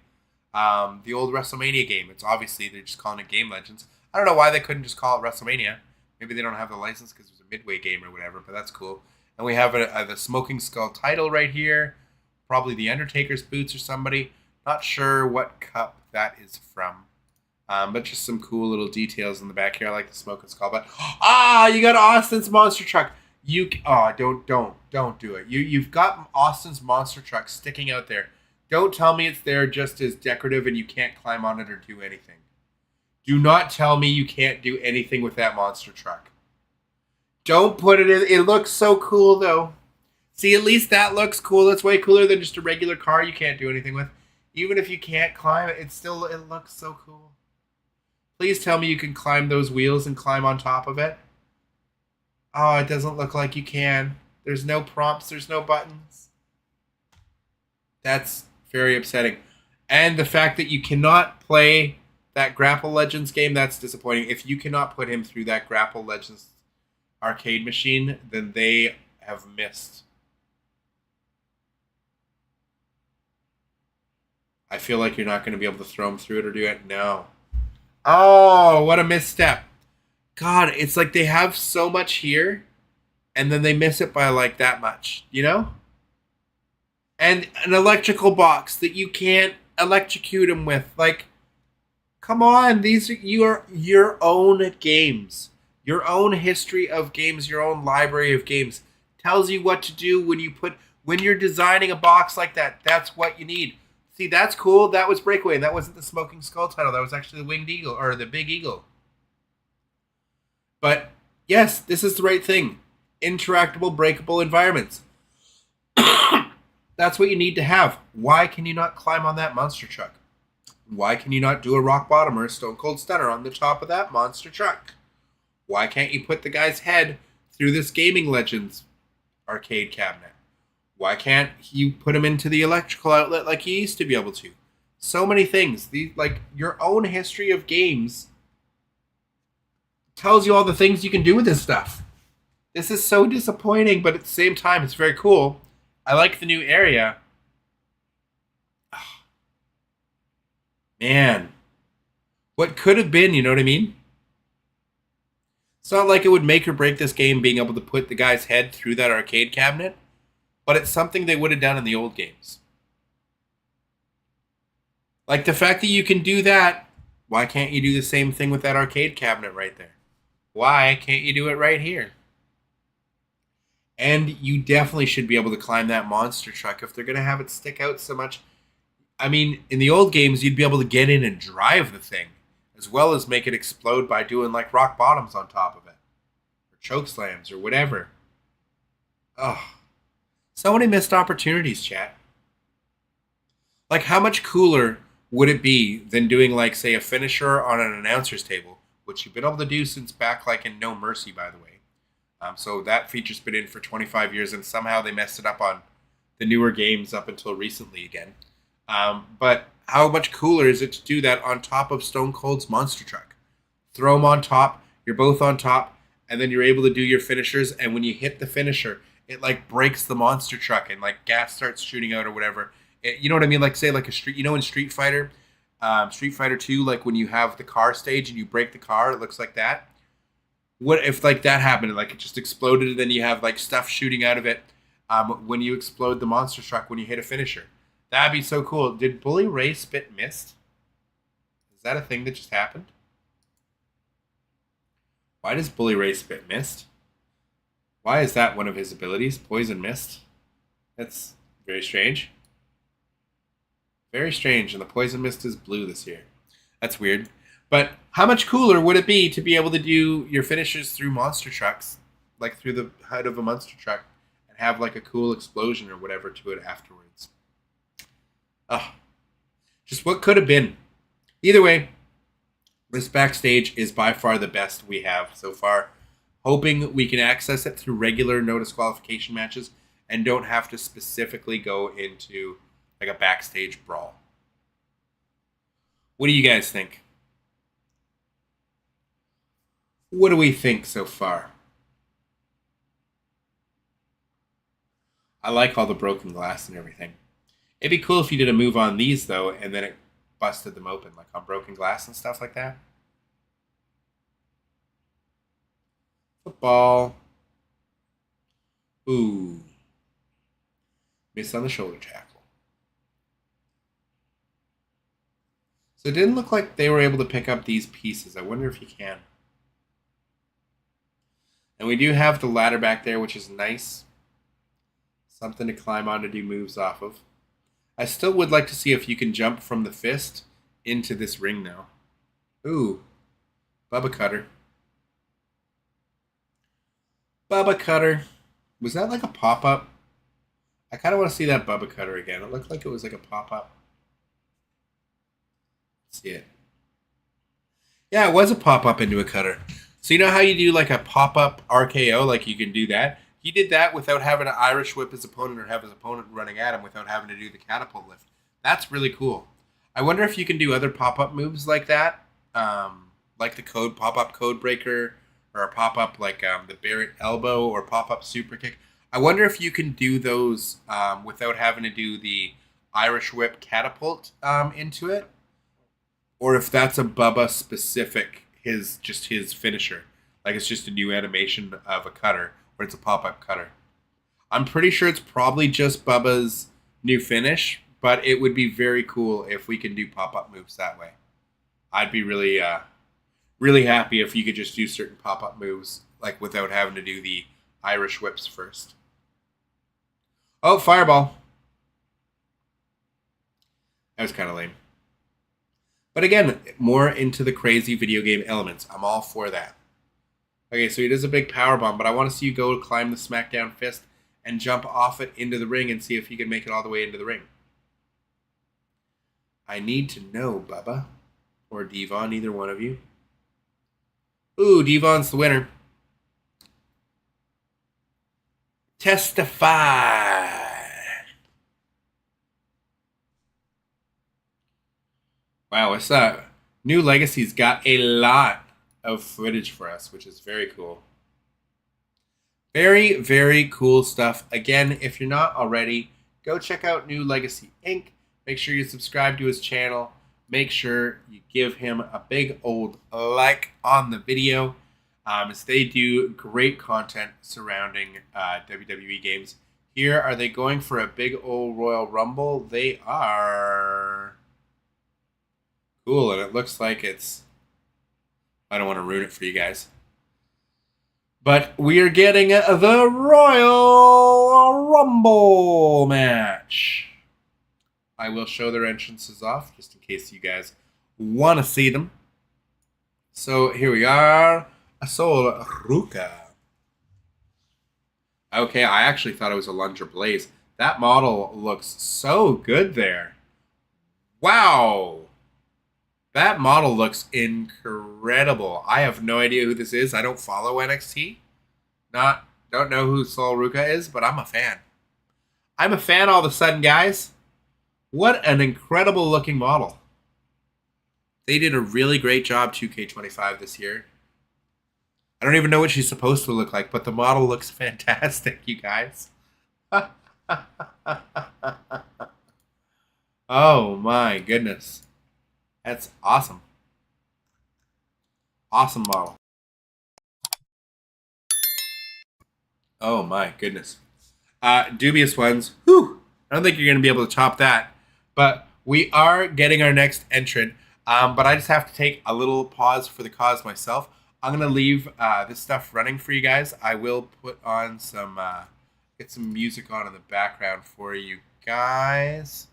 Speaker 3: The old WrestleMania game. It's obviously they're just calling it Game Legends. I don't know why they couldn't just call it WrestleMania. Maybe they don't have the license because it was a Midway game or whatever, but that's cool. And we have the Smoking Skull title right here. Probably the Undertaker's boots or somebody. Not sure what cup that is from. But just some cool little details in the back here. I like the Smoking Skull. But you got Austin's monster truck. Don't do it. You've got Austin's monster truck sticking out there. Don't tell me it's there just as decorative and you can't climb on it or do anything. Do not tell me you can't do anything with that monster truck. Don't put it in. It looks so cool though. See, at least that looks cool. It's way cooler than just a regular car you can't do anything with. Even if you can't climb it, it looks so cool. Please tell me you can climb those wheels and climb on top of it. Oh, it doesn't look like you can. There's no prompts. There's no buttons. That's very upsetting. And the fact that you cannot play that Grapple Legends game, that's disappointing. If you cannot put him through that Grapple Legends arcade machine, then they have missed. I feel like you're not going to be able to throw him through it or do it. No. Oh, what a misstep. God, it's like they have so much here, and then they miss it by like that much, you know? And an electrical box that you can't electrocute him with. Like, come on, these are your own games. Your own history of games, your own library of games tells you what to do when you're designing a box like that. That's what you need. See, that's cool. That was Breakaway, and that wasn't the Smoking Skull title. That was actually the Winged Eagle, or the Big Eagle. But, yes, this is the right thing. Interactable, breakable environments. That's what you need to have. Why can you not climb on that monster truck? Why can you not do a rock bottom or a Stone Cold Stunner on the top of that monster truck? Why can't you put the guy's head through this Gaming Legends arcade cabinet? Why can't you put him into the electrical outlet like you used to be able to? So many things. Like your own history of games tells you all the things you can do with this stuff. This is so disappointing, but at the same time, it's very cool. I like the new area. Oh, man, what could have been, you know what I mean? It's not like it would make or break this game being able to put the guy's head through that arcade cabinet, but it's something they would have done in the old games. Like the fact that you can do that, why can't you do the same thing with that arcade cabinet right there? Why can't you do it right here? And you definitely should be able to climb that monster truck if they're going to have it stick out so much. I mean, in the old games, you'd be able to get in and drive the thing, as well as make it explode by doing like rock bottoms on top of it, or choke slams, or whatever. Oh, so many missed opportunities, chat. Like, how much cooler would it be than doing, like, say, a finisher on an announcer's table, which you've been able to do since back, like, in No Mercy, by the way. So that feature's been in for 25 years, and somehow they messed it up on the newer games up until recently again. But how much cooler is it to do that on top of Stone Cold's monster truck? Throw them on top, you're both on top, and then you're able to do your finishers, and when you hit the finisher, it, like, breaks the monster truck, and, like, gas starts shooting out or whatever. You know what I mean? Like, say, like a street, in Street Fighter 2, like when you have the car stage and you break the car, it looks like that. What if like that happened? Like it just exploded, and then you have like stuff shooting out of it when you explode the monster truck when you hit a finisher. That'd be so cool. Did Bully Ray spit mist? Is that a thing that just happened? Why does Bully Ray spit mist? Why is that one of his abilities? Poison mist. That's very strange. Very strange, and the poison mist is blue this year. That's weird. But how much cooler would it be to be able to do your finishes through monster trucks, like through the hood of a monster truck, and have like a cool explosion or whatever to it afterwards? Oh, just what could have been. Either way, this Backstage is by far the best we have so far. Hoping we can access it through regular no disqualification matches and don't have to specifically go into like a Backstage brawl. What do you guys think? What do we think so far? I like all the broken glass and everything. It'd be cool if you did a move on these, though, and then it busted them open, like on broken glass and stuff like that. Football. Ooh. Miss on the shoulder tackle. So it didn't look like they were able to pick up these pieces. I wonder if you can. And we do have the ladder back there, which is nice. Something to climb on to do moves off of. I still would like to see if you can jump from the fist into this ring now. Ooh. Bubba Cutter. Bubba Cutter. Was that like a pop-up? I kind of want to see that Bubba Cutter again. It looked like it was like a pop-up. Let's see it. Yeah, it was a pop-up into a cutter. So you know how you do like a pop-up RKO? Like you can do that? He did that without having to Irish whip his opponent or have his opponent running at him without having to do the catapult lift. That's really cool. I wonder if you can do other pop-up moves like that. Like the pop-up code breaker, or a pop-up like the Barrett elbow or pop-up super kick. I wonder if you can do those without having to do the Irish whip catapult into it. Or if that's a Bubba specific, his finisher. Like it's just a new animation of a cutter, or it's a pop-up cutter. I'm pretty sure it's probably just Bubba's new finish, but it would be very cool if we can do pop-up moves that way. I'd be really, really happy if you could just do certain pop-up moves, like without having to do the Irish whips first. Oh, fireball. That was kind of lame. But again, more into the crazy video game elements. I'm all for that. Okay, so he does a big power bomb, but I want to see you go climb the SmackDown fist and jump off it into the ring and see if you can make it all the way into the ring. I need to know, Bubba. Or Devon, either one of you. Ooh, Devon's the winner. Testify. Wow, what's that? New Legacy's got a lot of footage for us, which is very cool. Very, very cool stuff. Again, if you're not already, go check out New Legacy Inc. Make sure you subscribe to his channel. Make sure you give him a big old like on the video, as they do great content surrounding WWE games. Here, are they going for a big old Royal Rumble? They are. Cool, and it looks like it's... I don't want to ruin it for you guys. But we are getting the Royal Rumble match. I will show their entrances off, just in case you guys want to see them. So here we are. Sol Ruka. Okay, I actually thought it was a Lunger Blaze. That model looks so good there. Wow. That model looks incredible. I have no idea who this is. I don't follow NXT. Don't know who Sol Ruka is, but I'm a fan. I'm a fan all of a sudden, guys. What an incredible looking model. They did a really great job, 2K25, this year. I don't even know what she's supposed to look like, but the model looks fantastic, you guys. Oh my goodness. That's awesome. Awesome model. Oh my goodness. Dubious Ones. Whew. I don't think you're going to be able to top that. But we are getting our next entrant. But I just have to take a little pause for the cause myself. I'm going to leave this stuff running for you guys. I will put on some, get some music on in the background for you guys.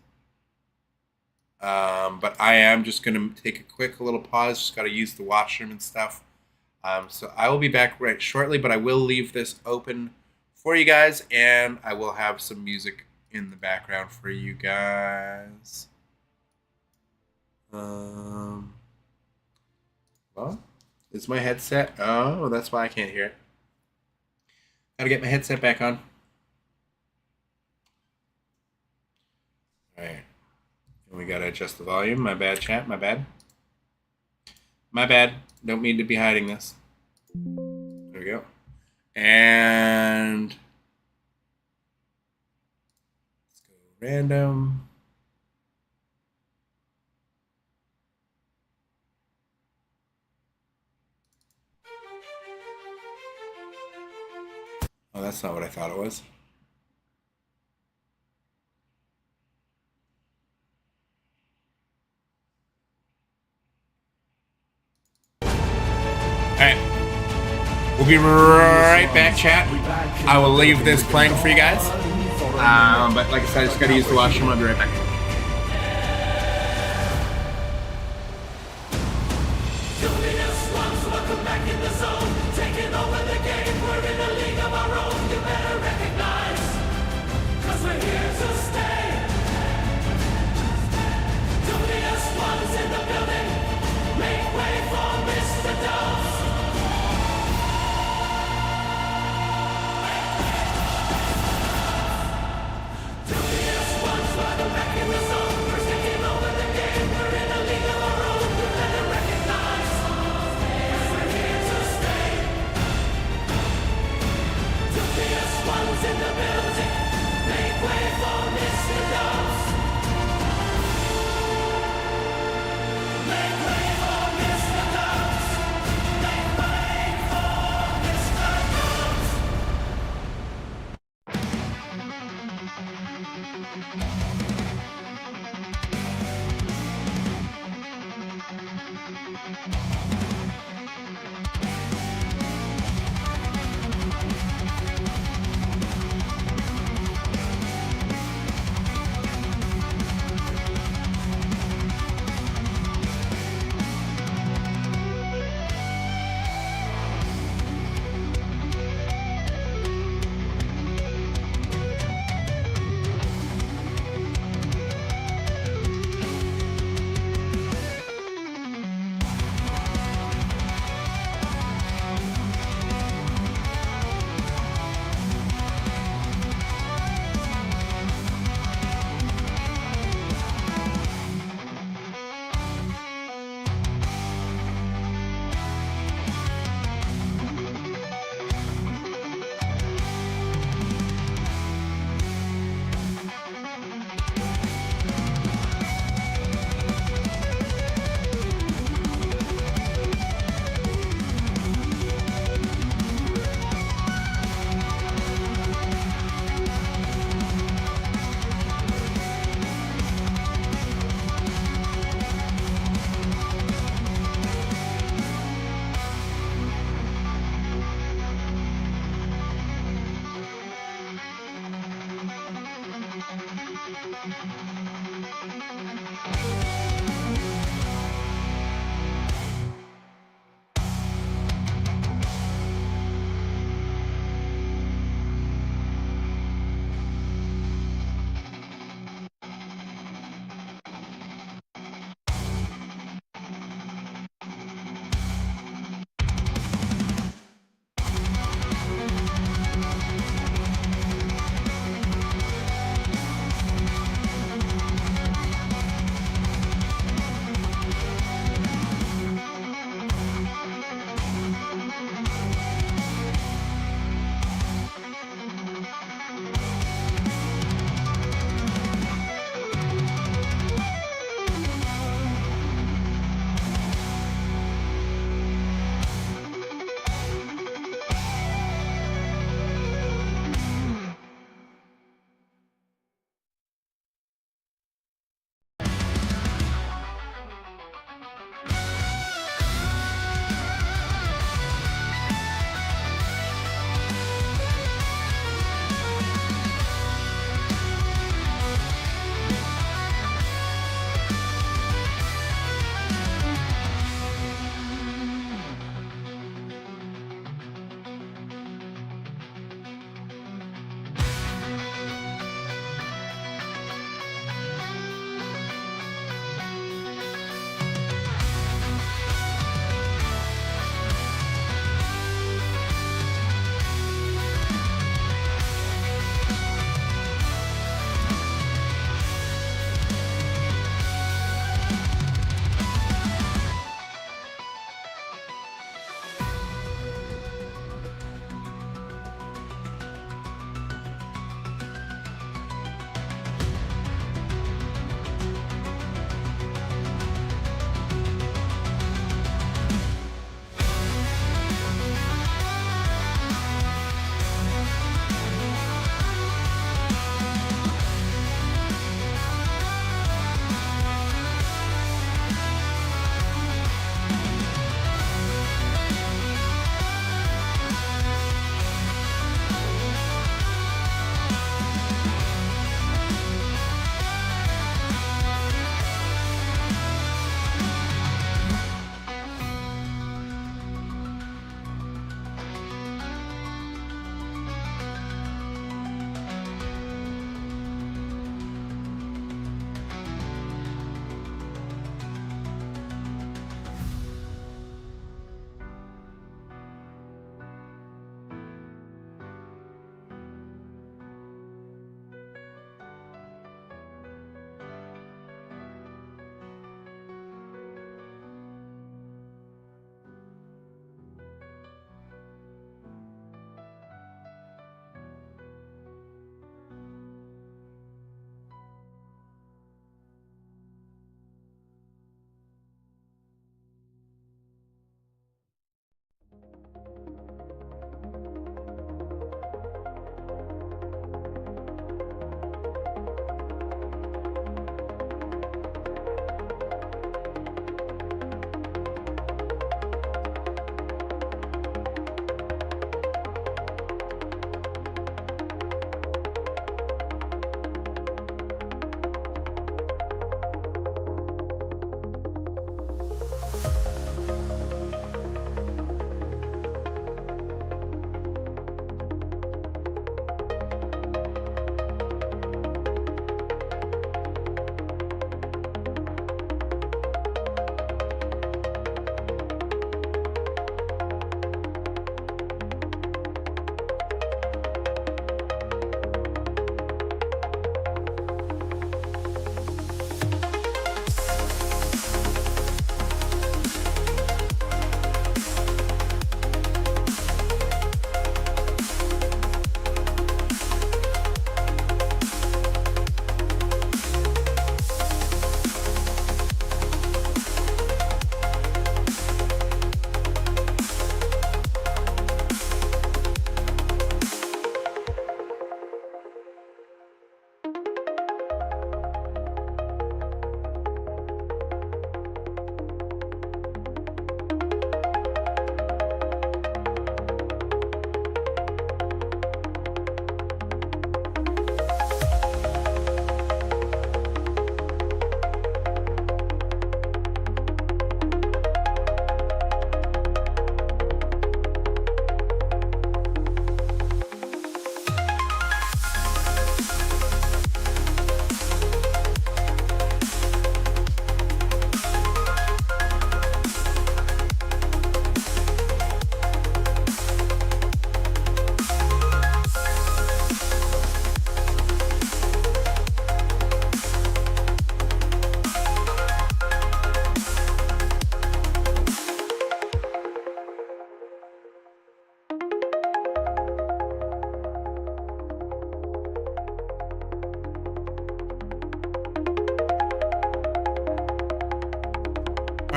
Speaker 3: But I am just going to take a quick little pause. Just got to use the washroom and stuff. So I will be back right shortly, but I will leave this open for you guys, and I will have some music in the background for you guys. Well, is my headset? Oh, that's why I can't hear it. Gotta get my headset back on. All right. And we gotta adjust the volume. My bad, chat. My bad. My bad. Don't mean to be hiding this. There we go. And let's go random. Oh, that's not what I thought it was. Alright. We'll be right back, chat. I will leave this playing for you guys. But like I said, I just gotta use the washroom. I'll be right back.
Speaker 2: Dubious Ones, welcome back in the zone. Taking over the game, we're in a league of our own. You better recognize, 'cause we're here to stay. Dubious Ones in the building. Make way for mr.dubbs. Dubious Ones, welcome back in the zone. We're taking over the game, we're in a league of our own. You better recognize, 'cause we're here to stay. Dubious Ones in the building. Make way for mr.dubbs. Make way for mr.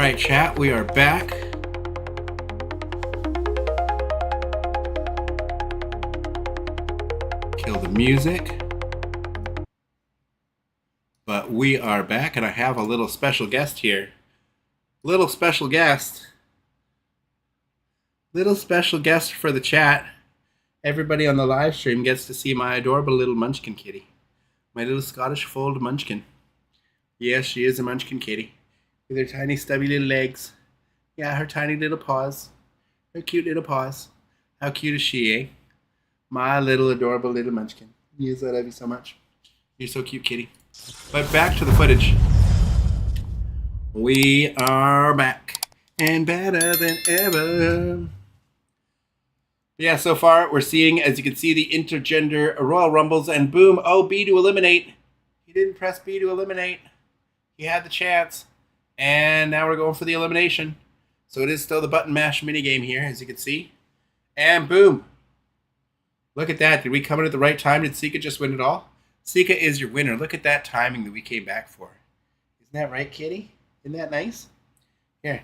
Speaker 3: right, chat, we are back. Kill the music. But we are back, and I have a little special guest here. Little special guest for the chat. Everybody on the live stream gets to see my adorable little munchkin kitty. My little Scottish fold munchkin. Yes, she is a munchkin kitty. With her tiny stubby little legs. Yeah, her tiny little paws. Her cute little paws. How cute is she, eh? My little adorable little munchkin. Yes, I love you so much. You're so cute, kitty. But back to the footage. We are back. And better than ever. Yeah, so far we're seeing, as you can see, the intergender Royal Rumbles, and boom, oh, B to eliminate. He didn't press B to eliminate. He had the chance. And now we're going for the elimination. So it is still the button mash minigame here, as you can see. And boom. Look at that. Did we come in at the right time? Did Sika just win it all? Sika is your winner. Look at that timing that we came back for. Isn't that right, kitty? Isn't that nice? Here.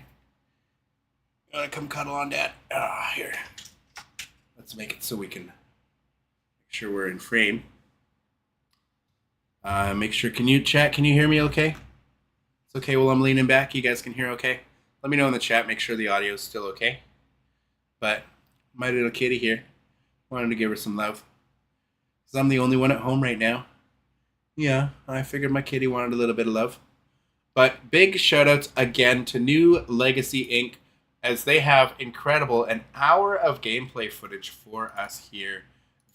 Speaker 3: You want to come cuddle on Dad? Here. Let's make it so we can make sure we're in frame. Make sure, can you hear me okay? It's okay while I'm leaning back. You guys can hear okay? Let me know in the chat. Make sure the audio is still okay. But my little kitty here, wanted to give her some love. Because I'm the only one at home right now. Yeah, I figured my kitty wanted a little bit of love. But big shout outs again to New Legacy Inc., as they have incredible an hour of gameplay footage for us here.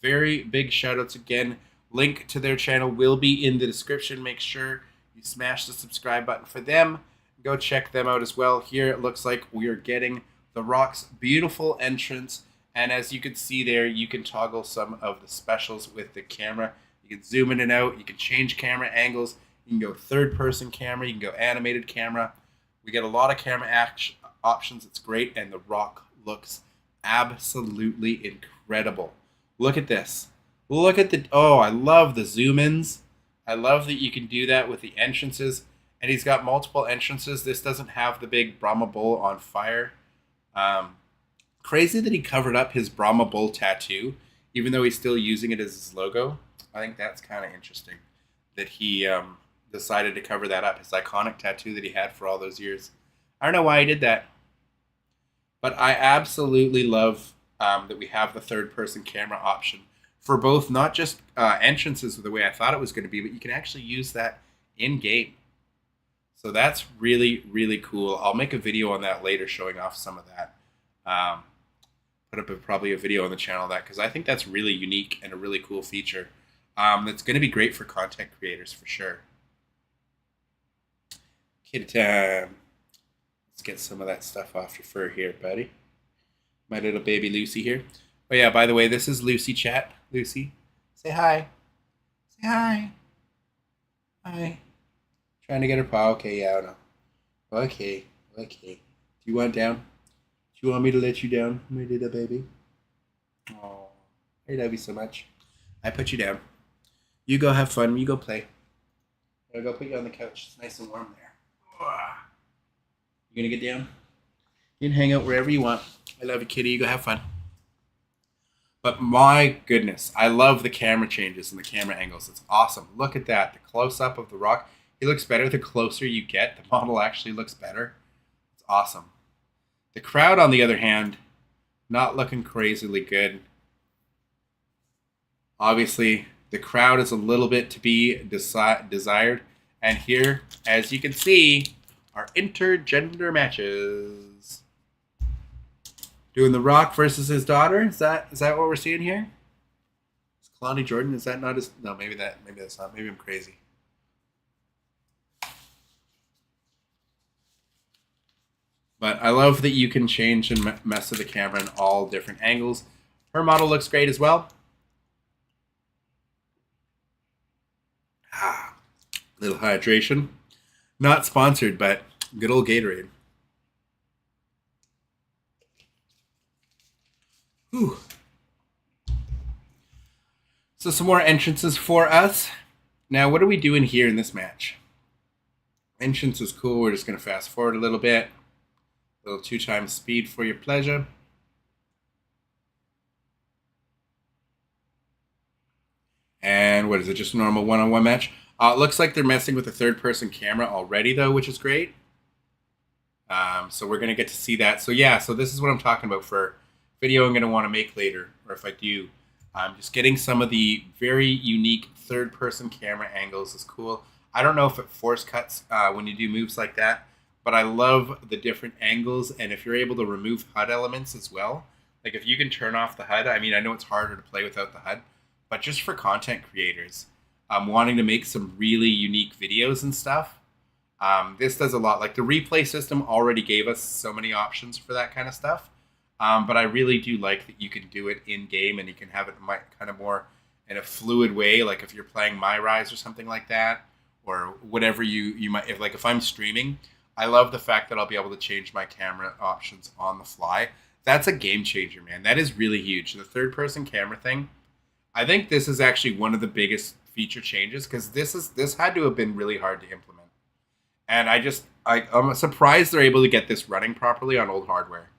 Speaker 3: Very big shout outs again. Link to their channel will be in the description. Make sure you smash the subscribe button for them. Go check them out as well. Here it looks like we are getting The Rock's beautiful entrance. And as you can see there, you can toggle some of the specials with the camera. You can zoom in and out. You can change camera angles. You can go third-person camera. You can go animated camera. We get a lot of camera options. It's great, and The Rock looks absolutely incredible. Look at this. Look at the... Oh, I love the zoom-ins. I love that you can do that with the entrances. And he's got multiple entrances. This doesn't have the big Brahma Bull on fire. Crazy that he covered up his Brahma Bull tattoo, even though he's still using it as his logo. I think that's kind of interesting that he decided to cover that up, his iconic tattoo that he had for all those years. I don't know why he did that. But I absolutely love that we have the third-person camera option for both, not just entrances the way I thought it was going to be, but you can actually use that in-game. So that's really, really cool. I'll make a video on that later showing off some of that. Put up probably a video on the channel of that, because I think that's really unique and a really cool feature that's going to be great for content creators for sure. Kitty time. Let's get some of that stuff off your fur here, buddy. My little baby Lucy here. Oh yeah, by the way, this is Lucy chat. Lucy, say hi. Say hi. Hi. Trying to get her paw. Okay, yeah, I know. Okay. Do you want down? Do you want me to let you down, my little baby? Oh, I love you so much. I put you down. You go have fun. You go play. I'll go put you on the couch. It's nice and warm there. You gonna get down? You can hang out wherever you want. I love you, kitty. You go have fun. But my goodness, I love the camera changes and the camera angles. It's awesome. Look at that. The close-up of The Rock. He looks better the closer you get. The model actually looks better. It's awesome. The crowd, on the other hand, not looking crazily good. Obviously, the crowd is a little bit to be desired. And here, as you can see, are intergender matches. Doing The Rock versus his daughter. Is that what we're seeing here? Is Kalani Jordan? Is that not his? No, maybe that's not. Maybe I'm crazy. But I love that you can change and mess with the camera in all different angles. Her model looks great as well. Little hydration. Not sponsored, but good old Gatorade. Whew. So some more entrances for us. Now, what are we doing here in this match? Entrance is cool. We're just going to fast forward a little bit. A little 2 times speed for your pleasure. And what is it? Just a normal one-on-one match. It looks like they're messing with the third-person camera already, though, which is great. So we're going to get to see that. So yeah, so this is what I'm talking about for video I'm going to want to make later, or if I do. Just getting some of the very unique third-person camera angles is cool. I don't know if it force cuts when you do moves like that, but I love the different angles, and if you're able to remove HUD elements as well, like if you can turn off the HUD, I mean, I know it's harder to play without the HUD, but just for content creators, wanting to make some really unique videos and stuff, this does a lot. Like the replay system already gave us so many options for that kind of stuff, but I really do like that you can do it in-game and you can have it kind of more in a fluid way, like if you're playing My Rise or something like that, or whatever you might, if I'm streaming, I love the fact that I'll be able to change my camera options on the fly. That's a game changer, man. That is really huge. The third-person camera thing, I think this is actually one of the biggest feature changes, because this had to have been really hard to implement. And I'm surprised they're able to get this running properly on old hardware.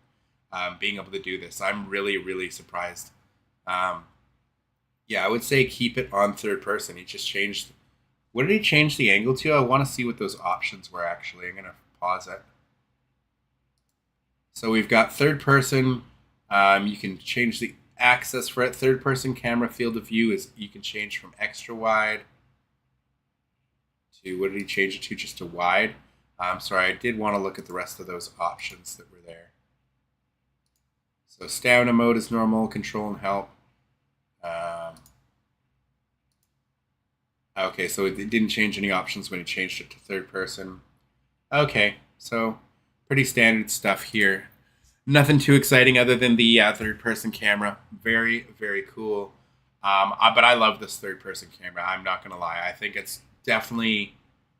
Speaker 3: Being able to do this, I'm really, really surprised. Yeah, I would say keep it on third person. He just changed. What did he change the angle to? I want to see what those options were, actually. I'm going to pause it. So we've got third person. You can change the access for it. Third person camera field of view is you can change from extra wide to, what did he change it to? Just to wide. Sorry, I did want to look at the rest of those options that were there. So stamina mode is normal, control and help. Okay, so it didn't change any options when he changed it to third person. Okay, so pretty standard stuff here. Nothing too exciting other than the third person camera. Very, very cool. But I love this third person camera. I'm not going to lie. I think it's definitely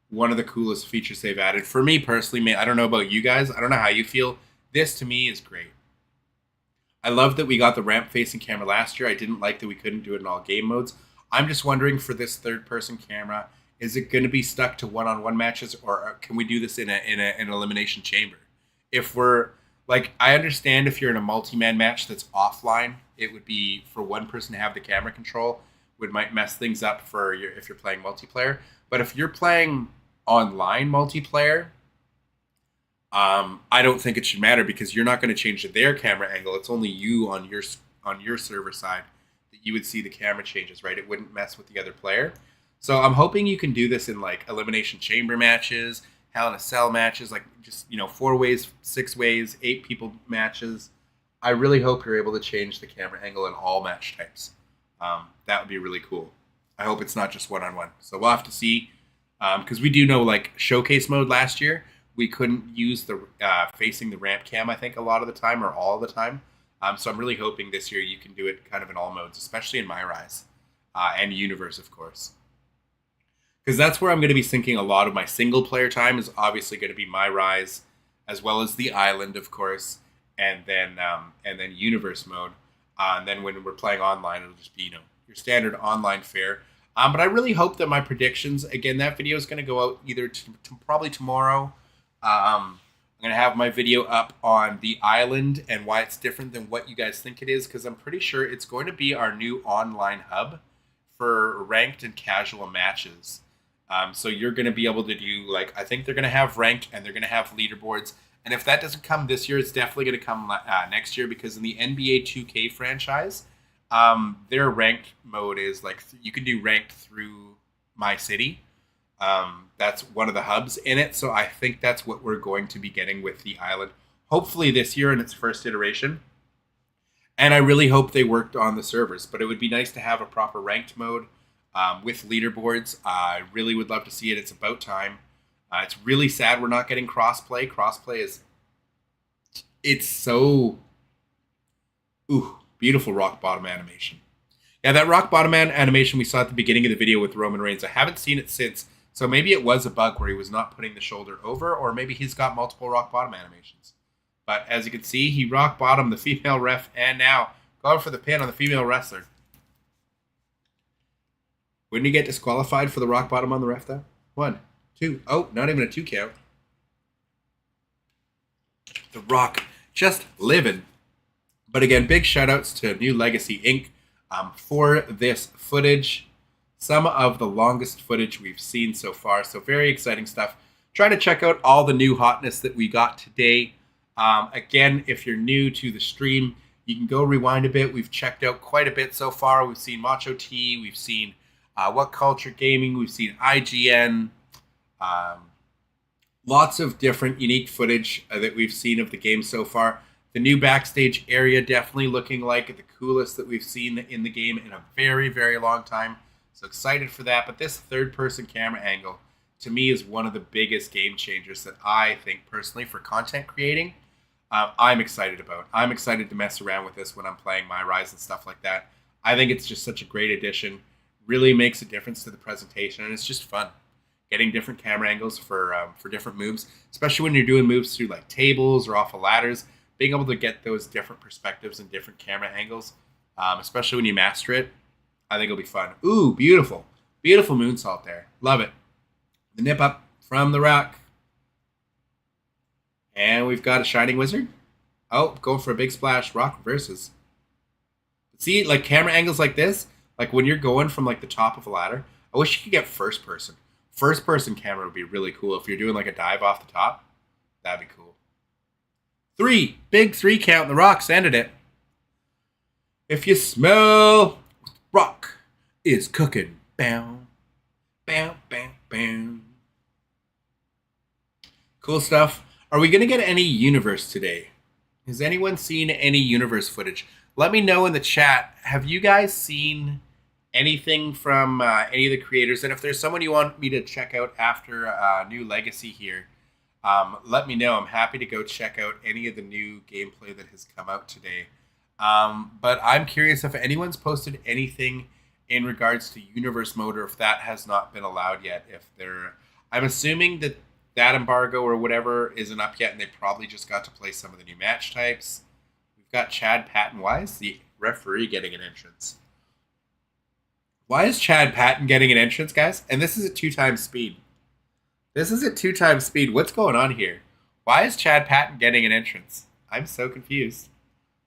Speaker 3: one of the coolest features they've added. For me personally, I don't know about you guys. I don't know how you feel. This to me is great. I love that we got the ramp facing camera last year. I didn't like that we couldn't do it in all game modes. I'm just wondering for this third-person camera, is it going to be stuck to one-on-one matches, or can we do this in an elimination chamber? If we're like, I understand if you're in a multi-man match that's offline, it would be for one person to have the camera control, might mess things up if you're playing multiplayer. But if you're playing online multiplayer, I don't think it should matter, because you're not going to change their camera angle. It's only you on your server side that you would see the camera changes, right? It wouldn't mess with the other player. So I'm hoping you can do this in like elimination chamber matches, Hell in a Cell matches, like just 4 ways, 6 ways, 8 people matches. I really hope you're able to change the camera angle in all match types. That would be really cool. I hope it's not just one-on-one. So we'll have to see, because we do know, like showcase mode last year, we couldn't use the facing the ramp cam, I think, a lot of the time, or all the time. So I'm really hoping this year you can do it kind of in all modes, especially in My Rise and Universe, of course. Because that's where I'm going to be sinking a lot of my single-player time, is obviously going to be My Rise, as well as the Island, of course, and then Universe mode. And then when we're playing online, it'll just be your standard online fare. But I really hope that my predictions, again, that video is going to go out either probably tomorrow. I'm going to have my video up on the Island and why it's different than what you guys think it is, because I'm pretty sure it's going to be our new online hub for ranked and casual matches. So you're going to be able to do, I think they're going to have ranked and they're going to have leaderboards. And if that doesn't come this year, it's definitely going to come next year, because in the NBA 2K franchise, their ranked mode is you can do ranked through My City. That's one of the hubs in it. So I think that's what we're going to be getting with the Island, hopefully this year in its first iteration. And I really hope they worked on the servers, but it would be nice to have a proper ranked mode with leaderboards. I really would love to see it. It's about time. It's really sad we're not getting crossplay. Crossplay it's so beautiful rock bottom animation. Yeah, that rock bottom animation we saw at the beginning of the video with Roman Reigns, I haven't seen it since. So maybe it was a bug where he was not putting the shoulder over, or maybe he's got multiple rock bottom animations. But as you can see, he rock bottomed the female ref, and now going for the pin on the female wrestler. Wouldn't he get disqualified for the rock bottom on the ref, though? What? 2. Oh, not even a 2 count. The Rock just living. But again, big shout outs to New Legacy Inc. For this footage. Some of the longest footage we've seen so far. So very exciting stuff. Try to check out all the new hotness that we got today. Again, if you're new to the stream, you can go rewind a bit. We've checked out quite a bit so far. We've seen Macho T. We've seen What Culture Gaming. We've seen IGN. Lots of different unique footage that we've seen of the game so far. The new backstage area definitely looking like the coolest that we've seen in the game in a very, very long time. So excited for that. But this third-person camera angle, to me, is one of the biggest game changers that I think, personally, for content creating, I'm excited about. I'm excited to mess around with this when I'm playing My Rise and stuff like that. I think it's just such a great addition. Really makes a difference to the presentation, and it's just fun. Getting different camera angles for different moves, especially when you're doing moves through like tables or off of ladders, being able to get those different perspectives and different camera angles, especially when you master it, I think it'll be fun. Ooh, beautiful. Beautiful moonsault there. Love it. The nip up from the Rock. And we've got a Shining Wizard. Oh, going for a big splash. Rock reverses. See, like camera angles like this, like when you're going from like the top of a ladder, I wish you could get first person. First person camera would be really cool. If you're doing like a dive off the top, that'd be cool. 3. Big 3 count. The Rock ended it. If you smell, Rock is cooking. Bam, bam, bam, bam. Cool stuff. Are we going to get any universe today? Has anyone seen any universe footage? Let me know in the chat. Have you guys seen anything from any of the creators? And if there's someone you want me to check out after New Legacy here, let me know. I'm happy to go check out any of the new gameplay that has come out today. But I'm curious if anyone's posted anything in regards to universe mode, or if that has not been allowed yet. I'm assuming that embargo or whatever isn't up yet, and they probably just got to play some of the new match types. We've got Chad Patton. Why is the referee getting an entrance? Why is Chad Patton getting an entrance, guys? And this is at 2 times speed. This is at 2 times speed. What's going on here? Why is Chad Patton getting an entrance? I'm so confused.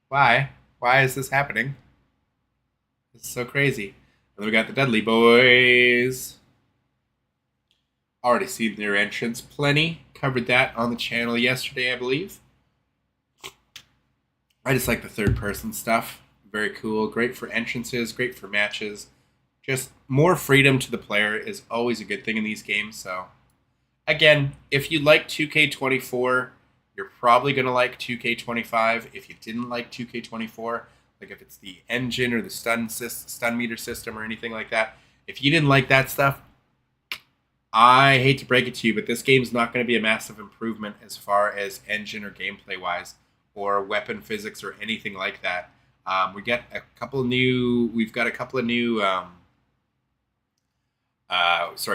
Speaker 3: Why? Why is this happening? This is so crazy. And then we got the Dudley Boys. Already seen their entrance plenty. Covered that on the channel yesterday, I believe. I just like the third person stuff. Very cool. Great for entrances. Great for matches. Just more freedom to the player is always a good thing in these games. So, again, if you like 2K24, you're probably going to like 2K25. If you didn't like 2K24, like if it's the engine or the stun meter system or anything like that, if you didn't like that stuff, I hate to break it to you, but this game's not going to be a massive improvement as far as engine or gameplay wise, or weapon physics or anything like that. We've got a couple of new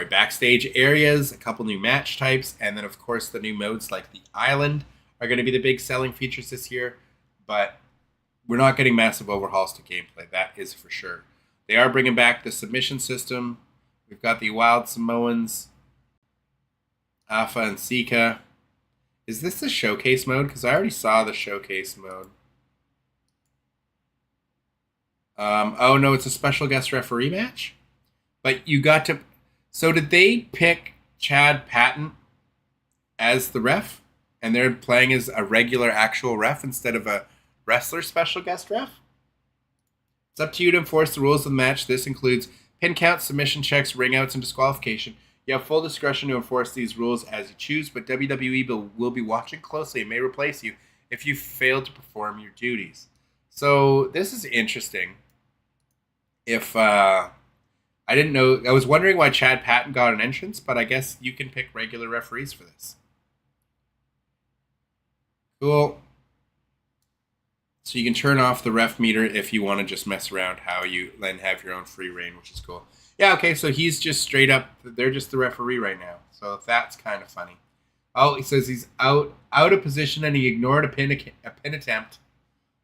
Speaker 3: backstage areas, a couple new match types, and then of course the new modes like the island are going to be the big selling features this year. But we're not getting massive overhauls to gameplay, that is for sure. They are bringing back the submission system. We've got the Wild Samoans, Alpha and Sika. Is this the showcase mode? Because I already saw the showcase mode. Oh no, it's a special guest referee match? But you got to... So did they pick Chad Patton as the ref? And they're playing as a regular actual ref instead of a wrestler special guest ref? It's up to you to enforce the rules of the match. This includes pin counts, submission checks, ring outs, and disqualification. You have full discretion to enforce these rules as you choose, but WWE will be watching closely and may replace you if you fail to perform your duties. So this is interesting. If I didn't know, I was wondering why Chad Patton got an entrance, but I guess you can pick regular referees for this. Cool. So you can turn off the ref meter if you want to just mess around how you then have your own free reign, which is cool. Yeah, okay, so he's just straight up, they're just the referee right now. So that's kind of funny. Oh, he says he's out of position and he ignored a pin attempt.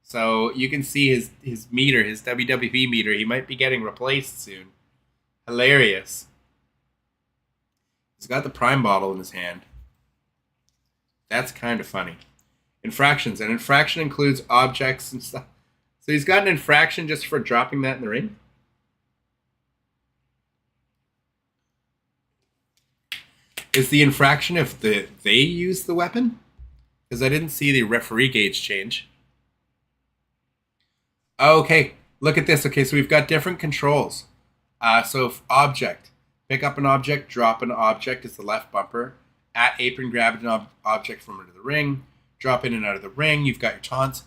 Speaker 3: So you can see his meter, his WWE meter. He might be getting replaced soon. Hilarious. He's got the prime bottle in his hand. That's kind of funny. Infractions. An infraction includes objects and stuff. So he's got an infraction just for dropping that in the ring? Is the infraction if they use the weapon? Because I didn't see the referee gauge change. Okay, look at this. Okay, so we've got different controls. So if object, pick up an object, drop an object is the left bumper. At apron, grab an object from under the ring. Drop in and out of the ring. You've got your taunts.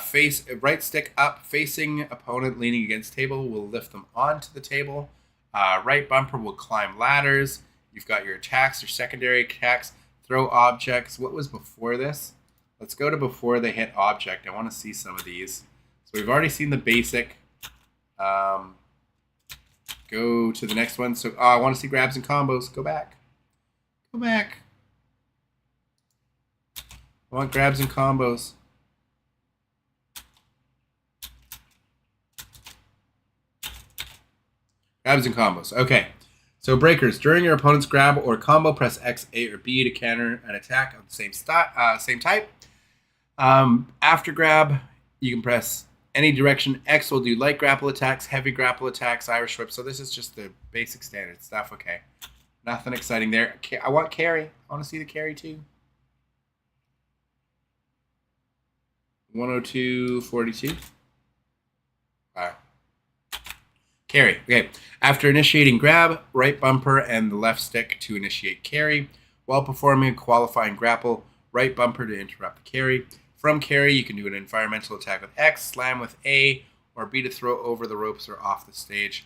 Speaker 3: Face right stick up, facing opponent leaning against table will lift them onto the table. Right bumper will climb ladders. You've got your attacks, your secondary attacks, throw objects. What was before this? Let's go to before they hit object. I want to see some of these. So we've already seen the basic. Go to the next one. So I want to see grabs and combos. Go back. Go back. I want grabs and combos. Grabs and combos. Okay. So breakers. During your opponent's grab or combo, press X, A, or B to counter an attack of the same type. After grab, you can press any direction. X will do light grapple attacks, heavy grapple attacks, Irish whip. So this is just the basic standard stuff. Okay. Nothing exciting there. I want carry. I want to see the carry too. 102.42. All right. Carry. Okay. After initiating grab, right bumper and the left stick to initiate carry. While performing a qualifying grapple, right bumper to interrupt the carry. From carry, you can do an environmental attack with X, slam with A, or B to throw over the ropes or off the stage.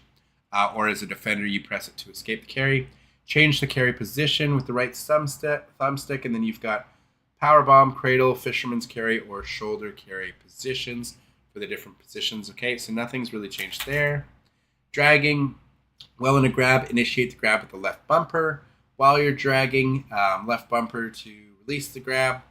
Speaker 3: Or as a defender, you press it to escape the carry. Change the carry position with the right thumbstick, and then you've got power bomb, cradle, fisherman's carry, or shoulder carry positions for the different positions. Okay, so nothing's really changed there. Dragging, well in a grab, initiate the grab with the left bumper. While you're dragging, left bumper to release the grab.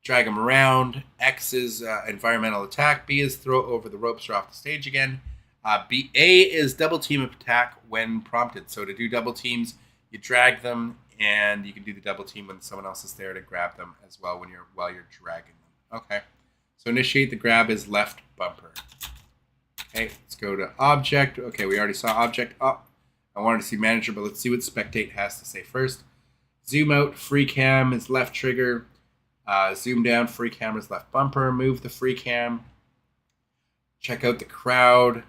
Speaker 3: Drag them around. X is environmental attack. B is throw over the ropes or off the stage again. A is double team attack when prompted. So to do double teams, you drag them, and you can do the double team when someone else is there to grab them as well while you're dragging them. Okay. So initiate the grab is left bumper. Okay, let's go to object. Okay, we already saw object. Oh, I wanted to see manager, but let's see what spectate has to say first. Zoom out, free cam is left trigger. Zoom down, free cam is left bumper. Move the free cam. Check out the crowd.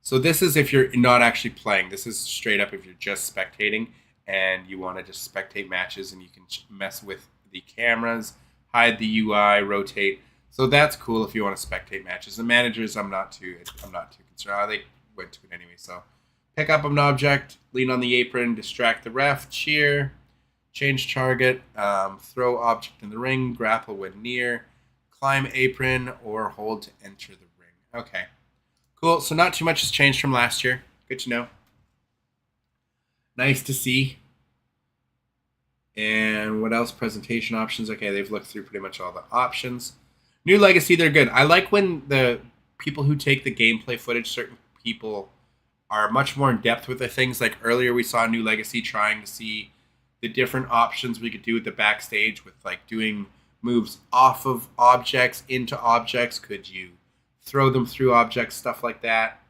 Speaker 3: So this is if you're not actually playing. This is straight up if you're just spectating and you want to just spectate matches, and you can mess with the cameras, hide the UI, rotate. So that's cool if you want to spectate matches. The managers, I'm not too concerned. They went to it anyway. So pick up an object, lean on the apron, distract the ref, cheer, change target, throw object in the ring, grapple when near, climb apron, or hold to enter the ring. Okay, cool. So not too much has changed from last year. Good to know. Nice to see. And what else? Presentation options. Okay, they've looked through pretty much all the options. New Legacy, they're good. I like when the people who take the gameplay footage, certain people are much more in depth with the things. Like earlier we saw New Legacy trying to see the different options we could do with the backstage with like doing moves off of objects into objects. Could you throw them through objects, stuff like that?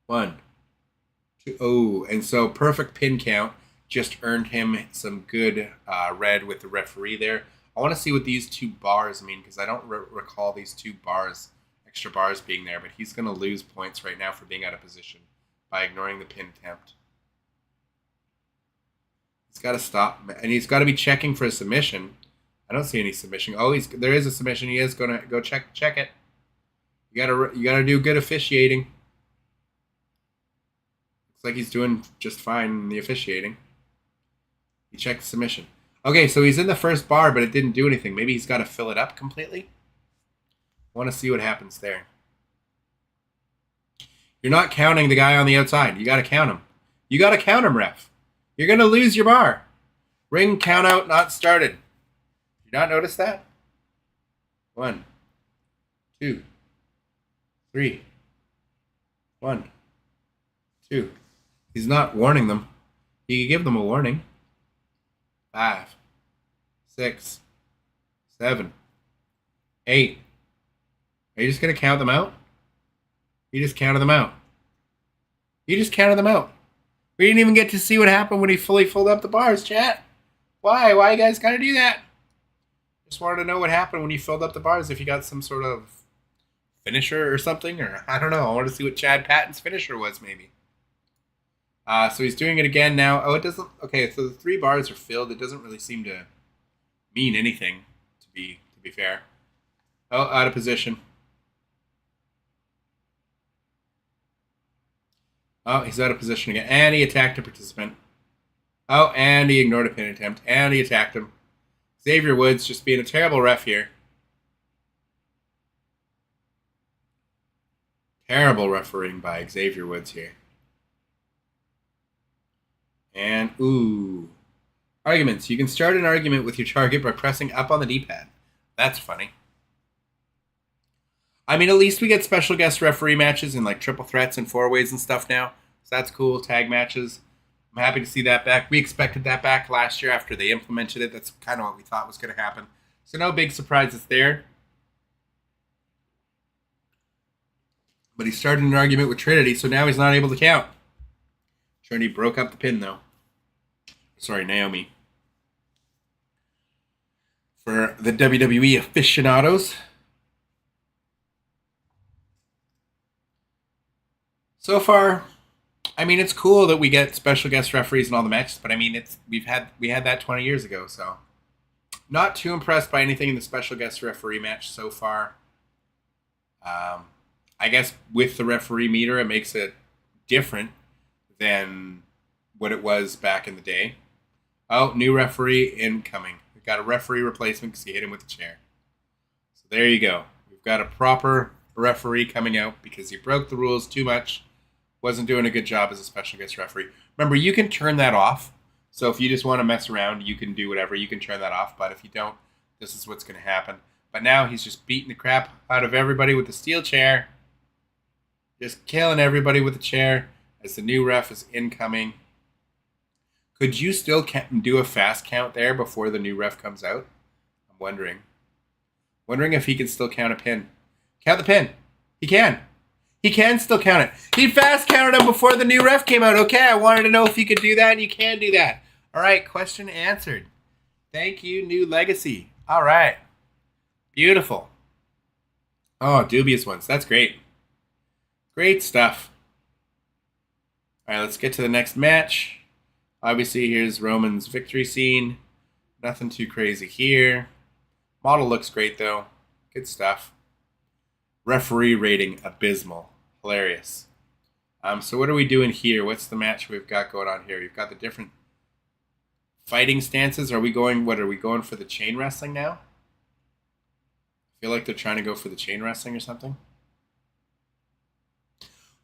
Speaker 3: 1, 2, oh, and so perfect pin count just earned him some good red with the referee there. I want to see what these 2 bars mean because I don't recall these 2 bars, extra bars being there, but he's going to lose points right now for being out of position by ignoring the pin attempt. He's got to stop, and he's got to be checking for a submission. I don't see any submission. Oh, there is a submission. He is going to go check it. You gotta do good officiating. Looks like he's doing just fine in the officiating. He checked the submission. Okay, so he's in the first bar, but it didn't do anything. Maybe he's got to fill it up completely. I want to see what happens there. You're not counting the guy on the outside. You got to count him. You got to count him, ref. You're going to lose your bar. Ring count out not started. Did you not notice that? 1, 2, 3. 1, 2. He's not warning them. You could give them a warning. 5, 6, 7, 8. Are you just going to count them out? You just counted them out. You just counted them out. We didn't even get to see what happened when he fully filled up the bars, chat. Why? Why you guys got to do that? Just wanted to know what happened when you filled up the bars, if you got some sort of finisher or something, or I don't know. I want to see what Chad Patton's finisher was, maybe. So he's doing it again now. Oh, it doesn't... Okay, so the 3 bars are filled. It doesn't really seem to mean anything, to be fair. Oh, out of position. Oh, he's out of position again. And he attacked a participant. Oh, and he ignored a pin attempt. And he attacked him. Xavier Woods just being a terrible ref here. Terrible refereeing by Xavier Woods here. And, ooh. Arguments. You can start an argument with your target by pressing up on the D-pad. That's funny. I mean, at least we get special guest referee matches and like triple threats and 4-ways and stuff now. So that's cool. Tag matches. I'm happy to see that back. We expected that back last year after they implemented it. That's kind of what we thought was going to happen. So no big surprises there. But he started an argument with Trinity, so now he's not able to count. Trinity broke up the pin, though. Sorry, Naomi. For the WWE aficionados. So far, I mean, it's cool that we get special guest referees in all the matches, but I mean, we had that 20 years ago, so not too impressed by anything in the special guest referee match so far. I guess with the referee meter, it makes it different than what it was back in the day. Oh, new referee incoming. We've got a referee replacement because he hit him with a chair. So there you go. We've got a proper referee coming out because he broke the rules too much. Wasn't doing a good job as a special guest referee. Remember, you can turn that off. So if you just want to mess around, you can do whatever. You can turn that off. But if you don't, this is what's going to happen. But now he's just beating the crap out of everybody with the steel chair. Just killing everybody with the chair as the new ref is incoming. Could you still do a fast count there before the new ref comes out? I'm wondering. Wondering if he can still count a pin. Count the pin. He can. He can still count it. He fast counted him before the new ref came out. Okay, I wanted to know if you could do that, and you can do that. All right, question answered. Thank you, New Legacy. All right. Beautiful. Oh, Dubious Ones. That's great. Great stuff. All right, let's get to the next match. Obviously, here's Roman's victory scene. Nothing too crazy here. Model looks great, though. Good stuff. Referee rating, abysmal. Hilarious. So what are we doing here? What's the match we've got going on here? We've got the different fighting stances. Are we going for the chain wrestling now? I feel like they're trying to go for the chain wrestling or something.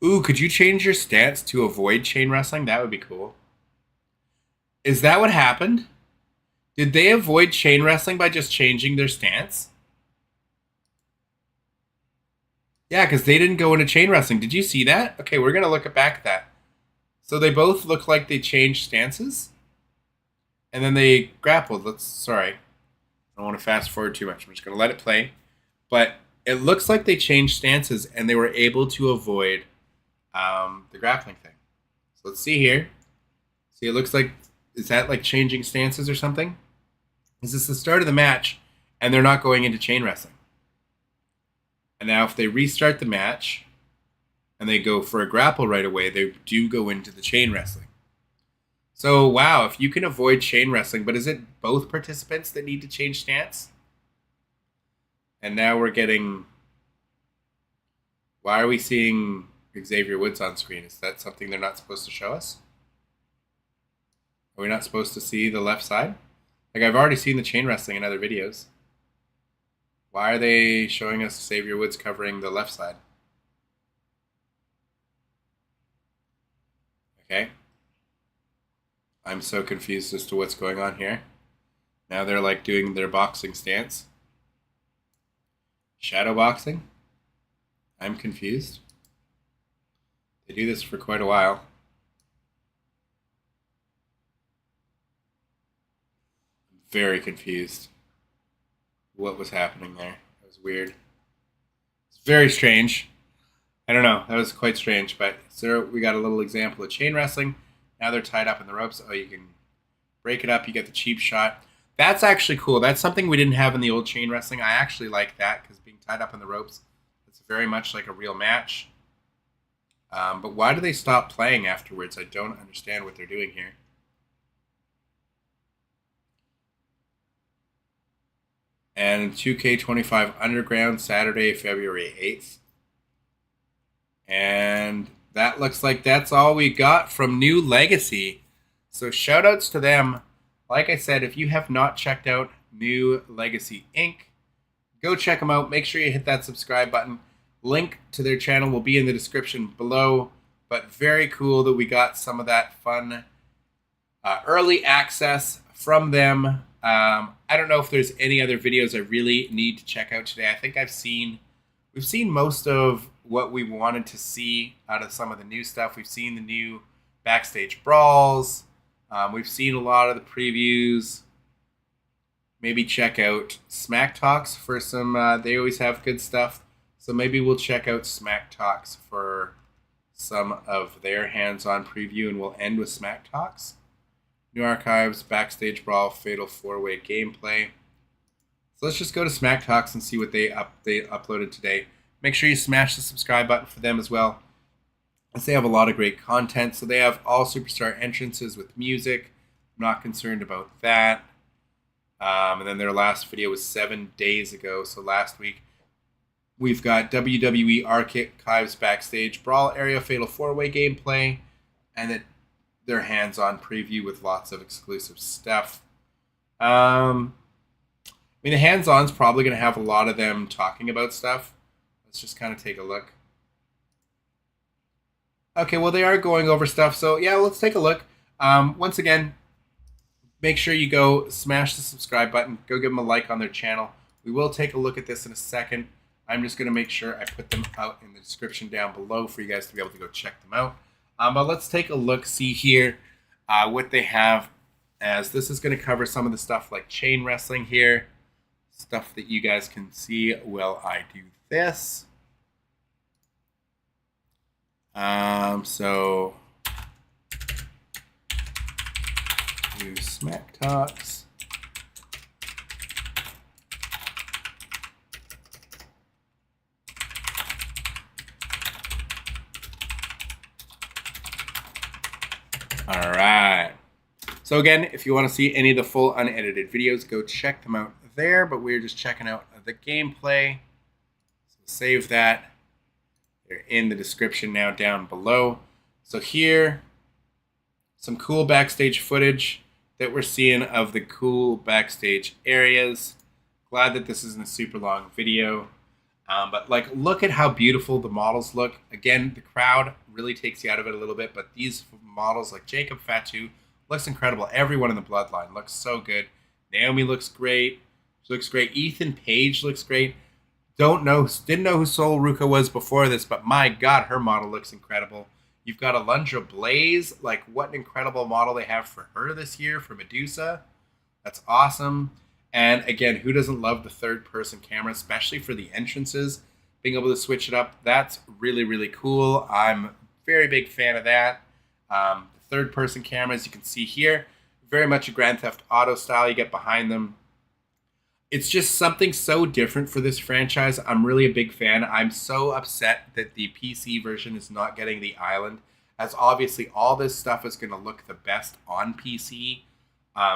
Speaker 3: Ooh, could you change your stance to avoid chain wrestling? That would be cool. Is that what happened? Did they avoid chain wrestling by just changing their stance? Yeah, because they didn't go into chain wrestling. Did you see that? Okay, we're going to look back at that. So they both look like they changed stances. And then they grappled. Sorry. I don't want to fast forward too much. I'm just going to let it play. But it looks like they changed stances and they were able to avoid the grappling thing. So let's see here. See, it looks like, is that like changing stances or something? Is this the start of the match and they're not going into chain wrestling? And now if they restart the match and they go for a grapple right away, they do go into the chain wrestling. So, wow, if you can avoid chain wrestling, but is it both participants that need to change stance? And now we're getting... Why are we seeing Xavier Woods on screen? Is that something they're not supposed to show us? Are we not supposed to see the left side? Like, I've already seen the chain wrestling in other videos. Why are they showing us Xavier Woods covering the left side? Okay. I'm so confused as to what's going on here. Now they're like doing their boxing stance. Shadow boxing? I'm confused. They do this for quite a while. Very confused. What was happening there? That was weird. It's very strange. I don't know. That was quite strange. But so we got a little example of chain wrestling. Now they're tied up in the ropes. Oh, you can break it up. You get the cheap shot. That's actually cool. That's something we didn't have in the old chain wrestling. I actually like that because being tied up in the ropes, it's very much like a real match. But why do they stop playing afterwards? I don't understand what they're doing here. And 2K25 Underground, Saturday, February 8th. And that looks like that's all we got from New Legacy. So shout outs to them. Like I said, if you have not checked out New Legacy Inc., go check them out. Make sure you hit that subscribe button. Link to their channel will be in the description below. But very cool that we got some of that fun early access from them. I don't know if there's any other videos I really need to check out today. I think we've seen most of what we wanted to see out of some of the new stuff. We've seen the new Backstage brawls. We've seen a lot of the previews. Maybe check out Smack Talks for some, they always have good stuff. So maybe we'll check out Smack Talks for some of their hands-on preview, and we'll end with Smack Talks. New archives, Backstage brawl, fatal 4-way gameplay. So let's just go to Smack Talks and see what they uploaded today. Make sure you smash the subscribe button for them as well, as they have a lot of great content. So they have all superstar entrances with music. I'm not concerned about that. And then their last video was 7 days ago, so last week. We've got WWE Archives Backstage Brawl Area Fatal 4-Way gameplay, and then their hands-on preview with lots of exclusive stuff. I mean, the hands-on's probably going to have a lot of them talking about stuff. Let's just kind of take a look. Okay, well, they are going over stuff, so yeah, let's take a look. Once again, make sure you go smash the subscribe button. Go give them a like on their channel. We will take a look at this in a second. I'm just going to make sure I put them out in the description down below for you guys to be able to go check them out. But let's take a look, see here what they have, as this is going to cover some of the stuff like chain wrestling here. Stuff that you guys can see while I do this. So do Smack Talks. All right. So again, if you want to see any of the full unedited videos, go check them out there. But we're just checking out the gameplay. So save that. They're in the description now down below. So here, some cool backstage footage that we're seeing of the cool backstage areas. Glad that this isn't a super long video. But like, look at how beautiful the models look. Again, the crowd really takes you out of it a little bit, but these models like Jacob Fatu looks incredible. Everyone in the Bloodline looks so good. Naomi looks great. She looks great. Ethan Page looks great. Didn't know who Sol Ruka was before this, but my God, her model looks incredible. You've got Alundra Blaze. Like, what an incredible model they have for her this year, for Medusa. That's awesome. And again, who doesn't love the third-person camera, especially for the entrances, being able to switch it up? That's really, really cool. I'm a very big fan of that. The third-person cameras you can see here, very much a Grand Theft Auto style. You get behind them. It's just something so different for this franchise. I'm really a big fan. I'm so upset that the PC version is not getting the island, as obviously all this stuff is going to look the best on PC.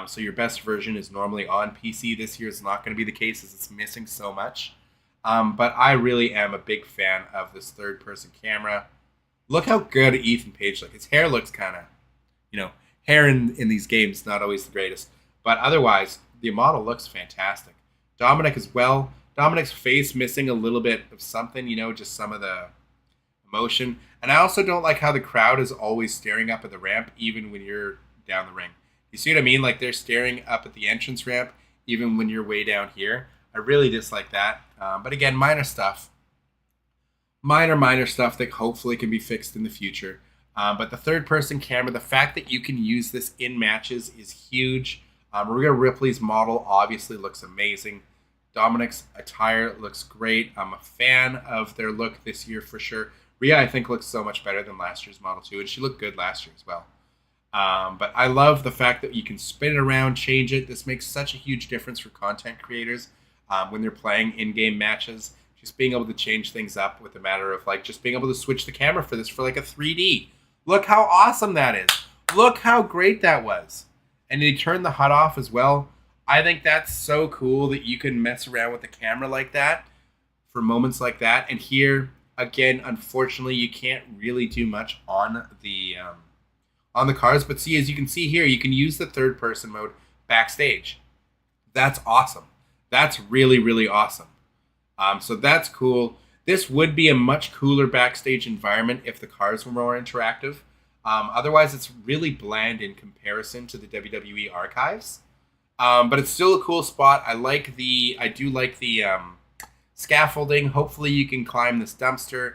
Speaker 3: So your best version is normally on PC. This year is not going to be the case, as it's missing so much. But I really am a big fan of this third-person camera. Look how good Ethan Page looks. His hair looks kind of, hair in these games not always the greatest. But otherwise, the model looks fantastic. Dominic as well. Dominic's face missing a little bit of something, just some of the emotion. And I also don't like how the crowd is always staring up at the ramp, even when you're down the ring. You see what I mean? Like, they're staring up at the entrance ramp, even when you're way down here. I really dislike that. But again, minor stuff. Minor stuff that hopefully can be fixed in the future. But the third-person camera, the fact that you can use this in matches is huge. Ria Ripley's model obviously looks amazing. Dominic's attire looks great. I'm a fan of their look this year for sure. Ria, I think, looks so much better than last year's model too, and she looked good last year as well. But I love the fact that you can spin it around, change it. This makes such a huge difference for content creators when they're playing in-game matches. Just being able to change things up with a matter of like just being able to switch the camera for this for like a 3D. Look how awesome that is. Look how great that was. And they turned the HUD off as well. I think that's so cool that you can mess around with the camera like that for moments like that. And here, again, unfortunately, you can't really do much on the cars. But see, as you can see here, you can use the third-person mode backstage. That's awesome. That's really, really awesome. So that's cool. This would be a much cooler backstage environment if the cars were more interactive. Otherwise, it's really bland in comparison to the WWE archives. But it's still a cool spot. I do like the scaffolding. Hopefully you can climb this dumpster.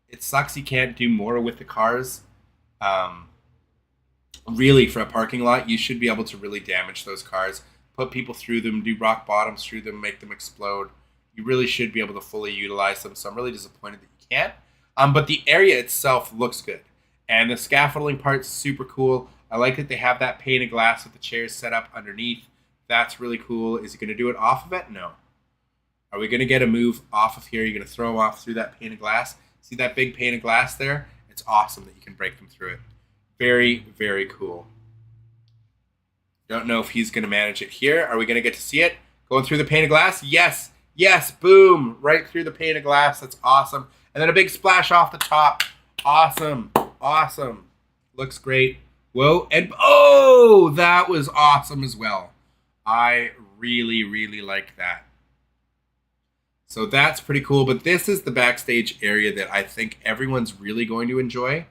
Speaker 3: It sucks you can't do more with the cars. Really, for a parking lot, you should be able to really damage those cars. Put people through them, do rock bottoms through them, make them explode. You really should be able to fully utilize them. So I'm really disappointed that you can't. But the area itself looks good. And the scaffolding part's super cool. I like that they have that pane of glass with the chairs set up underneath. That's really cool. Is he going to do it off of it? No. Are we going to get a move off of here? You're going to throw him off through that pane of glass. See that big pane of glass there? It's awesome that you can break them through it. Very, very cool. Don't know if he's going to manage it here. Are we going to get to see it? Going through the pane of glass? Yes. Yes. Boom. Right through the pane of glass. That's awesome. And then a big splash off the top. Awesome. Awesome. Looks great. Whoa. And oh, that was awesome as well. I really, really like that. So that's pretty cool. But this is the backstage area that I think everyone's really going to enjoy.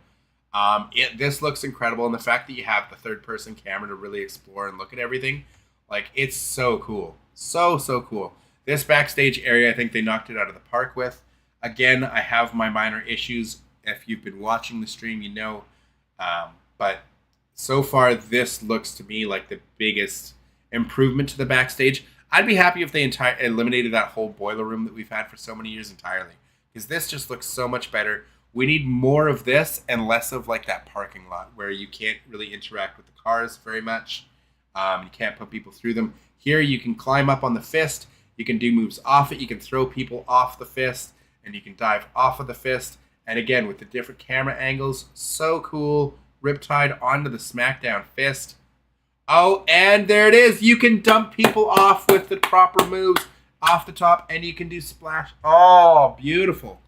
Speaker 3: This looks incredible. And the fact that you have the third-person camera to really explore and look at everything, like, it's so cool. So, so cool. This backstage area, I think they knocked it out of the park with. Again, I have my minor issues. If you've been watching the stream, you know. But so far, this looks to me like the biggest improvement to the backstage. I'd be happy if they eliminated that whole boiler room that we've had for so many years entirely, because this just looks so much better. We need more of this and less of like that parking lot where you can't really interact with the cars very much. You can't put people through them. Here you can climb up on the fist. You can do moves off it. You can throw people off the fist, and you can dive off of the fist. And again, with the different camera angles, so cool. Riptide onto the SmackDown fist. Oh, and there it is. You can dump people off with the proper moves off the top, and you can do splash. Oh, beautiful.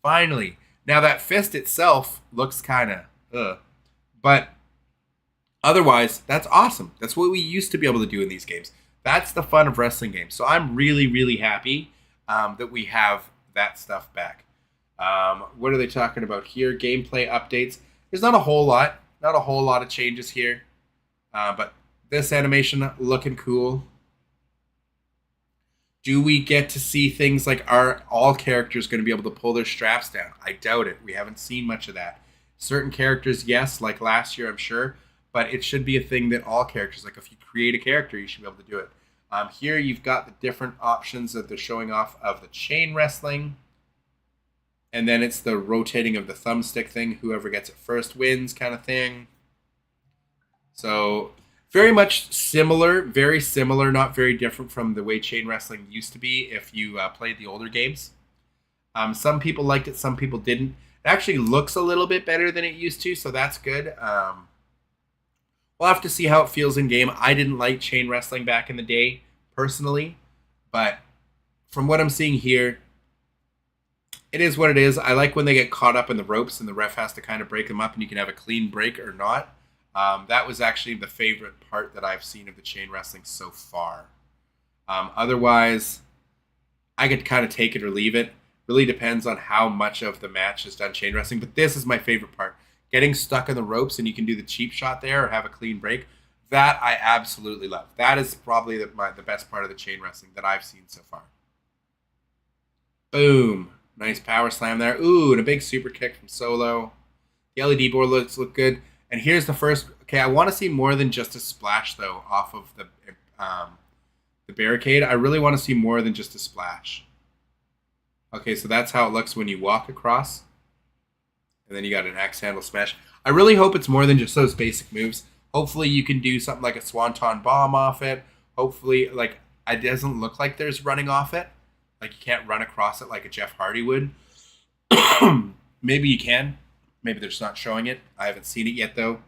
Speaker 3: Finally. Now, that fist itself looks kind of, but otherwise, that's awesome. That's what we used to be able to do in these games. That's the fun of wrestling games. So I'm really, really happy that we have that stuff back. What are they talking about here? Gameplay updates. There's not a whole lot. Not a whole lot of changes here. But this animation looking cool. Do we get to see things like, are all characters going to be able to pull their straps down? I doubt it. We haven't seen much of that. Certain characters, yes, like last year, I'm sure. But it should be a thing that all characters, like if you create a character, you should be able to do it. Here you've got the different options that they're showing off of the chain wrestling. And then it's the rotating of the thumbstick thing. Whoever gets it first wins kind of thing. So very much similar, very similar, not very different from the way chain wrestling used to be if you played the older games. Some people liked it, some people didn't. It actually looks a little bit better than it used to, so that's good. We'll have to see how it feels in game. I didn't like chain wrestling back in the day, personally. But from what I'm seeing here, it is what it is. I like when they get caught up in the ropes and the ref has to kind of break them up and you can have a clean break or not. That was actually the favorite part that I've seen of the chain wrestling so far. Otherwise, I could kind of take it or leave it. Really depends on how much of the match is done chain wrestling. But this is my favorite part. Getting stuck in the ropes and you can do the cheap shot there or have a clean break. That I absolutely love. That is probably the best part of the chain wrestling that I've seen so far. Boom. Nice power slam there. Ooh, and a big super kick from Solo. The LED board look good. And here's the first Okay, I want to see more than just a splash, though, off of the barricade. I really want to see more than just a splash. Okay, so that's how it looks when you walk across. And then you got an axe handle smash. I really hope it's more than just those basic moves. Hopefully you can do something like a swanton bomb off it. Hopefully, like, it doesn't look like there's running off it. Like, you can't run across it like a Jeff Hardy would. Maybe you can. Maybe they're just not showing it. I haven't seen it yet, though.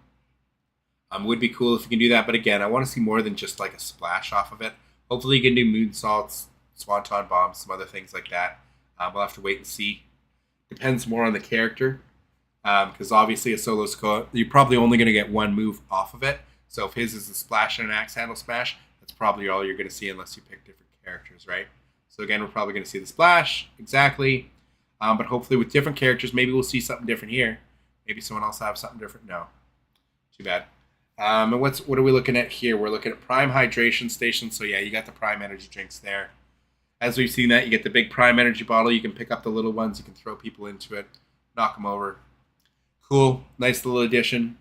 Speaker 3: Would be cool if you can do that. But again, I want to see more than just like a splash off of it. Hopefully you can do moonsaults, swanton bombs, some other things like that. We'll have to wait and see. Depends more on the character. Because obviously a solo squad, you're probably only going to get one move off of it. So if his is a splash and an axe handle smash, that's probably all you're going to see unless you pick different characters, right? So again, we're probably going to see the splash, exactly. But hopefully with different characters, maybe we'll see something different here. Maybe someone else will have something different. No. Too bad. And what are we looking at here? We're looking at Prime Hydration Station. So yeah, you got the Prime Energy drinks there. As we've seen that, you get the big Prime Energy bottle. You can pick up the little ones. You can throw people into it, knock them over. Cool. Nice little addition.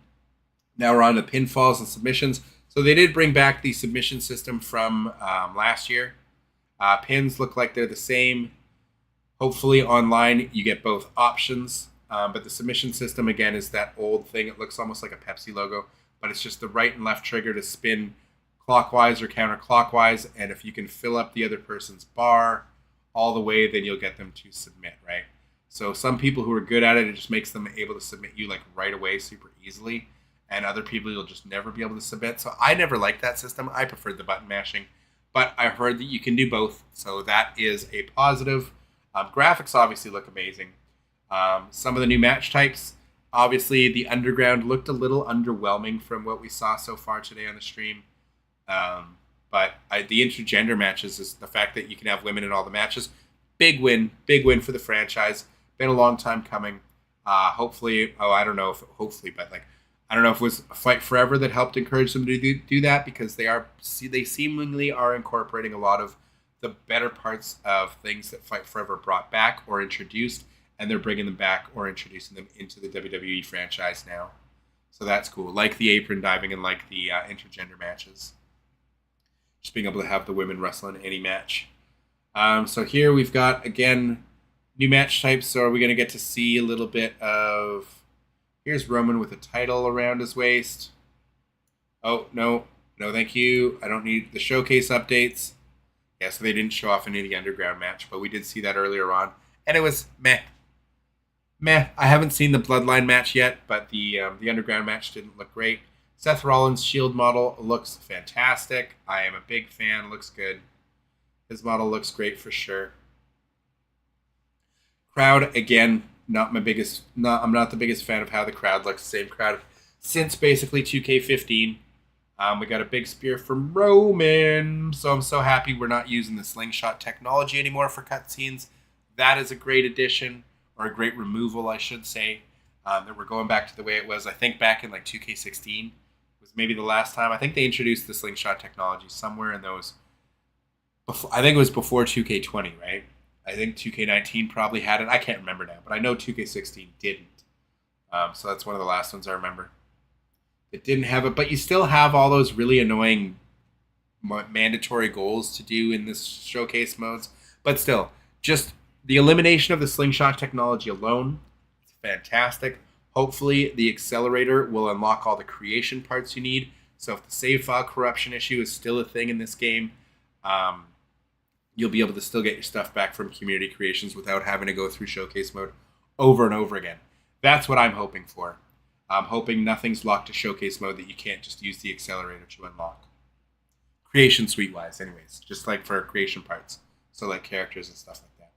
Speaker 3: Now we're on to pinfalls and submissions. So they did bring back the submission system from last year. Pins look like they're the same. Hopefully online you get both options. But the submission system, again, is that old thing. It looks almost like a Pepsi logo. But it's just the right and left trigger to spin clockwise or counterclockwise. And if you can fill up the other person's bar all the way, then you'll get them to submit, right? So some people who are good at it just makes them able to submit you like right away super easily. And other people you'll just never be able to submit. So I never liked that system. I preferred the button mashing. But I heard that you can do both. So that is a positive. Graphics obviously look amazing. Some of the new match types. Obviously the Underground looked a little underwhelming from what we saw so far today on the stream. But the intergender matches is the fact that you can have women in all the matches. Big win for the franchise. Been a long time coming. Hopefully, I don't know if it was Fight Forever that helped encourage them to do that, because they seemingly are incorporating a lot of the better parts of things that Fight Forever brought back or introduced, and they're bringing them back or introducing them into the WWE franchise now. So that's cool. Like the apron diving and like the intergender matches. Just being able to have the women wrestle in any match. So here we've got, again, new match types. So are we going to get to see a little bit of... Here's Roman with a title around his waist. Oh, no. No, thank you. I don't need the showcase updates. Yeah, so they didn't show off any of the Underground match, but we did see that earlier on. And it was meh. Meh. I haven't seen the Bloodline match yet, but the Underground match didn't look great. Seth Rollins' Shield model looks fantastic. I am a big fan. Looks good. His model looks great for sure. Crowd, again, I'm not the biggest fan of how the crowd looks. Same crowd since basically 2K15. We got a big spear from Roman. So I'm so happy we're not using the slingshot technology anymore for cutscenes. That is a great addition, or a great removal, I should say. That we're going back to the way it was. I think back in like 2K16 was maybe the last time. I think they introduced the slingshot technology somewhere in those. I think it was before 2K20, right? I think 2K19 probably had it. I can't remember now, but I know 2K16 didn't. So that's one of the last ones I remember. It didn't have it, but you still have all those really annoying mandatory goals to do in this showcase modes. But still, just the elimination of the slingshot technology alone, it's fantastic. Hopefully, the accelerator will unlock all the creation parts you need. So if the save file corruption issue is still a thing in this game, you'll be able to still get your stuff back from community creations without having to go through showcase mode over and over again. That's what I'm hoping for. I'm hoping nothing's locked to showcase mode that you can't just use the accelerator to unlock. Creation suite wise, anyways, just like for creation parts. So like characters and stuff like that.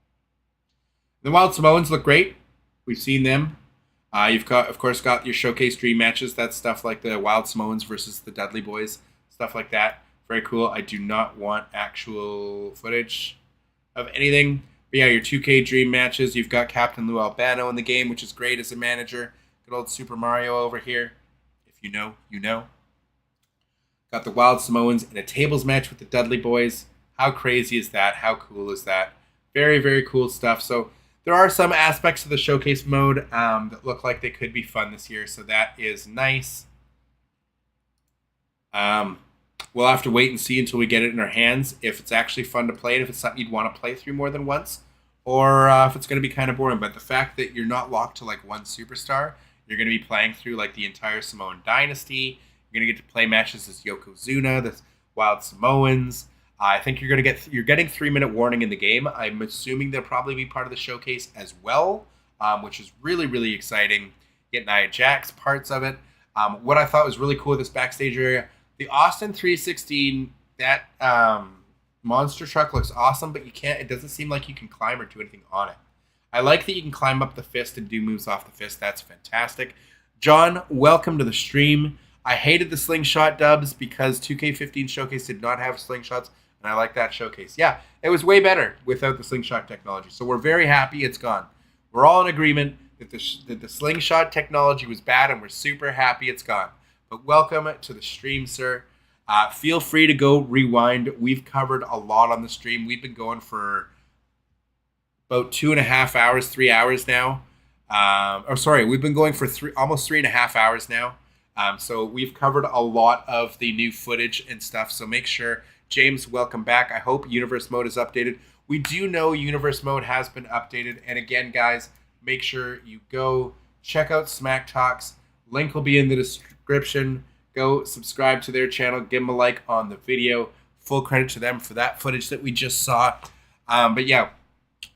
Speaker 3: The Wild Samoans look great. We've seen them. You've got, of course, got your showcase dream matches. That's stuff like the Wild Samoans versus the Dudley Boys, stuff like that. Very cool. I do not want actual footage of anything. But yeah, your 2K dream matches. You've got Captain Lou Albano in the game, which is great as a manager. Good old Super Mario over here. If you know, you know. Got the Wild Samoans in a tables match with the Dudley Boys. How crazy is that? How cool is that? Very, very cool stuff. So there are some aspects of the showcase mode that look like they could be fun this year. So that is nice. We'll have to wait and see until we get it in our hands if it's actually fun to play and if it's something you'd want to play through more than once, or if it's going to be kind of boring. But the fact that you're not locked to like one superstar, you're going to be playing through like the entire Samoan dynasty. You're going to get to play matches as Yokozuna, the Wild Samoans. I think you're getting 3-minute warning in the game. I'm assuming they'll probably be part of the showcase as well, which is really, really exciting. Get Nia Jax parts of it. What I thought was really cool with this backstage area, the Austin 316, that monster truck looks awesome, but it doesn't seem like you can climb or do anything on it. I like that you can climb up the fist and do moves off the fist. That's fantastic. John, welcome to the stream. I hated the slingshot dubs because 2K15 Showcase did not have slingshots, and I like that showcase. Yeah, it was way better without the slingshot technology, so we're very happy it's gone. We're all in agreement that the slingshot technology was bad, and we're super happy it's gone. But welcome to the stream, sir. Feel free to go rewind. We've covered a lot on the stream. We've been going for about 2.5 hours, 3 hours now. We've been going for almost 3.5 hours now. So we've covered a lot of the new footage and stuff. So make sure, James, welcome back. I hope Universe Mode is updated. We do know Universe Mode has been updated. And again, guys, make sure you go check out Smack Talks. Link will be in the description. Go subscribe to their channel. Give them a like on the video. Full credit to them for that footage that we just saw. But yeah,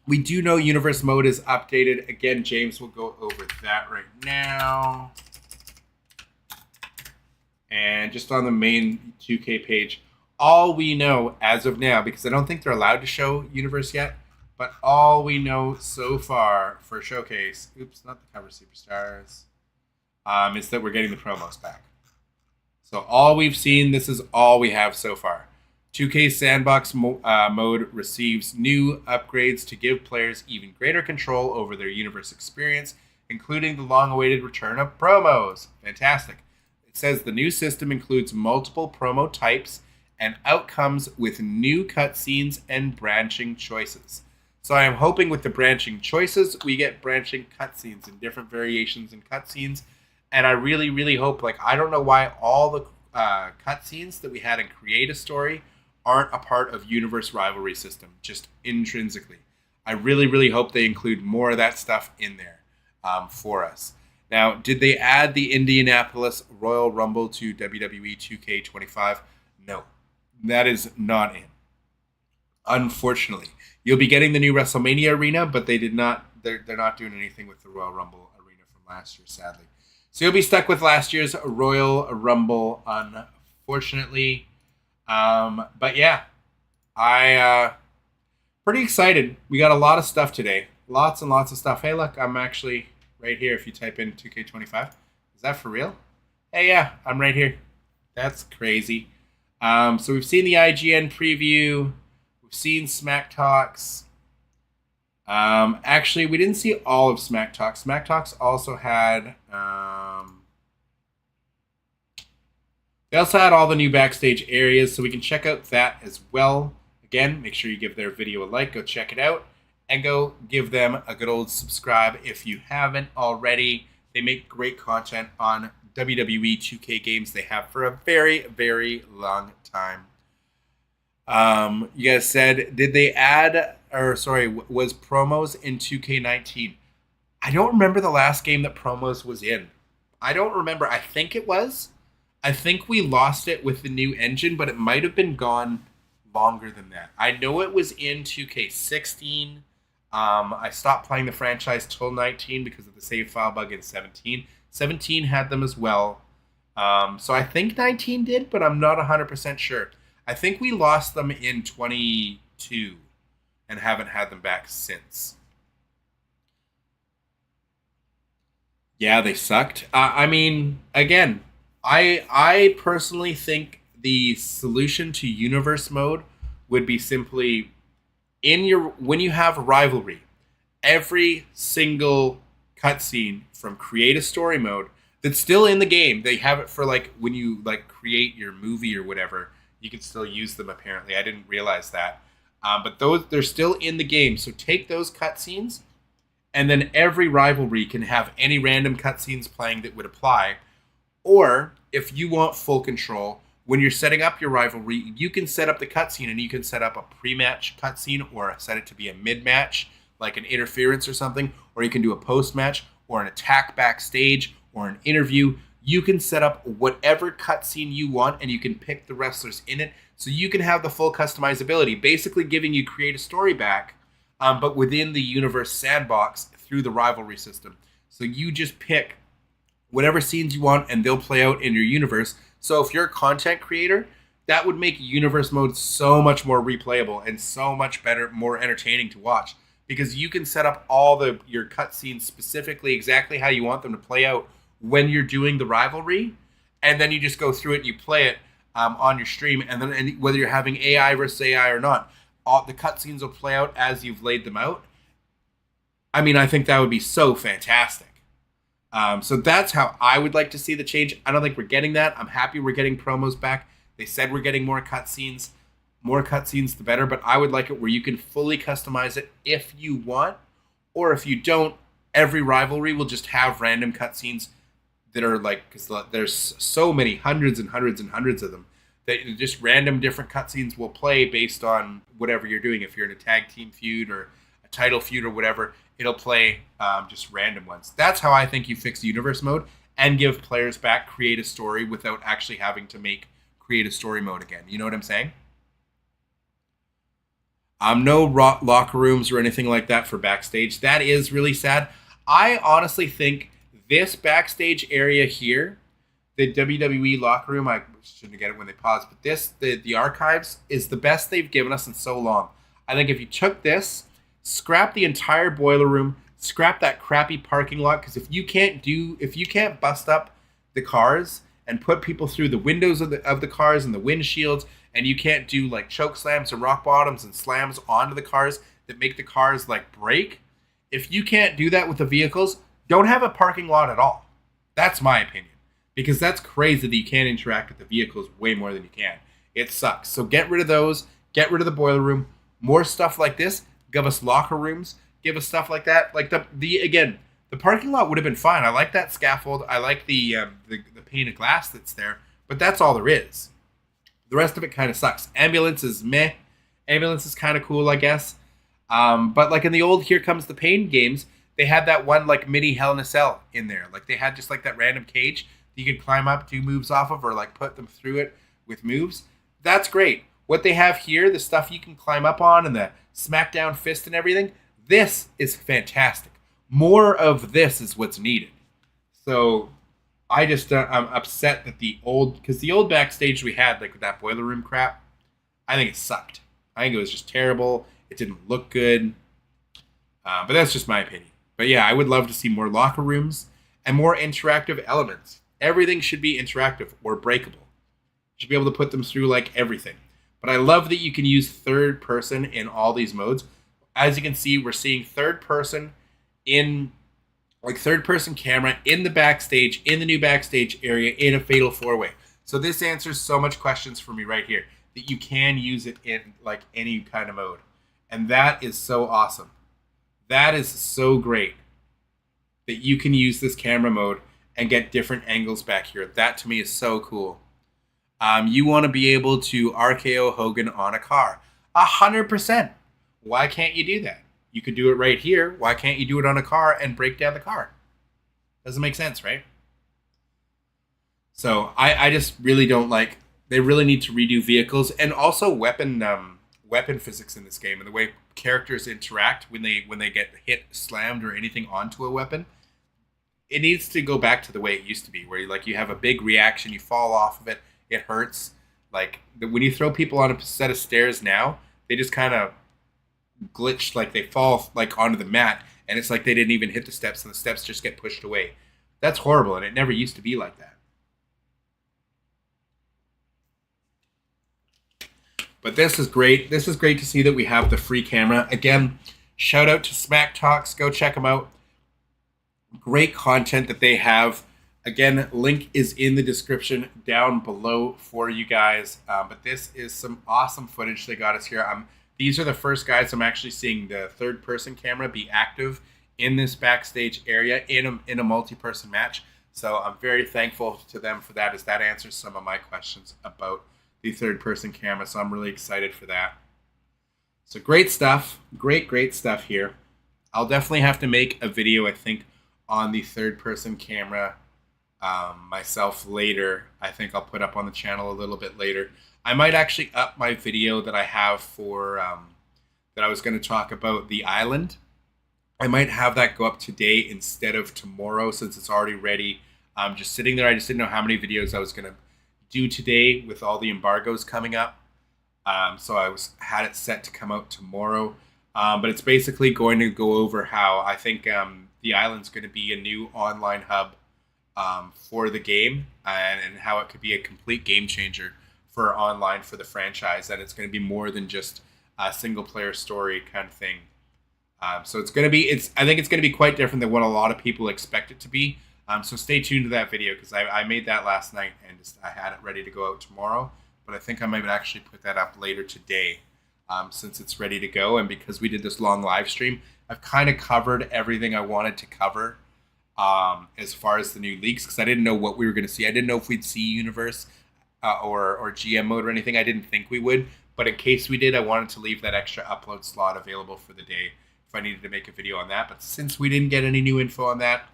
Speaker 3: we do know Universe Mode is updated. Again, James will go over that right now. And just on the main 2K page, all we know as of now, because I don't think they're allowed to show Universe yet, but all we know so far for Showcase, oops, not the cover superstars, is that we're getting the promos back. So all we've seen, this is all we have so far. 2K Sandbox mode receives new upgrades to give players even greater control over their universe experience, including the long-awaited return of promos. Fantastic. It says the new system includes multiple promo types and outcomes with new cutscenes and branching choices. So I am hoping with the branching choices, we get branching cutscenes and different variations in cutscenes. And I really, really hope, I don't know why all the cutscenes that we had in Create a Story aren't a part of Universe Rivalry System, just intrinsically. I really, really hope they include more of that stuff in there for us. Now, did they add the Indianapolis Royal Rumble to WWE 2K25? No, that is not in. Unfortunately. You'll be getting the new WrestleMania arena, but they did not. They're not doing anything with the Royal Rumble arena from last year, sadly. So you'll be stuck with last year's Royal Rumble, unfortunately. But yeah, pretty excited. We got a lot of stuff today. Lots and lots of stuff. Hey, look, I'm actually right here. If you type in 2K25, is that for real? Hey, yeah, I'm right here. That's crazy. So we've seen the IGN preview. We've seen Smack Talks. Actually, we didn't see all of Smack Talks. Smack Talks also had... they also had all the new backstage areas, so we can check out that as well. Again, make sure you give their video a like. Go check it out. And go give them a good old subscribe if you haven't already. They make great content on WWE 2K games. They have for a very, very long time. You guys said, did they add, was promos in 2K19? I don't remember the last game that promos was in. I don't remember. I think it was. I think we lost it with the new engine, but it might have been gone longer than that. I know it was in 2K16. I stopped playing the franchise till 19 because of the save file bug in 17. 17 had them as well. So I think 19 did, but I'm not 100% sure. I think we lost them in 22 and haven't had them back since. Yeah, they sucked. I mean, again, I personally think the solution to Universe Mode would be simply when you have a rivalry, every single cutscene from Create a Story mode that's still in the game, they have it for when you create your movie or whatever, you can still use them apparently. I didn't realize that. But they're still in the game. So take those cutscenes, and then every rivalry can have any random cutscenes playing that would apply. Or if you want full control, when you're setting up your rivalry, you can set up the cutscene, and you can set up a pre-match cutscene or set it to be a mid-match, like an interference or something, or you can do a post-match or an attack backstage or an interview. You can set up whatever cutscene you want, and you can pick the wrestlers in it, so you can have the full customizability, basically giving you create a story back, but within the universe sandbox through the rivalry system. So you just pick whatever scenes you want, and they'll play out in your universe. So if you're a content creator, that would make universe mode so much more replayable and so much better, more entertaining to watch, because you can set up all your cutscenes specifically exactly how you want them to play out when you're doing the rivalry, and then you just go through it and you play it on your stream, and then whether you're having AI versus AI or not, all the cutscenes will play out as you've laid them out. I mean, I think that would be so fantastic. So that's how I would like to see the change. I don't think we're getting that. I'm happy we're getting promos back. They said we're getting more cutscenes. More cutscenes, the better, but I would like it where you can fully customize it if you want, or if you don't, every rivalry will just have random cutscenes that are like, because there's so many, hundreds and hundreds and hundreds of them, that just random different cutscenes will play based on whatever you're doing. If you're in a tag team feud or a title feud or whatever, it'll play just random ones. That's how I think you fix universe mode and give players back create a story without actually having to create a story mode again. You know what I'm saying? No locker rooms or anything like that for backstage. That is really sad. I honestly think this backstage area here, the WWE locker room, I shouldn't get it when they pause, but the archives is the best they've given us in so long. I think if you took this, scrap the entire boiler room, scrap that crappy parking lot, because if you can't bust up the cars and put people through the windows of the cars and the windshields, and you can't do like choke slams and rock bottoms and slams onto the cars that make the cars like break. If you can't do that with the vehicles, don't have a parking lot at all. That's my opinion. Because that's crazy that you can't interact with the vehicles way more than you can. It sucks. So get rid of those. Get rid of the boiler room. More stuff like this. Give us locker rooms. Give us stuff like that. Like the parking lot would have been fine. I like that scaffold. I like the pane of glass that's there. But that's all there is. The rest of it kind of sucks. Ambulance is meh. Ambulance is kind of cool, I guess. But like in the old Here Comes the Pain games, they had that one like mini Hell in a Cell in there. Like they had just like that random cage that you could climb up, do moves off of, or like put them through it with moves. That's great. What they have here, the stuff you can climb up on and the smackdown fist and everything, this is fantastic. More of this is what's needed. So I just, I'm upset that because the old backstage we had, like with that boiler room crap, I think it sucked. I think it was just terrible. It didn't look good. But that's just my opinion. But yeah, I would love to see more locker rooms and more interactive elements. Everything should be interactive or breakable. You should be able to put them through like everything. But I love that you can use third person in all these modes. As you can see, we're seeing third person camera in the backstage, in the new backstage area, in a fatal 4-way. So this answers so much questions for me right here, that you can use it in like any kind of mode. And that is so awesome. That is so great that you can use this camera mode and get different angles back here. That to me is so cool. You want to be able to RKO Hogan on a car. 100%. Why can't you do that? You could do it right here. Why can't you do it on a car and break down the car? Doesn't make sense, right? So I just really don't like. They really need to redo vehicles and also weapon physics in this game and the way characters interact when they get hit, slammed, or anything onto a weapon. It needs to go back to the way it used to be, where you have a big reaction, you fall off of it, it hurts. Like when you throw people on a set of stairs now, they just kind of glitch, like they fall like onto the mat, and it's like they didn't even hit the steps, and the steps just get pushed away. That's horrible, and it never used to be like that. But this is great. This is great to see that we have the free camera. Again, shout out to Smack Talks. Go check them out. Great content that they have. Again, link is in the description down below for you guys. But this is some awesome footage they got us here. These are the first guys I'm actually seeing the third-person camera be active in this backstage area in a multi-person match. So I'm very thankful to them for that, as that answers some of my questions about the third-person camera. So I'm really excited for that. So great stuff. Great stuff here. I'll definitely have to make a video, I think, on the third-person camera myself later. I think I'll put up on the channel a little bit later. I might actually up my video that I have for that I was going to talk about the island. I might have that go up today instead of tomorrow, since it's already ready. I'm just sitting there. I just didn't know how many videos I was going to do today with all the embargoes coming up. So I had it set to come out tomorrow. But it's basically going to go over how I think the island's going to be a new online hub for the game, and how it could be a complete game changer for online for the franchise. That it's going to be more than just a single player story kind of thing. So it's going to be, I think it's going to be quite different than what a lot of people expect it to be. So stay tuned to that video, because I made that last night and I had it ready to go out tomorrow. But I think I might actually put that up later today, since it's ready to go. And because we did this long live stream, I've kind of covered everything I wanted to cover as far as the new leaks, because I didn't know what we were going to see. I didn't know if we'd see Universe or GM mode or anything. I didn't think we would. But in case we did, I wanted to leave that extra upload slot available for the day if I needed to make a video on that. But since we didn't get any new info on that,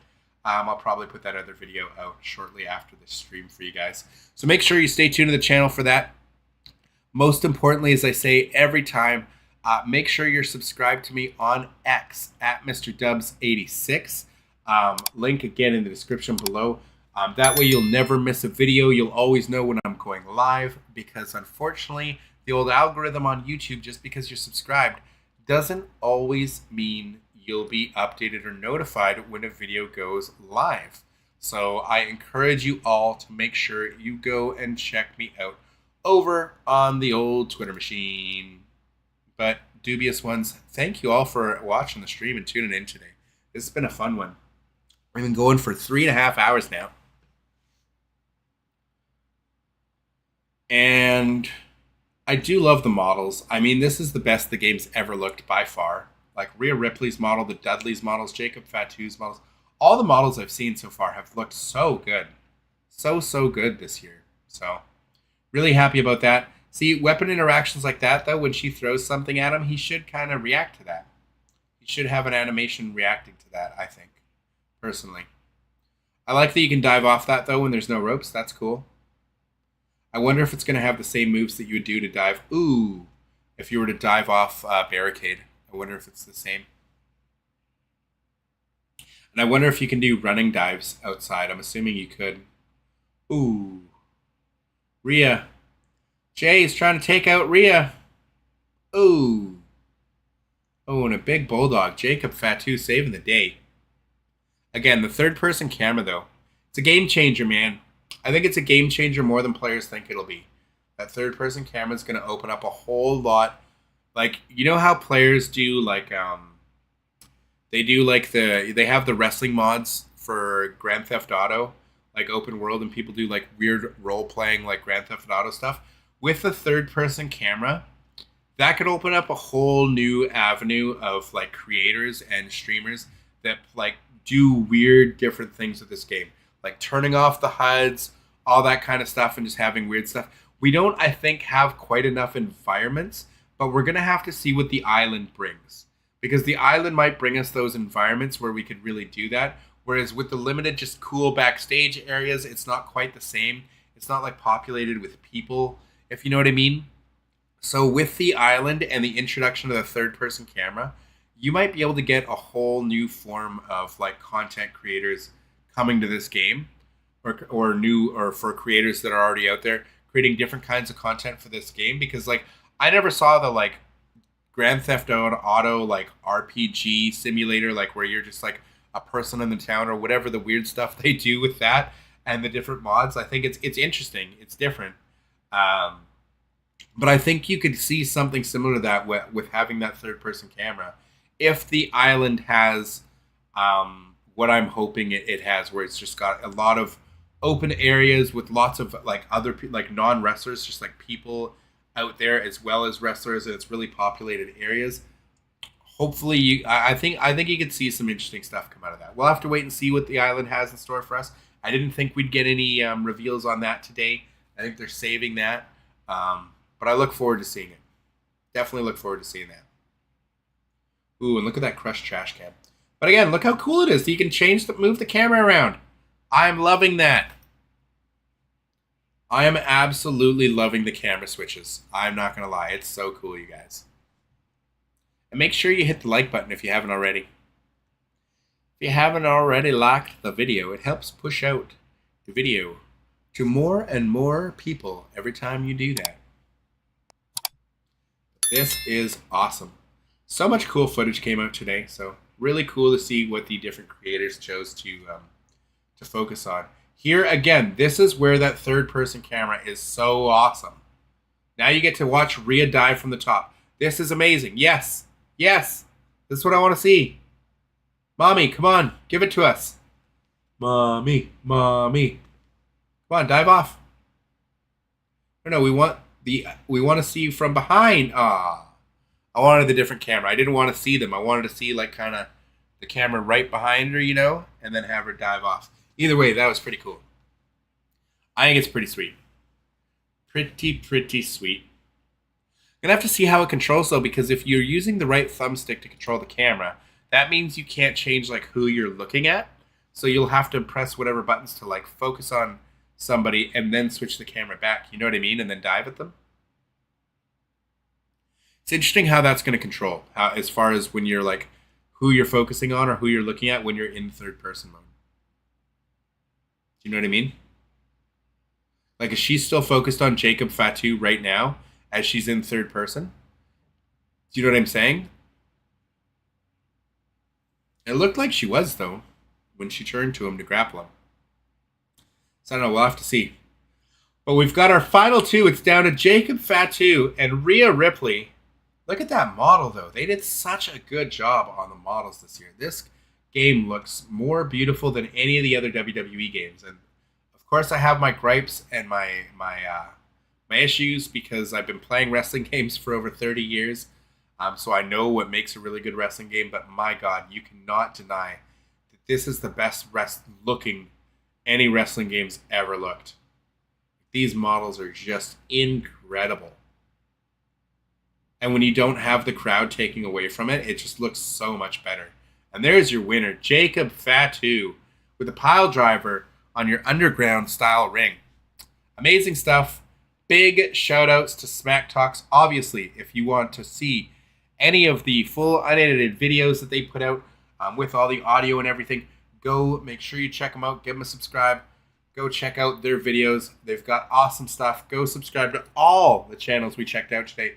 Speaker 3: I'll probably put that other video out shortly after this stream for you guys. So make sure you stay tuned to the channel for that. Most importantly, as I say every time, make sure you're subscribed to me on X at mr.dubbs86. Link again in the description below. That way you'll never miss a video. You'll always know when I'm going live, because unfortunately, the old algorithm on YouTube, just because you're subscribed, doesn't always mean you'll be updated or notified when a video goes live. So I encourage you all to make sure you go and check me out over on the old Twitter machine. But Dubious Ones, thank you all for watching the stream and tuning in today. This has been a fun one. We've been going for 3.5 hours now. And I do love the models. I mean, this is the best the game's ever looked by far. Like Ria Ripley's model, the Dudley's models, Jacob Fatu's models. All the models I've seen so far have looked so good. So good this year. So, really happy about that. See, weapon interactions like that, though, when she throws something at him, he should kind of react to that. He should have an animation reacting to that, I think, personally. I like that you can dive off that, though, when there's no ropes. That's cool. I wonder if it's going to have the same moves that you would do to dive. Ooh, if you were to dive off barricade. I wonder if it's the same. And I wonder if you can do running dives outside. I'm assuming you could. Ooh. Ria. Jay is trying to take out Ria. Ooh. Oh, and a big bulldog. Jacob Fatu saving the day. Again, the third-person camera, though. It's a game changer, man. I think it's a game changer more than players think it'll be. That third-person camera is going to open up a whole lot. Like, you know how players do, like, they have the wrestling mods for Grand Theft Auto, like open world, and people do, like, weird role-playing, like, Grand Theft Auto stuff. With the third-person camera, that could open up a whole new avenue of, like, creators and streamers that, like, do weird, different things with this game. Like, turning off the HUDs, all that kind of stuff, and just having weird stuff. We don't, I think, have quite enough environments, but we're going to have to see what the island brings. Because the island might bring us those environments where we could really do that. Whereas with the limited, just cool backstage areas, it's not quite the same. It's not like populated with people, if you know what I mean. So with the island and the introduction of the third-person camera, you might be able to get a whole new form of like content creators coming to this game, or for creators that are already out there creating different kinds of content for this game. Because like I never saw the like Grand Theft Auto like RPG simulator, like where you're just like a person in the town or whatever the weird stuff they do with that and the different mods. I think it's interesting. It's different. But I think you could see something similar to that with having that third-person camera. If the island has what I'm hoping it has, where it's just got a lot of open areas with lots of like other like non-wrestlers, just like people out there as well as wrestlers, and it's really populated areas. Hopefully, I think you could see some interesting stuff come out of that. We'll have to wait and see what the island has in store for us. I didn't think we'd get any reveals on that today. I think they're saving that. But I look forward to seeing it. Definitely look forward to seeing that. Ooh, and look at that crushed trash can. But again, look how cool it is. You can move the camera around. I'm loving that. I am absolutely loving the camera switches. I'm not going to lie. It's so cool, you guys. And make sure you hit the like button if you haven't already. If you haven't already liked the video, it helps push out the video to more and more people every time you do that. This is awesome. So much cool footage came out today, so really cool to see what the different creators chose to focus on. Here again, this is where that third-person camera is so awesome. Now you get to watch Ria dive from the top. This is amazing. Yes, yes, this is what I want to see. Mommy, come on, give it to us. Mommy, mommy, come on, dive off. No, we want to see you from behind. Ah, I wanted the different camera. I didn't want to see them. I wanted to see like kind of the camera right behind her, you know, and then have her dive off. Either way, that was pretty cool. I think it's pretty sweet. Pretty sweet. I'm gonna have to see how it controls though, because if you're using the right thumbstick to control the camera, that means you can't change like who you're looking at. So you'll have to press whatever buttons to like focus on somebody and then switch the camera back. You know what I mean? And then dive at them. It's interesting how that's going to control as far as when you're like who you're focusing on or who you're looking at when you're in third person mode. Do you know what I mean? Like, is she still focused on Jacob Fatu right now as she's in third person? Do you know what I'm saying? It looked like she was, though, when she turned to him to grapple him. So I don't know, we'll have to see. But we've got our final two. It's down to Jacob Fatu and Ria Ripley. Look at that model, though. They did such a good job on the models this year. This game looks more beautiful than any of the other WWE games. And, of course, I have my gripes and my issues because I've been playing wrestling games for over 30 years. So I know what makes a really good wrestling game. But, my God, you cannot deny that this is the best looking any wrestling games ever looked. These models are just incredible. And when you don't have the crowd taking away from it, it just looks so much better. And there's your winner, Jacob Fatu, with a pile driver on your underground style ring. Amazing stuff. Big shout outs to Smack Talks. Obviously, if you want to see any of the full unedited videos that they put out with all the audio and everything, go make sure you check them out. Give them a subscribe. Go check out their videos. They've got awesome stuff. Go subscribe to all the channels we checked out today.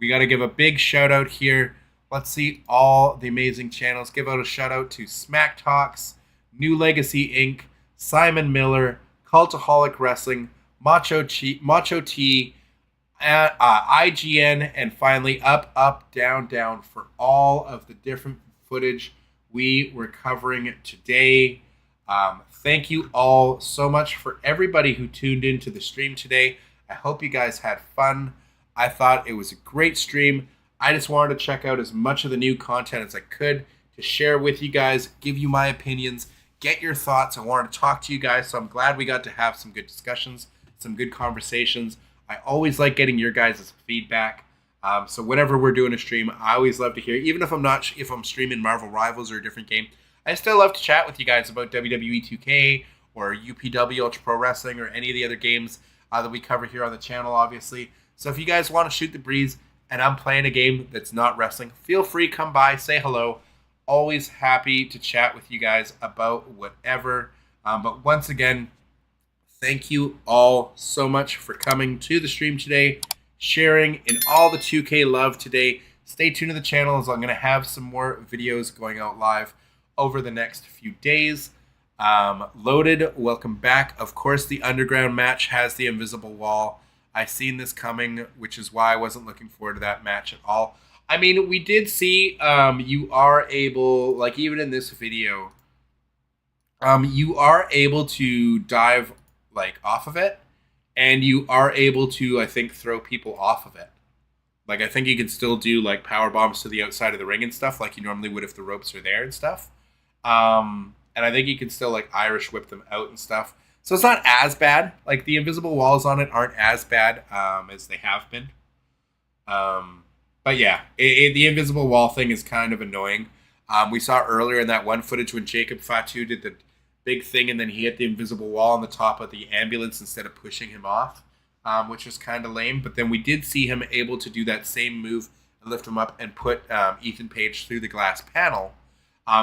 Speaker 3: We got to give a big shout out here. Let's see all the amazing channels. Give out a shout out to Smack Talks, New Legacy Inc., Simon Miller, Cultaholic Wrestling, Macho T, IGN, and finally Up, Down for all of the different footage we were covering today. Thank you all so much for everybody who tuned into the stream today. I hope you guys had fun. I thought it was a great stream. I just wanted to check out as much of the new content as I could to share with you guys, give you my opinions, get your thoughts. I wanted to talk to you guys, so I'm glad we got to have some good discussions, some good conversations. I always like getting your guys' feedback. So whenever we're doing a stream, I always love to hear, even if I'm streaming Marvel Rivals or a different game, I still love to chat with you guys about WWE 2K or UPW Ultra Pro Wrestling or any of the other games that we cover here on the channel, obviously. So if you guys want to shoot the breeze and I'm playing a game that's not wrestling, feel free, come by, say hello. Always happy to chat with you guys about whatever. But once again, thank you all so much for coming to the stream today, sharing in all the 2K love today. Stay tuned to the channel as I'm going to have some more videos going out live over the next few days. Loaded, welcome back. Of course, the underground match has the invisible wall. I seen this coming, which is why I wasn't looking forward to that match at all. I mean, we did see you are able, like even in this video, you are able to dive like off of it, and you are able to, I think, throw people off of it. Like, I think you can still do like power bombs to the outside of the ring and stuff like you normally would if the ropes are there and stuff. And and I think you can still like Irish whip them out and stuff. So it's not as bad. Like the invisible walls on it aren't as bad as they have been. But yeah, the invisible wall thing is kind of annoying. We saw earlier in that one footage when Jacob Fatu did the big thing and then he hit the invisible wall on the top of the ambulance instead of pushing him off, which was kind of lame. But then we did see him able to do that same move and lift him up and put Ethan Page through the glass panel.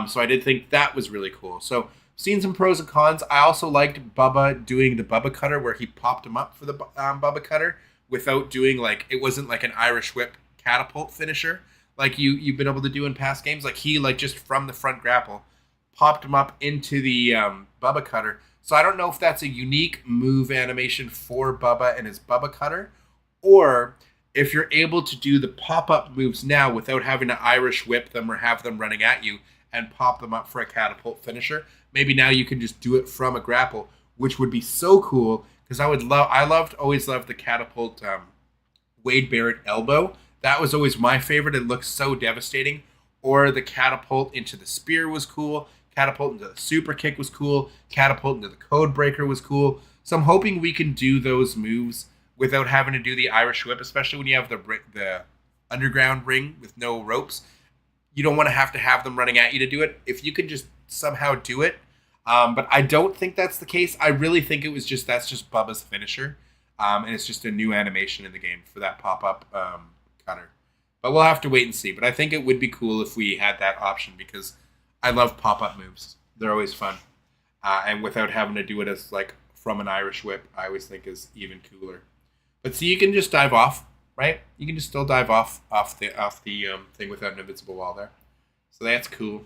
Speaker 3: So I did think that was really cool. So seen some pros and cons. I also liked Bubba doing the Bubba cutter where he popped him up for the Bubba cutter without doing like, it wasn't like an Irish whip catapult finisher like you've been able to do in past games. Like he like just from the front grapple popped him up into the Bubba cutter. So I don't know if that's a unique move animation for Bubba and his Bubba cutter, or if you're able to do the pop-up moves now without having to Irish whip them or have them running at you and pop them up for a catapult finisher. Maybe now you can just do it from a grapple, which would be so cool because always loved the catapult Wade Barrett elbow. That was always my favorite. It looked so devastating. Or the catapult into the spear was cool. Catapult into the super kick was cool. Catapult into the code breaker was cool. So I'm hoping we can do those moves without having to do the Irish whip, especially when you have the underground ring with no ropes. You don't want to have them running at you to do it. If you can just somehow do it. But I don't think that's the case. I really think that's just Bubba's finisher. And it's just a new animation in the game for that pop-up cutter. But we'll have to wait and see. But I think it would be cool if we had that option because I love pop-up moves. They're always fun. And without having to do it as like from an Irish whip, I always think is even cooler. But see, you can just dive off, right? You can just still dive off the thing without an invisible wall there. So that's cool.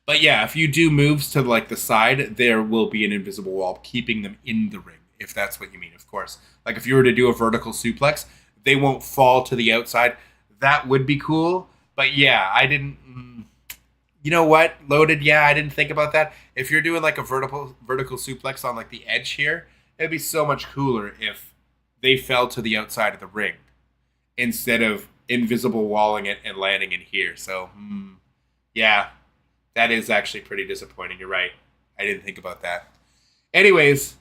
Speaker 3: But yeah, if you do moves to like the side, there will be an invisible wall keeping them in the ring, if that's what you mean, of course. Like if you were to do a vertical suplex, they won't fall to the outside. That would be cool. But yeah, I didn't... You know what, Loaded? Yeah, I didn't think about that. If you're doing like a vertical suplex on like the edge here, it'd be so much cooler if they fell to the outside of the ring instead of invisible walling it and landing in here. So, yeah, that is actually pretty disappointing. You're right. I didn't think about that. Anyways,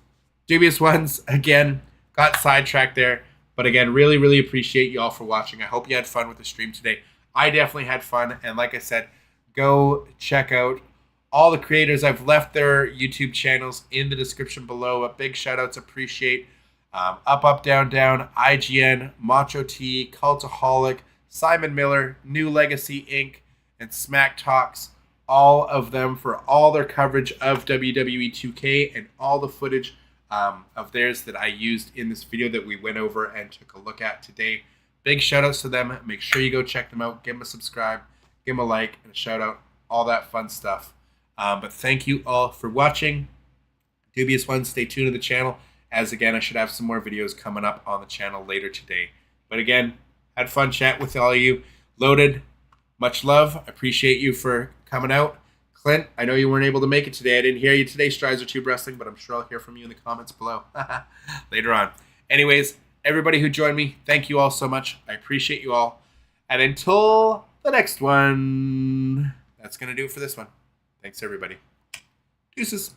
Speaker 3: Dubious Ones, again, got sidetracked there. But again, really, really appreciate you all for watching. I hope you had fun with the stream today. I definitely had fun. And like I said, go check out all the creators. I've left their YouTube channels in the description below. A big shout outs, appreciate Up, Down, Down, IGN, Macho T, Cultaholic, Simon Miller, New Legacy Inc., and Smack Talks. All of them for all their coverage of WWE 2K and all the footage of theirs that I used in this video that we went over and took a look at today. Big shout outs to them. Make sure you go check them out. Give them a subscribe. Give them a like and a shout out. All that fun stuff. But thank you all for watching. Dubious Ones, stay tuned to the channel. As again, I should have some more videos coming up on the channel later today. But again, had fun chat with all of you. Loaded, much love. Appreciate you for coming out. Clint, I know you weren't able to make it today. I didn't hear you today, Strides or Tube Wrestling, but I'm sure I'll hear from you in the comments below later on. Anyways, everybody who joined me, thank you all so much. I appreciate you all. And until the next one, that's going to do it for this one. Thanks, everybody. Deuces.